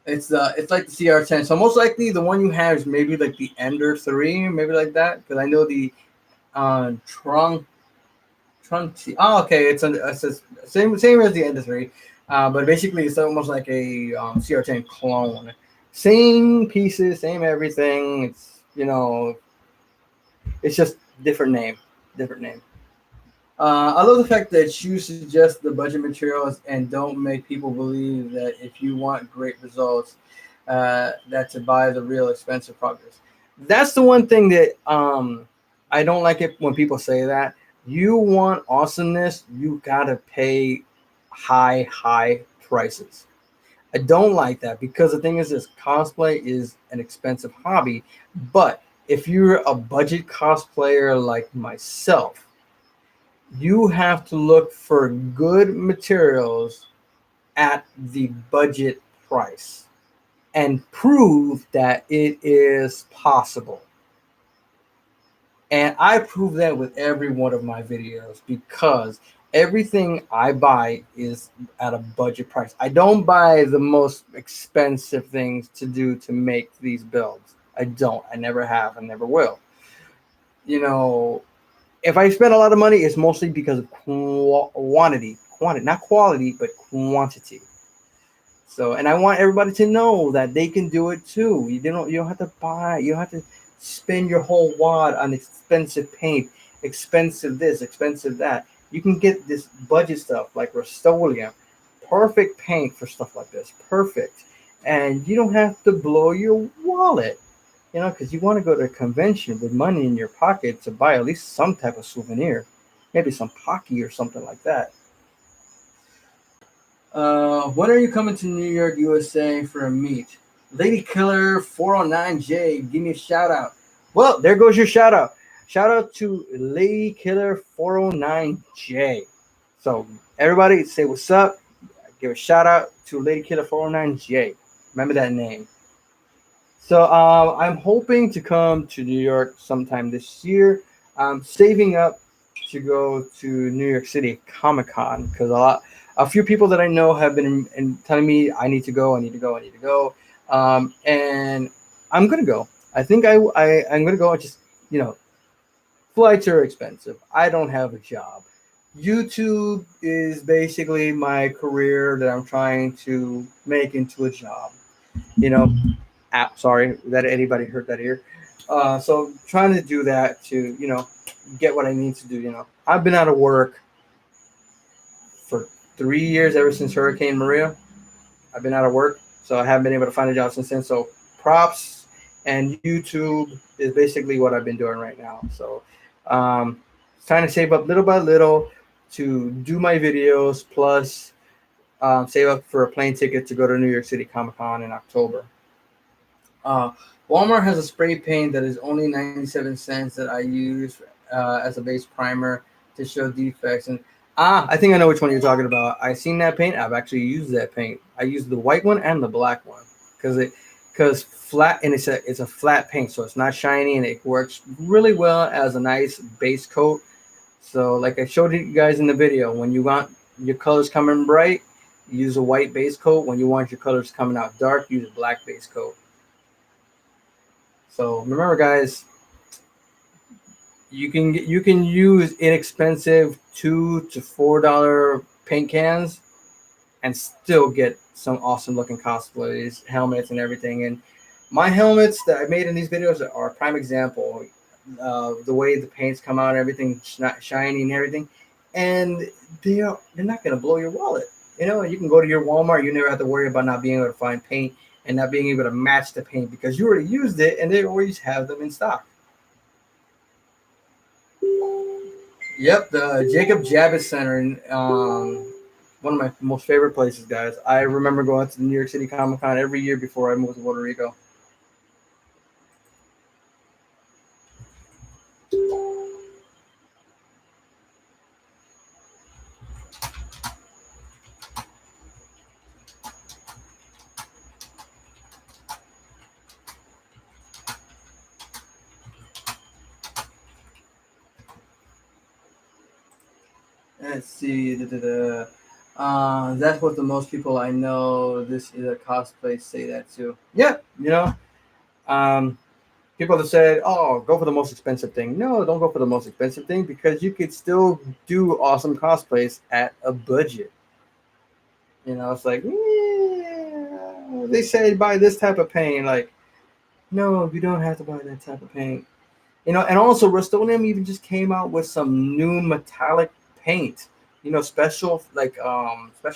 Speaker 1: It's like the CR10. So most likely the one you have is maybe like the Ender 3, maybe like that. Because I know the Trunk. Oh, okay. It's a same as the Ender 3, but basically it's almost like a CR10 clone. Same pieces, same everything. It's just different name, different name. I love the fact that you suggest the budget materials and don't make people believe that if you want great results, that to buy the real expensive products. That's the one thing that I don't like it when people say that. You want awesomeness, you gotta pay high prices. I don't like that because the thing is this: cosplay is an expensive hobby, but if you're a budget cosplayer like myself, you have to look for good materials at the budget price and prove that it is possible. And I prove that with every one of my videos because everything I buy is at a budget price. I don't buy the most expensive things to do to make these builds. I don't. I never have. I never will. You know, if I spend a lot of money, it's mostly because of quantity, not quality, but quantity. So, and I want everybody to know that they can do it too. You don't have to buy. You don't have to spend your whole wad on expensive paint, expensive this, expensive that. You can get this budget stuff like Rustoleum, perfect paint for stuff like this, perfect, and you don't have to blow your wallet. Because you want to go to a convention with money in your pocket to buy at least some type of souvenir, maybe some hockey or something like that. When are you coming to New York, USA for a meet? Lady Killer 409J, give me a shout out. Well, there goes your shout out. Shout out to Lady Killer 409J. So everybody say what's up. Give a shout out to Lady Killer 409J. Remember that name. So I'm hoping to come to New York sometime this year. I'm saving up to go to New York City Comic Con because a few people that I know have been telling me I need to go, I need to go, I need to go, and I'm gonna go. I think I'm gonna go. I just flights are expensive. I don't have a job. YouTube is basically my career that I'm trying to make into a job. You know, sorry that anybody heard that here. So trying to do that to get what I need to do. I've been out of work for 3 years ever since Hurricane Maria. I've been out of work, so I haven't been able to find a job since then. So props and YouTube is basically what I've been doing right now. So trying to save up little by little to do my videos, plus save up for a plane ticket to go to New York City Comic Con in October. Walmart has a spray paint that is only 97 cents that I use as a base primer to show defects. And I think I know which one you're talking about. I've seen that paint. I've actually used that paint. I used the white one and the black one because flat, and it's a flat paint, so it's not shiny and it works really well as a nice base coat. So like I showed you guys in the video, when you want your colors coming bright, use a white base coat. When you want your colors coming out dark, use a black base coat. So remember, guys, you can use inexpensive $2 to $4 paint cans and still get some awesome looking cosplays, helmets, and everything. And My helmets that I made in these videos are a prime example. The way the paints come out and everything, shiny and everything, and they're not gonna blow your wallet. You know, you can go to your Walmart. You never have to worry about not being able to find paint and not being able to match the paint because you already used it, and they always have them in stock. Yep, the Jacob Javits Center, one of my most favorite places, guys. I remember going to the New York City Comic Con every year before I moved to Puerto Rico. Let's see. That's what the most people I know. This is a cosplay say that too. Yeah, you know. Um, People have said, "Oh, go for the most expensive thing." No, don't go for the most expensive thing because you could still do awesome cosplays at a budget. You know, it's like, yeah, they say buy this type of paint. Like, no, you don't have to buy that type of paint. You know, and also Rustoleum even just came out with some new metallic paint. You know, special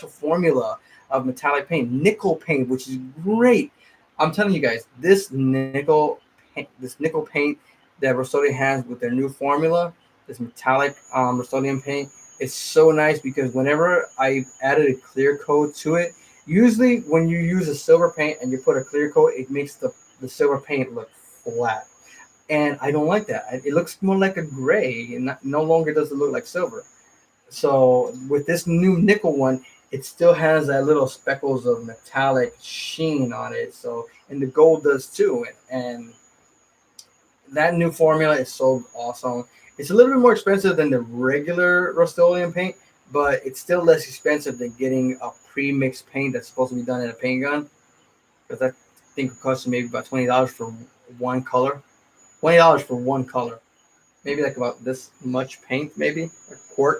Speaker 1: formula of metallic paint, nickel paint, which is great. I'm telling you guys, this nickel paint that Rustoleum has with their new formula, this metallic Rustoleum paint, is so nice because whenever I added a clear coat to it, usually when you use a silver paint and you put a clear coat, it makes the silver paint look flat, and I don't like that. It looks more like a gray, and no longer does it look like silver. So with this new nickel one, it still has that little speckles of metallic sheen on it. So and the gold does too, and that new formula is so awesome. It's a little bit more expensive than the regular Rustoleum paint, but it's still less expensive than getting a pre-mixed paint that's supposed to be done in a paint gun. Because I think it costs maybe about $20 for one color. $20 for one color. Maybe like about this much paint, maybe a quart.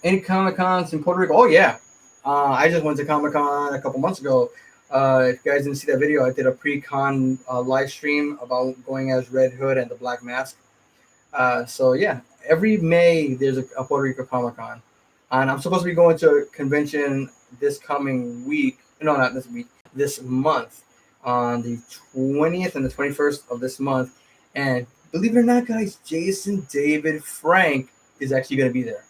Speaker 1: Any Comic Cons in Puerto Rico? Oh yeah, I just went to Comic Con a couple months ago. If you guys didn't see that video, I did a pre-con live stream about going as Red Hood and the Black Mask. So yeah, every May there's a Puerto Rico Comic Con, and I'm supposed to be going to a convention this coming week. No, not this week. This month, on the 20th and the 21st of this month. And believe it or not, guys, Jason David Frank is actually going to be there.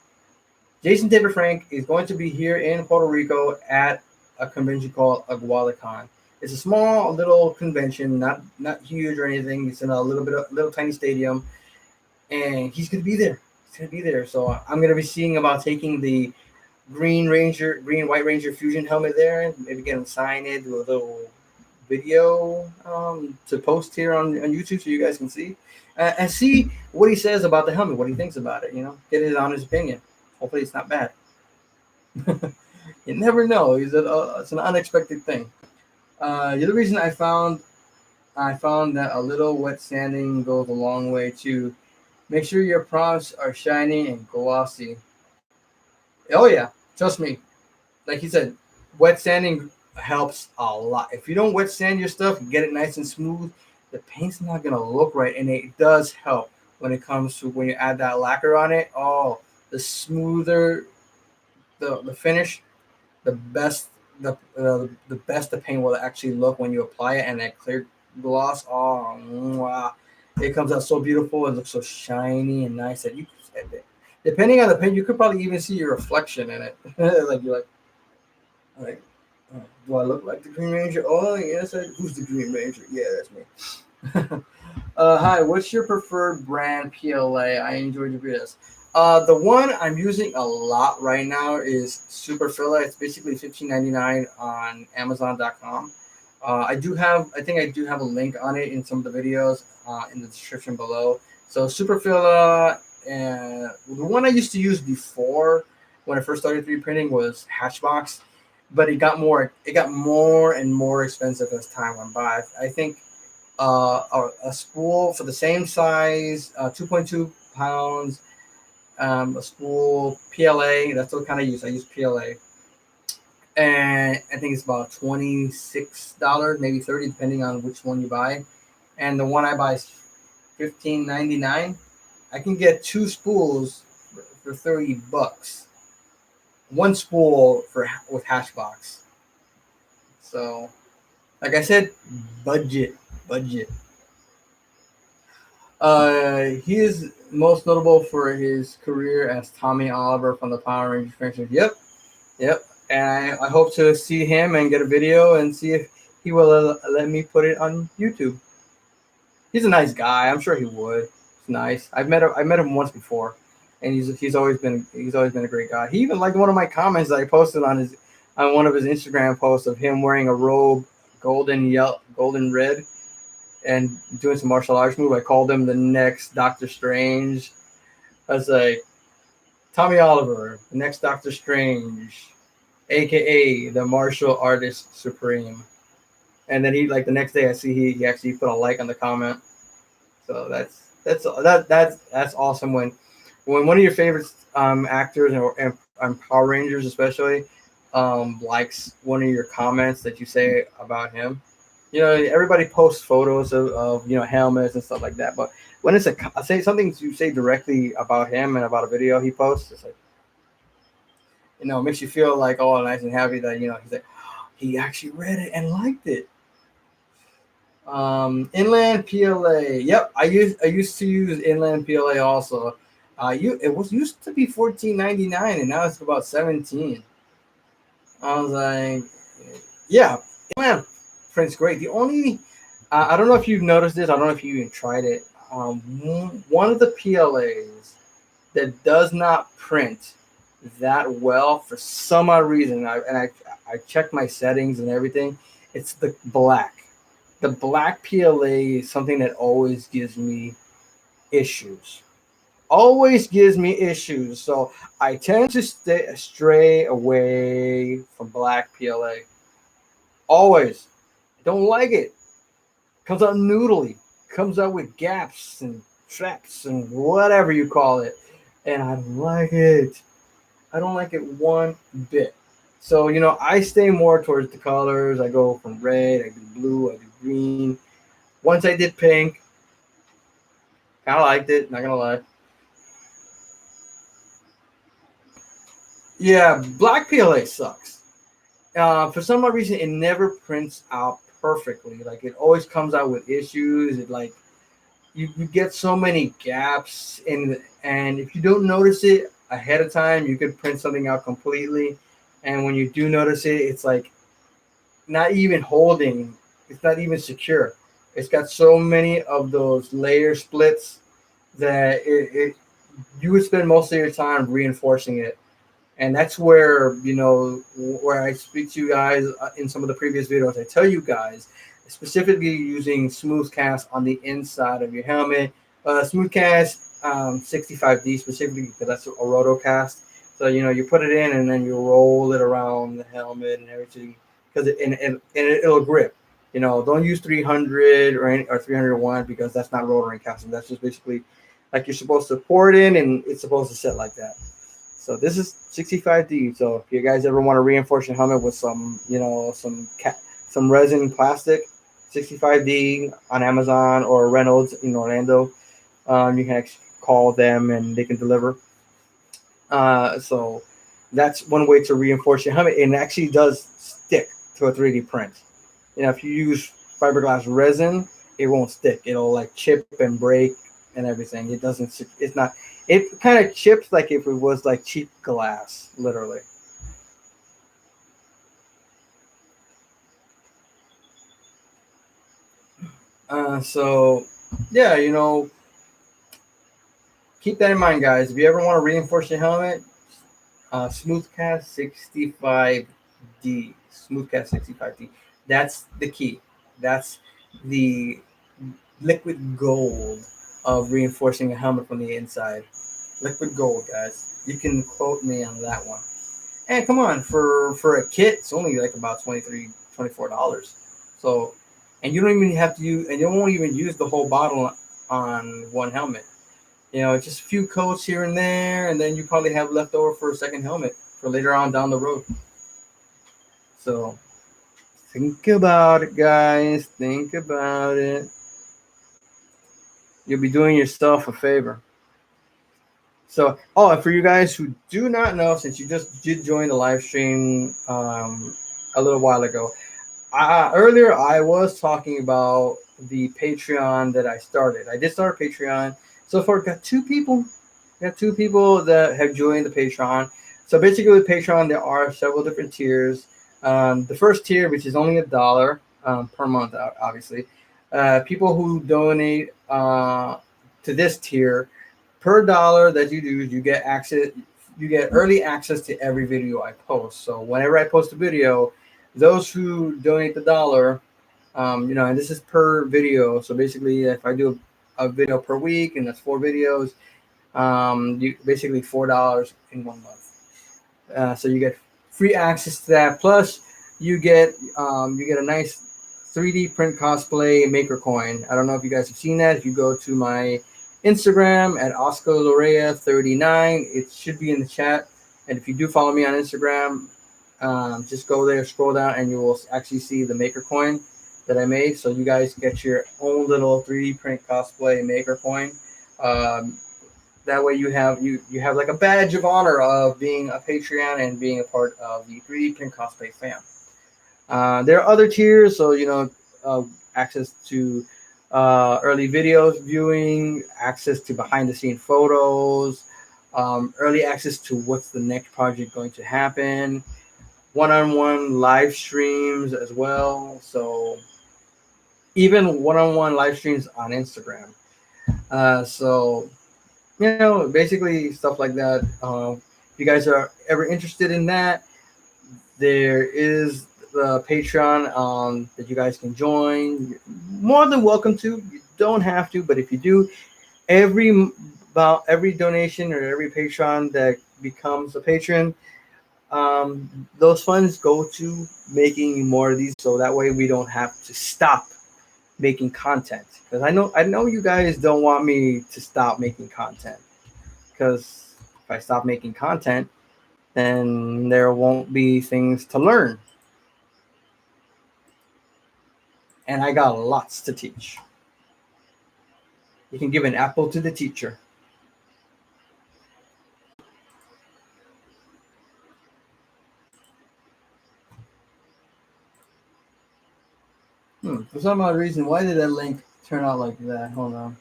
Speaker 1: Jason David Frank is going to be here in Puerto Rico at a convention called Agualicon. It's a small little convention, not huge or anything. It's in a little tiny stadium, and he's going to be there. He's going to be there. So I'm going to be seeing about taking the Green White Ranger fusion helmet there, maybe get him sign it, do a little video to post here on YouTube so you guys can see and see what he says about the helmet, what he thinks about it. You know, get his honest opinion. Hopefully, it's not bad. You never know. It's an unexpected thing. The other reason I found that a little wet sanding goes a long way too. Make sure your prompts are shiny and glossy. Oh yeah, trust me. Like he said, wet sanding helps a lot. If you don't wet sand your stuff, get it nice and smooth, the paint's not gonna look right, and it does help when it comes to when you add that lacquer on it. Oh, the smoother the finish, the best the best the paint will actually look when you apply it, and that clear gloss. Oh, wow. It comes out so beautiful. It looks so shiny and nice that depending on the paint, you could probably even see your reflection in it. Like you're like, do I look like the Green Ranger? Oh yes, who's the Green Ranger? Yeah, that's me. Hi, what's your preferred brand PLA? I enjoyed your videos. The one I'm using a lot right now is Super Filla. It's basically $15.99 on Amazon.com. I think I do have a link on it in some of the videos in the description below. So Super Filla, the one I used to use before when I first started 3D printing was Hatchbox, but it got more and more expensive as time went by. I think a spool for the same size, 2.2 pounds, a spool PLA. That's what kind of use. I use PLA. and I think it's about $26, maybe 30, depending on which one you buy. And the one I buy is $15.99. I can get two spools for $30. One spool for with Hashbox. So, like I said, budget. He is most notable for his career as Tommy Oliver from the Power Rangers franchise. Yep. And I hope to see him and get a video and see if he will let me put it on YouTube. He's a nice guy. I'm sure he would. He's nice. I met him once before, and he's always been a great guy. He even liked one of my comments that I posted on one of his Instagram posts of him wearing a robe, golden red, and doing some martial arts move. I called him the next Doctor Strange. I was like, Tommy Oliver, the next Doctor Strange, aka the martial artist supreme. And then he like the next day I see he actually put a like on the comment. So that's awesome when one of your favorite actors and Power Rangers especially likes one of your comments that you say about him. You know, everybody posts photos of helmets and stuff like that, but when it's say something you say directly about him and about a video he posts, it's like it makes you feel like nice and happy that he's like he actually read it and liked it. Inland PLA. Yep, I used to use Inland PLA also. It was used to be $14.99 and now it's about 17. I was like, yeah, Inland print's great. The only I don't know if you've noticed this. I don't know if you even tried it. One of the PLAs that does not print that well for some odd reason. I checked my settings and everything. It's the black. The black PLA is something that always gives me issues. Always gives me issues. So I tend to stray away from black PLA. Always. I don't like it. Comes out noodly. Comes out with gaps and traps and whatever you call it. And I don't like it. I don't like it one bit. So, I stay more towards the colors. I go from red, I do blue, I do green. Once I did pink, kind of liked it, not going to lie. Yeah, black PLA sucks. For some odd reason, it never prints out perfectly. Like, it always comes out with issues. It, like, you get so many gaps, and if you don't notice it ahead of time, you could print something out completely. And when you do notice it, it's like not even holding. It's not even secure. It's got so many of those layer splits that you would spend most of your time reinforcing it. And that's where I speak to you guys in some of the previous videos. I tell you guys, specifically using smooth cast on the inside of your helmet. Smooth cast 65D specifically because that's a roto cast. So you put it in and then you roll it around the helmet and everything because it'll grip. Don't use 300 or 301 because that's not rotary casting. That's just basically like you're supposed to pour it in and it's supposed to sit like that. So this is 65D. So if you guys ever want to reinforce your helmet with some resin plastic, 65D on Amazon or Reynolds in Orlando, you can actually call them and they can deliver. So that's one way to reinforce your helmet. And it actually does stick to a 3D print. If you use fiberglass resin, it won't stick. It'll like chip and break and everything. It doesn't. It's not. It kind of chips like if it was like cheap glass, literally. So yeah, keep that in mind, guys. If you ever want to reinforce your helmet, Smoothcast 65D. Smoothcast 65D. That's the key. That's the liquid gold of reinforcing a helmet from the inside. Liquid gold, guys. You can quote me on that one. And come on, for a kit, it's only like about $24. So, and you don't even have to use, and you won't even use the whole bottle on one helmet. Just a few coats here and there, and then you probably have left over for a second helmet for later on down the road. So think about it, guys. Think about it. You'll be doing yourself a favor. So, oh, and for you guys who do not know, since you just did join the live stream a little while ago, earlier I was talking about the Patreon that I started. I did start a Patreon. So far, got two people that have joined the Patreon. So basically, with Patreon, there are several different tiers. The first tier, which is only $1 per month, obviously. People who donate to this tier, per dollar that you do, you get access. You get early access to every video I post. So whenever I post a video, those who donate the dollar, and this is per video. So basically, if I do a video per week, and that's 4 videos, you basically $4 in 1 month. So you get free access to that. Plus, you get a nice 3D print cosplay maker coin. I don't know if you guys have seen that. If you go to my Instagram at Larrea39, it should be in the chat. And if you do follow me on Instagram, just go there, scroll down, and you will actually see the maker coin that I made. So you guys get your own little 3D print cosplay maker coin. That way you have like a badge of honor of being a Patreon and being a part of the 3D print cosplay fam. There are other tiers, so access to early videos viewing, access to behind the scene photos, early access to what's the next project going to happen, one-on-one live streams as well. So even one-on-one live streams on Instagram. So basically stuff like that. If you guys are ever interested in that, there is the Patreon that you guys can join. You're more than welcome to. You don't have to, but if you do, every donation or every Patreon that becomes a patron, those funds go to making more of these, so that way we don't have to stop making content. Because I know you guys don't want me to stop making content. Because if I stop making content, then there won't be things to learn. And I got lots to teach. You can give an apple to the teacher. For some odd reason, why did that link turn out like that? Hold on.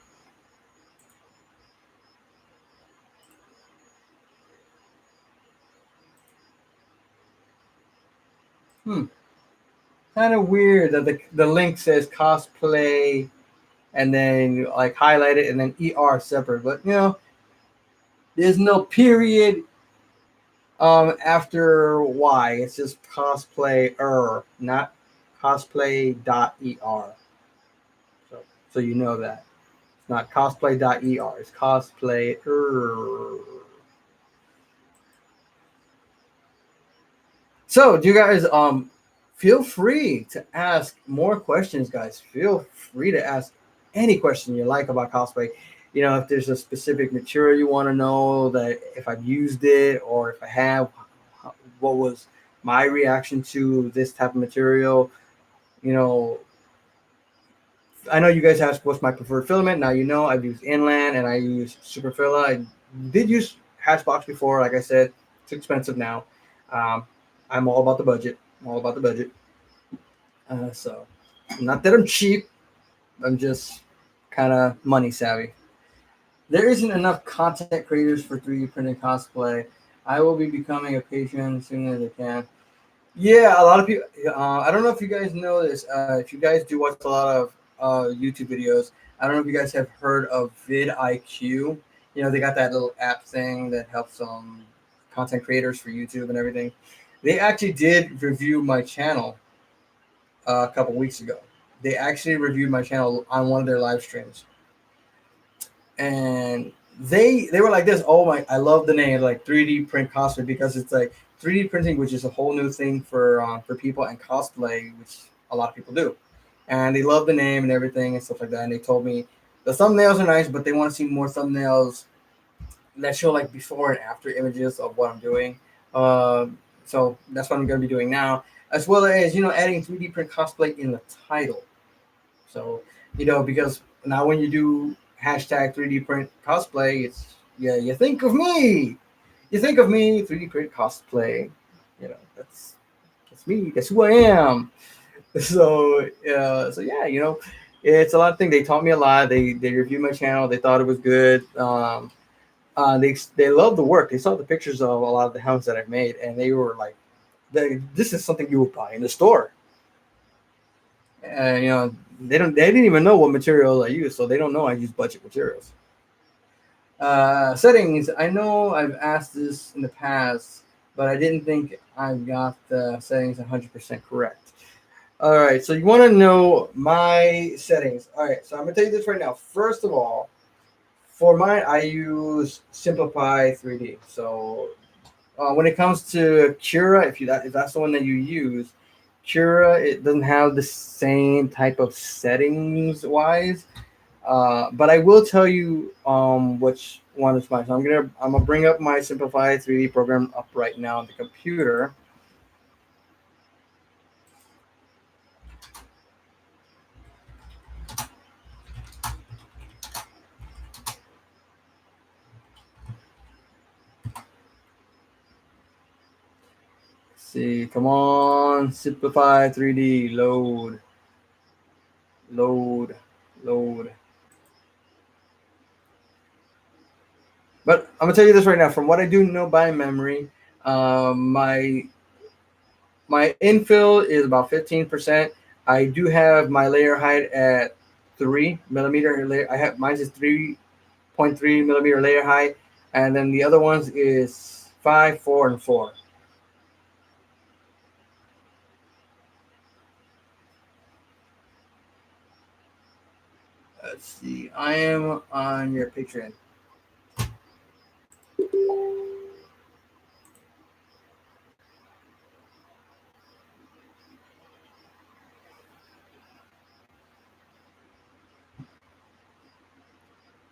Speaker 1: Kind of weird that the link says cosplay and then like highlight it and then ER separate. But there's no period after Y. It's just cosplay not cosplay.er. So you know that. It's not cosplay.er. It's cosplay. So do you guys feel free to ask more questions, guys. Feel free to ask any question you like about cosplay. If there's a specific material you want to know, that if I've used it or if I have, what was my reaction to this type of material. I know you guys asked what's my preferred filament. Now I've used Inland and I use Superfilla. I did use Hatchbox before. Like I said, it's expensive now. I'm all about the budget. So, not that I'm cheap. I'm just kind of money savvy. There isn't enough content creators for 3D printing cosplay. I will be becoming a patron as soon as I can. Yeah, a lot of people. I don't know if you guys know this. If you guys do watch a lot of YouTube videos, I don't know if you guys have heard of vidIQ. They got that little app thing that helps content creators for YouTube and everything. They actually did review my channel a couple weeks ago. They actually reviewed my channel on one of their live streams, and they were like this. Oh my! I love the name, like 3D print cosplay, because it's like 3D printing, which is a whole new thing for people, and cosplay, which a lot of people do. And they love the name and everything and stuff like that. And they told me the thumbnails are nice, but they want to see more thumbnails that show like before and after images of what I'm doing. So that's what I'm going to be doing now. as well as adding 3D print cosplay in the title. So because now when you do hashtag 3D print cosplay, it's you think of me, 3D print cosplay. That's me. That's who I am. So yeah, it's a lot of things. They taught me a lot. They reviewed my channel. They thought it was good. They loved the work. They saw the pictures of a lot of the helmets that I've made, and they were like, "This is something you would buy in the store." They didn't even know what materials I use, so they don't know I use budget materials. Settings. I know I've asked this in the past, but I didn't think I got the settings 100% correct. All right, so you want to know my settings. All right, so I'm gonna tell you this right now. First of all, for mine, I use Simplify 3D. So when it comes to Cura, if that's the one that you use, Cura, it doesn't have the same type of settings wise. But I will tell you which one is mine. So I'm gonna bring up my Simplify 3D program up right now on the computer. See, come on, Simplify 3D, load. But I'm gonna tell you this right now. From what I do know by memory, my infill is about 15%. I do have my layer height at 3 millimeter. I have mine is 3.3 millimeter layer height, and then the other ones is 5, 4, and 4. Let's see. I am on your Patreon.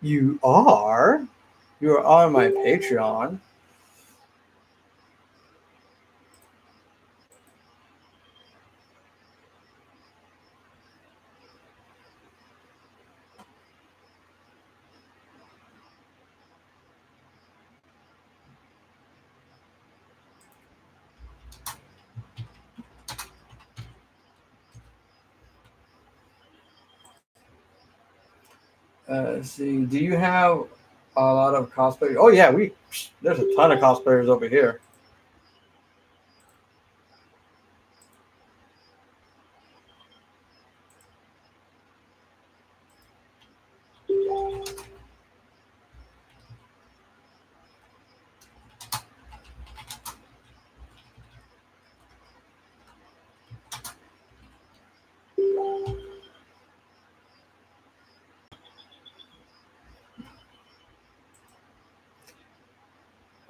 Speaker 1: You are? You are on my Patreon. Let's see. Do you have a lot of cosplayers? Oh yeah, there's a ton of cosplayers over here.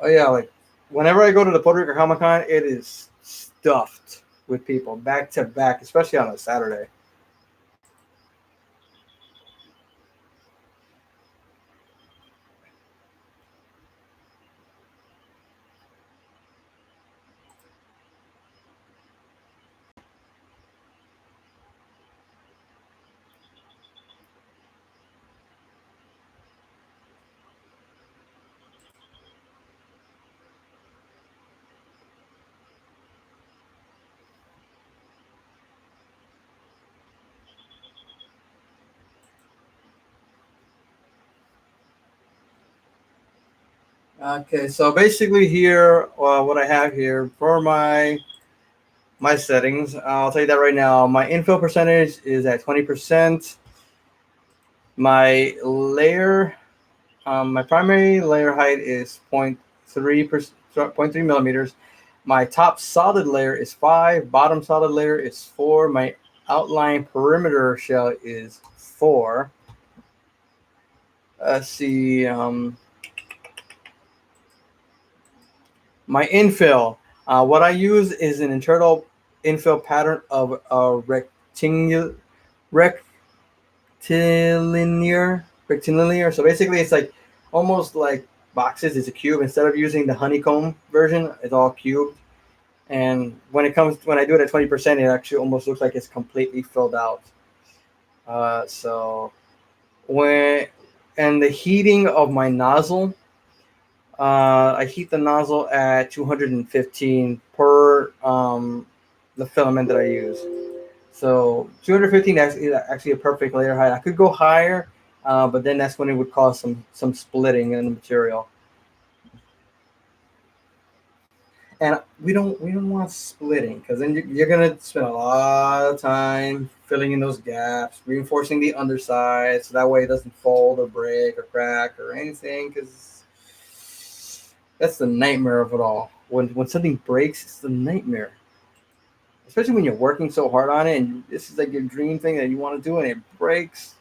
Speaker 1: Oh yeah, like whenever I go to the Puerto Rico Comic Con, it is stuffed with people back to back, especially on a Saturday. Okay, so basically here, what I have here for my settings, I'll tell you that right now. My infill percentage is at 20%. My layer, my primary layer height is 0.3 millimeters. My top solid layer is 5. Bottom solid layer is 4. My outline perimeter shell is 4. Let's see. My infill. What I use is an internal infill pattern of a rectilinear. So basically, it's like almost like boxes. It's a cube. Instead of using the honeycomb version, it's all cubed. And when I do it at 20%, it actually almost looks like it's completely filled out. So when and the heating of my nozzle, I heat the nozzle at 215 per the filament that I use. So 215 is actually a perfect layer height. I could go higher, but then that's when it would cause some splitting in the material. And we don't want splitting because then you're gonna spend a lot of time filling in those gaps, reinforcing the underside so that way it doesn't fold or break or crack or anything. Because that's the nightmare of it all. When something breaks, it's the nightmare. Especially when you're working so hard on it and this is like your dream thing that you want to do and it breaks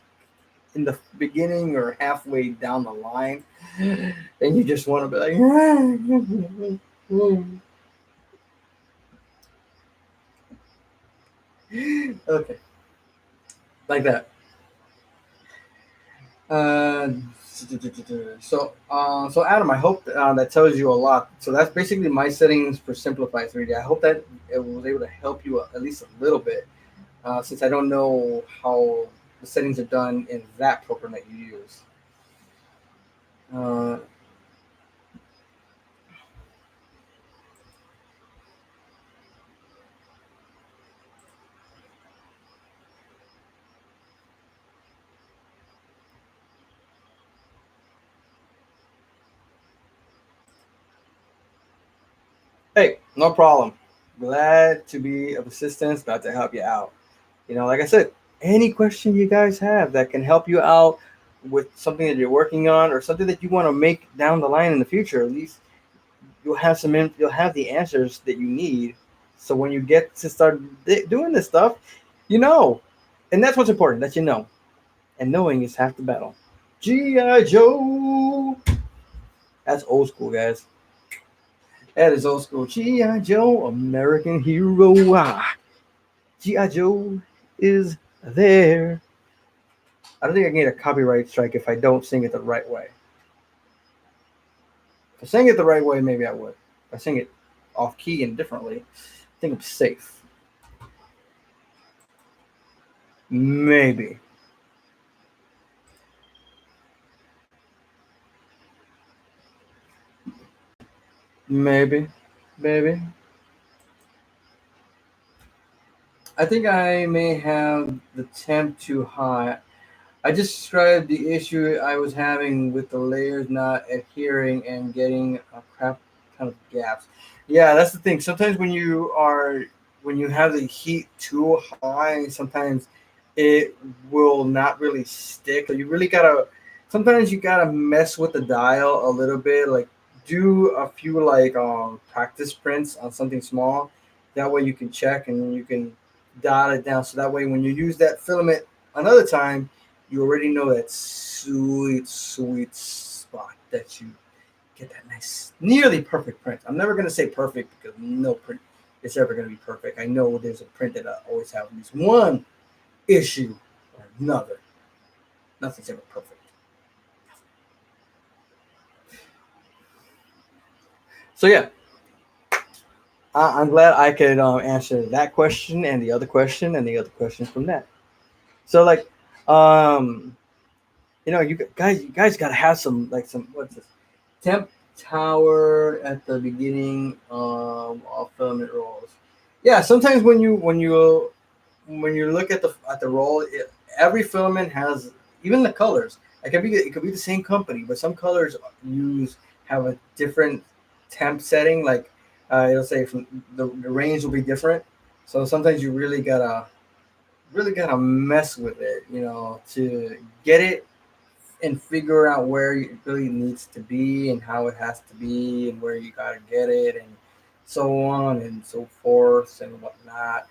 Speaker 1: in the beginning or halfway down the line, and you just want to be like, okay, like that. Uh, so Adam, I hope that tells you a lot. So that's basically my settings for Simplify 3D. I hope that it was able to help you at least a little bit, since I don't know how the settings are done in that program that you use. Uh, hey, no problem. Glad to be of assistance. Glad to help you out. Like I said, any question you guys have that can help you out with something that you're working on or something that you want to make down the line in the future, at least you'll have the answers that you need. So when you get to start doing this stuff, you know, and that's what's important that you know, and knowing is half the battle. GI Joe, that's old school, guys. That is old school. GI Joe, American hero. GI Joe is there. I don't think I can get a copyright strike if I don't sing it the right way. If I sing it the right way, maybe I would. If I sing it off key and differently, I think I'm safe. Maybe. Maybe. Maybe. I think I may have the temp too high. I just described the issue I was having with the layers not adhering and getting a crap ton of gaps. Yeah, that's the thing. Sometimes when you have the heat too high, sometimes it will not really stick. So you really gotta sometimes you gotta mess with the dial a little bit, like do a few like practice prints on something small. That way you can check and you can dial it down. So that way when you use that filament another time you already know that sweet spot that you get that nice, nearly perfect print. I'm never gonna say perfect because no print is ever gonna be perfect. I know there's a print that I always have at least one issue or another. Nothing's ever perfect. So yeah, I'm glad I could answer that question and the other question and the other question from that. So like, um, you guys gotta have some what's this temp tower at the beginning of filament rolls. Yeah, sometimes when you look at the roll, every filament has even the colors. It could be the same company, but some colors use have a different temp setting. Like it'll say from the range will be different. So sometimes you really gotta mess with it, to get it and figure out where it really needs to be and how it has to be and where you gotta get it and so on and so forth and whatnot.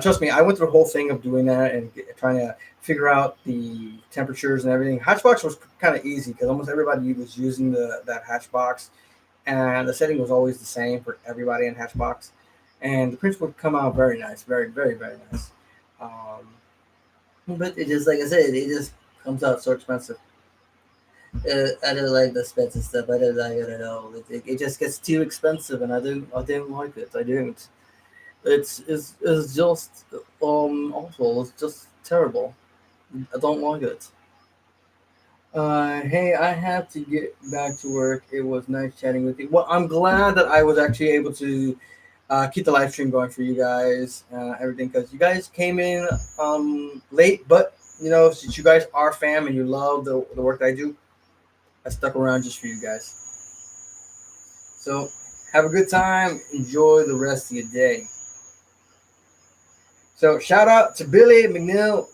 Speaker 1: Trust me, I went through the whole thing of doing that and trying to figure out the temperatures and everything. Hatchbox was kind of easy because almost everybody was using that Hatchbox, and the setting was always the same for everybody in Hatchbox, and the prints would come out very nice, very very very nice. Um, but it just like I said, it just comes out so expensive. I didn't like the expensive stuff. I didn't like it at all. It just gets too expensive, and I didn't like it. I didn't. It's just awful. It's just terrible. I don't like it. Hey, I have to get back to work. It was nice chatting with you. Well, I'm glad that I was actually able to keep the live stream going for you guys, everything, because you guys came in late, but since you guys are fam and you love the work that I do, I stuck around just for you guys. So have a good time. Enjoy the rest of your day. So shout out to Billy McNeil.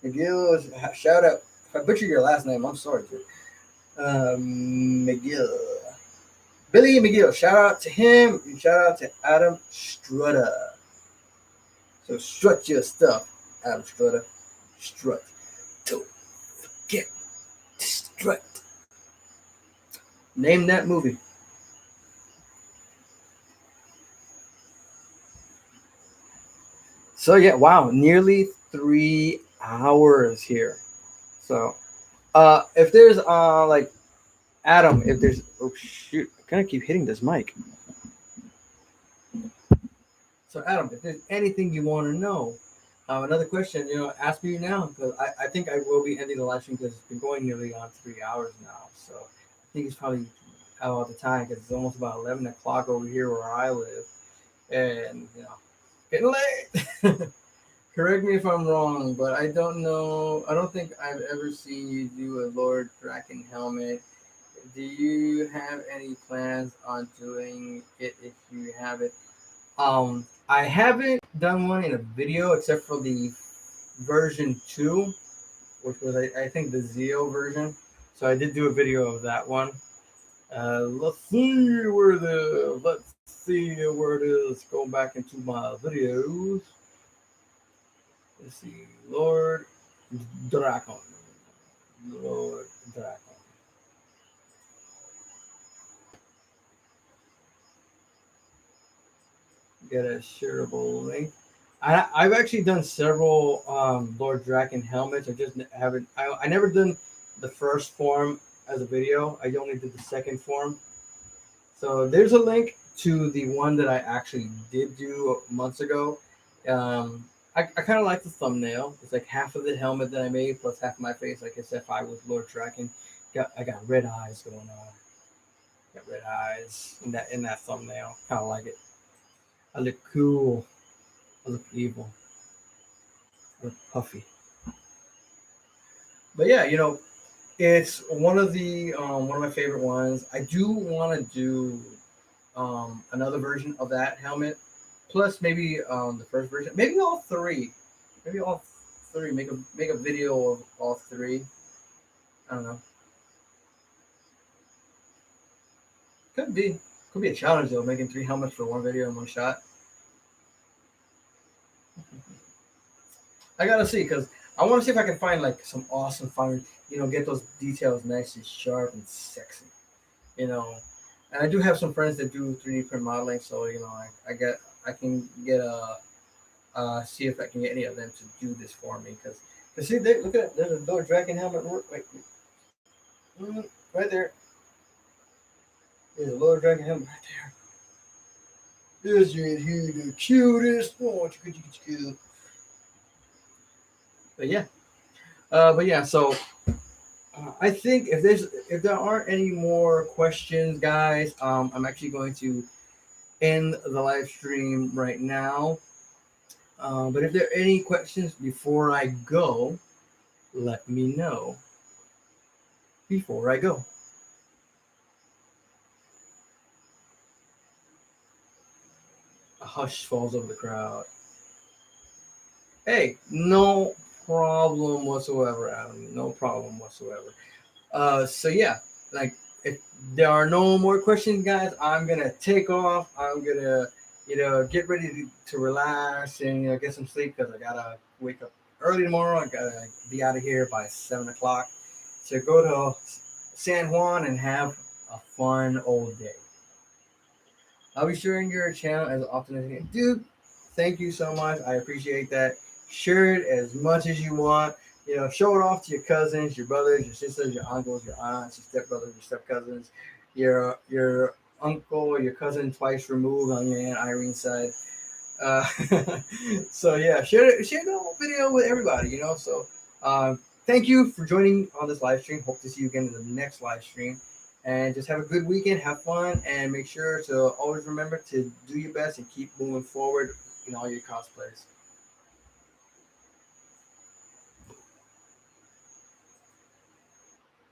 Speaker 1: McGill, shout out. If I butcher your last name, I'm sorry, dude. McGill. Billy McGill. Shout out to him. And shout out to Adam Strutter. So strut your stuff, Adam Strutter. Strut. Don't forget to strut. Name that movie. So yeah, wow, nearly 3 hours here. So if there's like Adam, if there's oh shoot, I kind of keep hitting this mic. So Adam, if there's anything you want to know, another question, ask me now because I think I will be ending the live stream because it's been going nearly on 3 hours now. So I think it's probably out all the time because it's almost about 11 o'clock over here where I live, and getting late. Correct me if I'm wrong, but I don't know. I don't think I've ever seen you do a Lord Draken helmet. Do you have any plans on doing it if you have it? I haven't done one in a video except for the version 2, which was I think the Zio version. So I did do a video of that one. Let's see where it is. Go back into my videos. Let's see, Drakon. Lord Drakon. Get a shareable link. I've actually done several Lord Draken helmets. I just haven't. I never done the first form as a video. I only did the second form. So there's a link to the one that I actually did do months ago. I kind of like the thumbnail. It's like half of the helmet that I made plus half of my face. Like I said, if I was Lord Draken, I got red eyes going on. Got red eyes in that thumbnail. Kind of like it. I look cool. I look evil. I look puffy. But yeah, it's one of my favorite ones. I do want to do another version of that helmet, plus maybe the first version, maybe all three, maybe all three. Make a video of all three. I don't know. Could be a challenge though, making 3 helmets for one video in one shot. I gotta see because I want to see if I can find like some awesome fine, get those details nice and sharp and sexy, you know. And I do have some friends that do 3D print modeling, so I can get a see if I can get any of them to do this for me because see look at it, there's a Lord Dragon helmet. Wait, right there. There's a Lord Dragon helmet right there. This is here the cutest. Oh, cute. But yeah. So I think if there aren't any more questions, guys, I'm actually going to end the live stream right now. But if there are any questions before I go, let me know before I go. A hush falls over the crowd. Hey, no problem whatsoever, Adam. No problem whatsoever. So yeah, like if there are no more questions, guys, I'm gonna take off. I'm gonna, get ready to relax and get some sleep because I gotta wake up early tomorrow. I gotta be out of here by 7 o'clock. So go to San Juan and have a fun old day. I'll be sharing your channel as often as I can. Dude, thank you so much. I appreciate that. Share it as much as you want. show it off to your cousins, your brothers, your sisters, your uncles, your aunts, your stepbrothers, your step cousins, your uncle, your cousin twice removed on your Aunt Irene's side. Uh, so yeah, share the whole video with everybody. So thank you for joining on this live stream. Hope to see you again in the next live stream. And just have a good weekend, have fun, and make sure to always remember to do your best and keep moving forward in all your cosplays.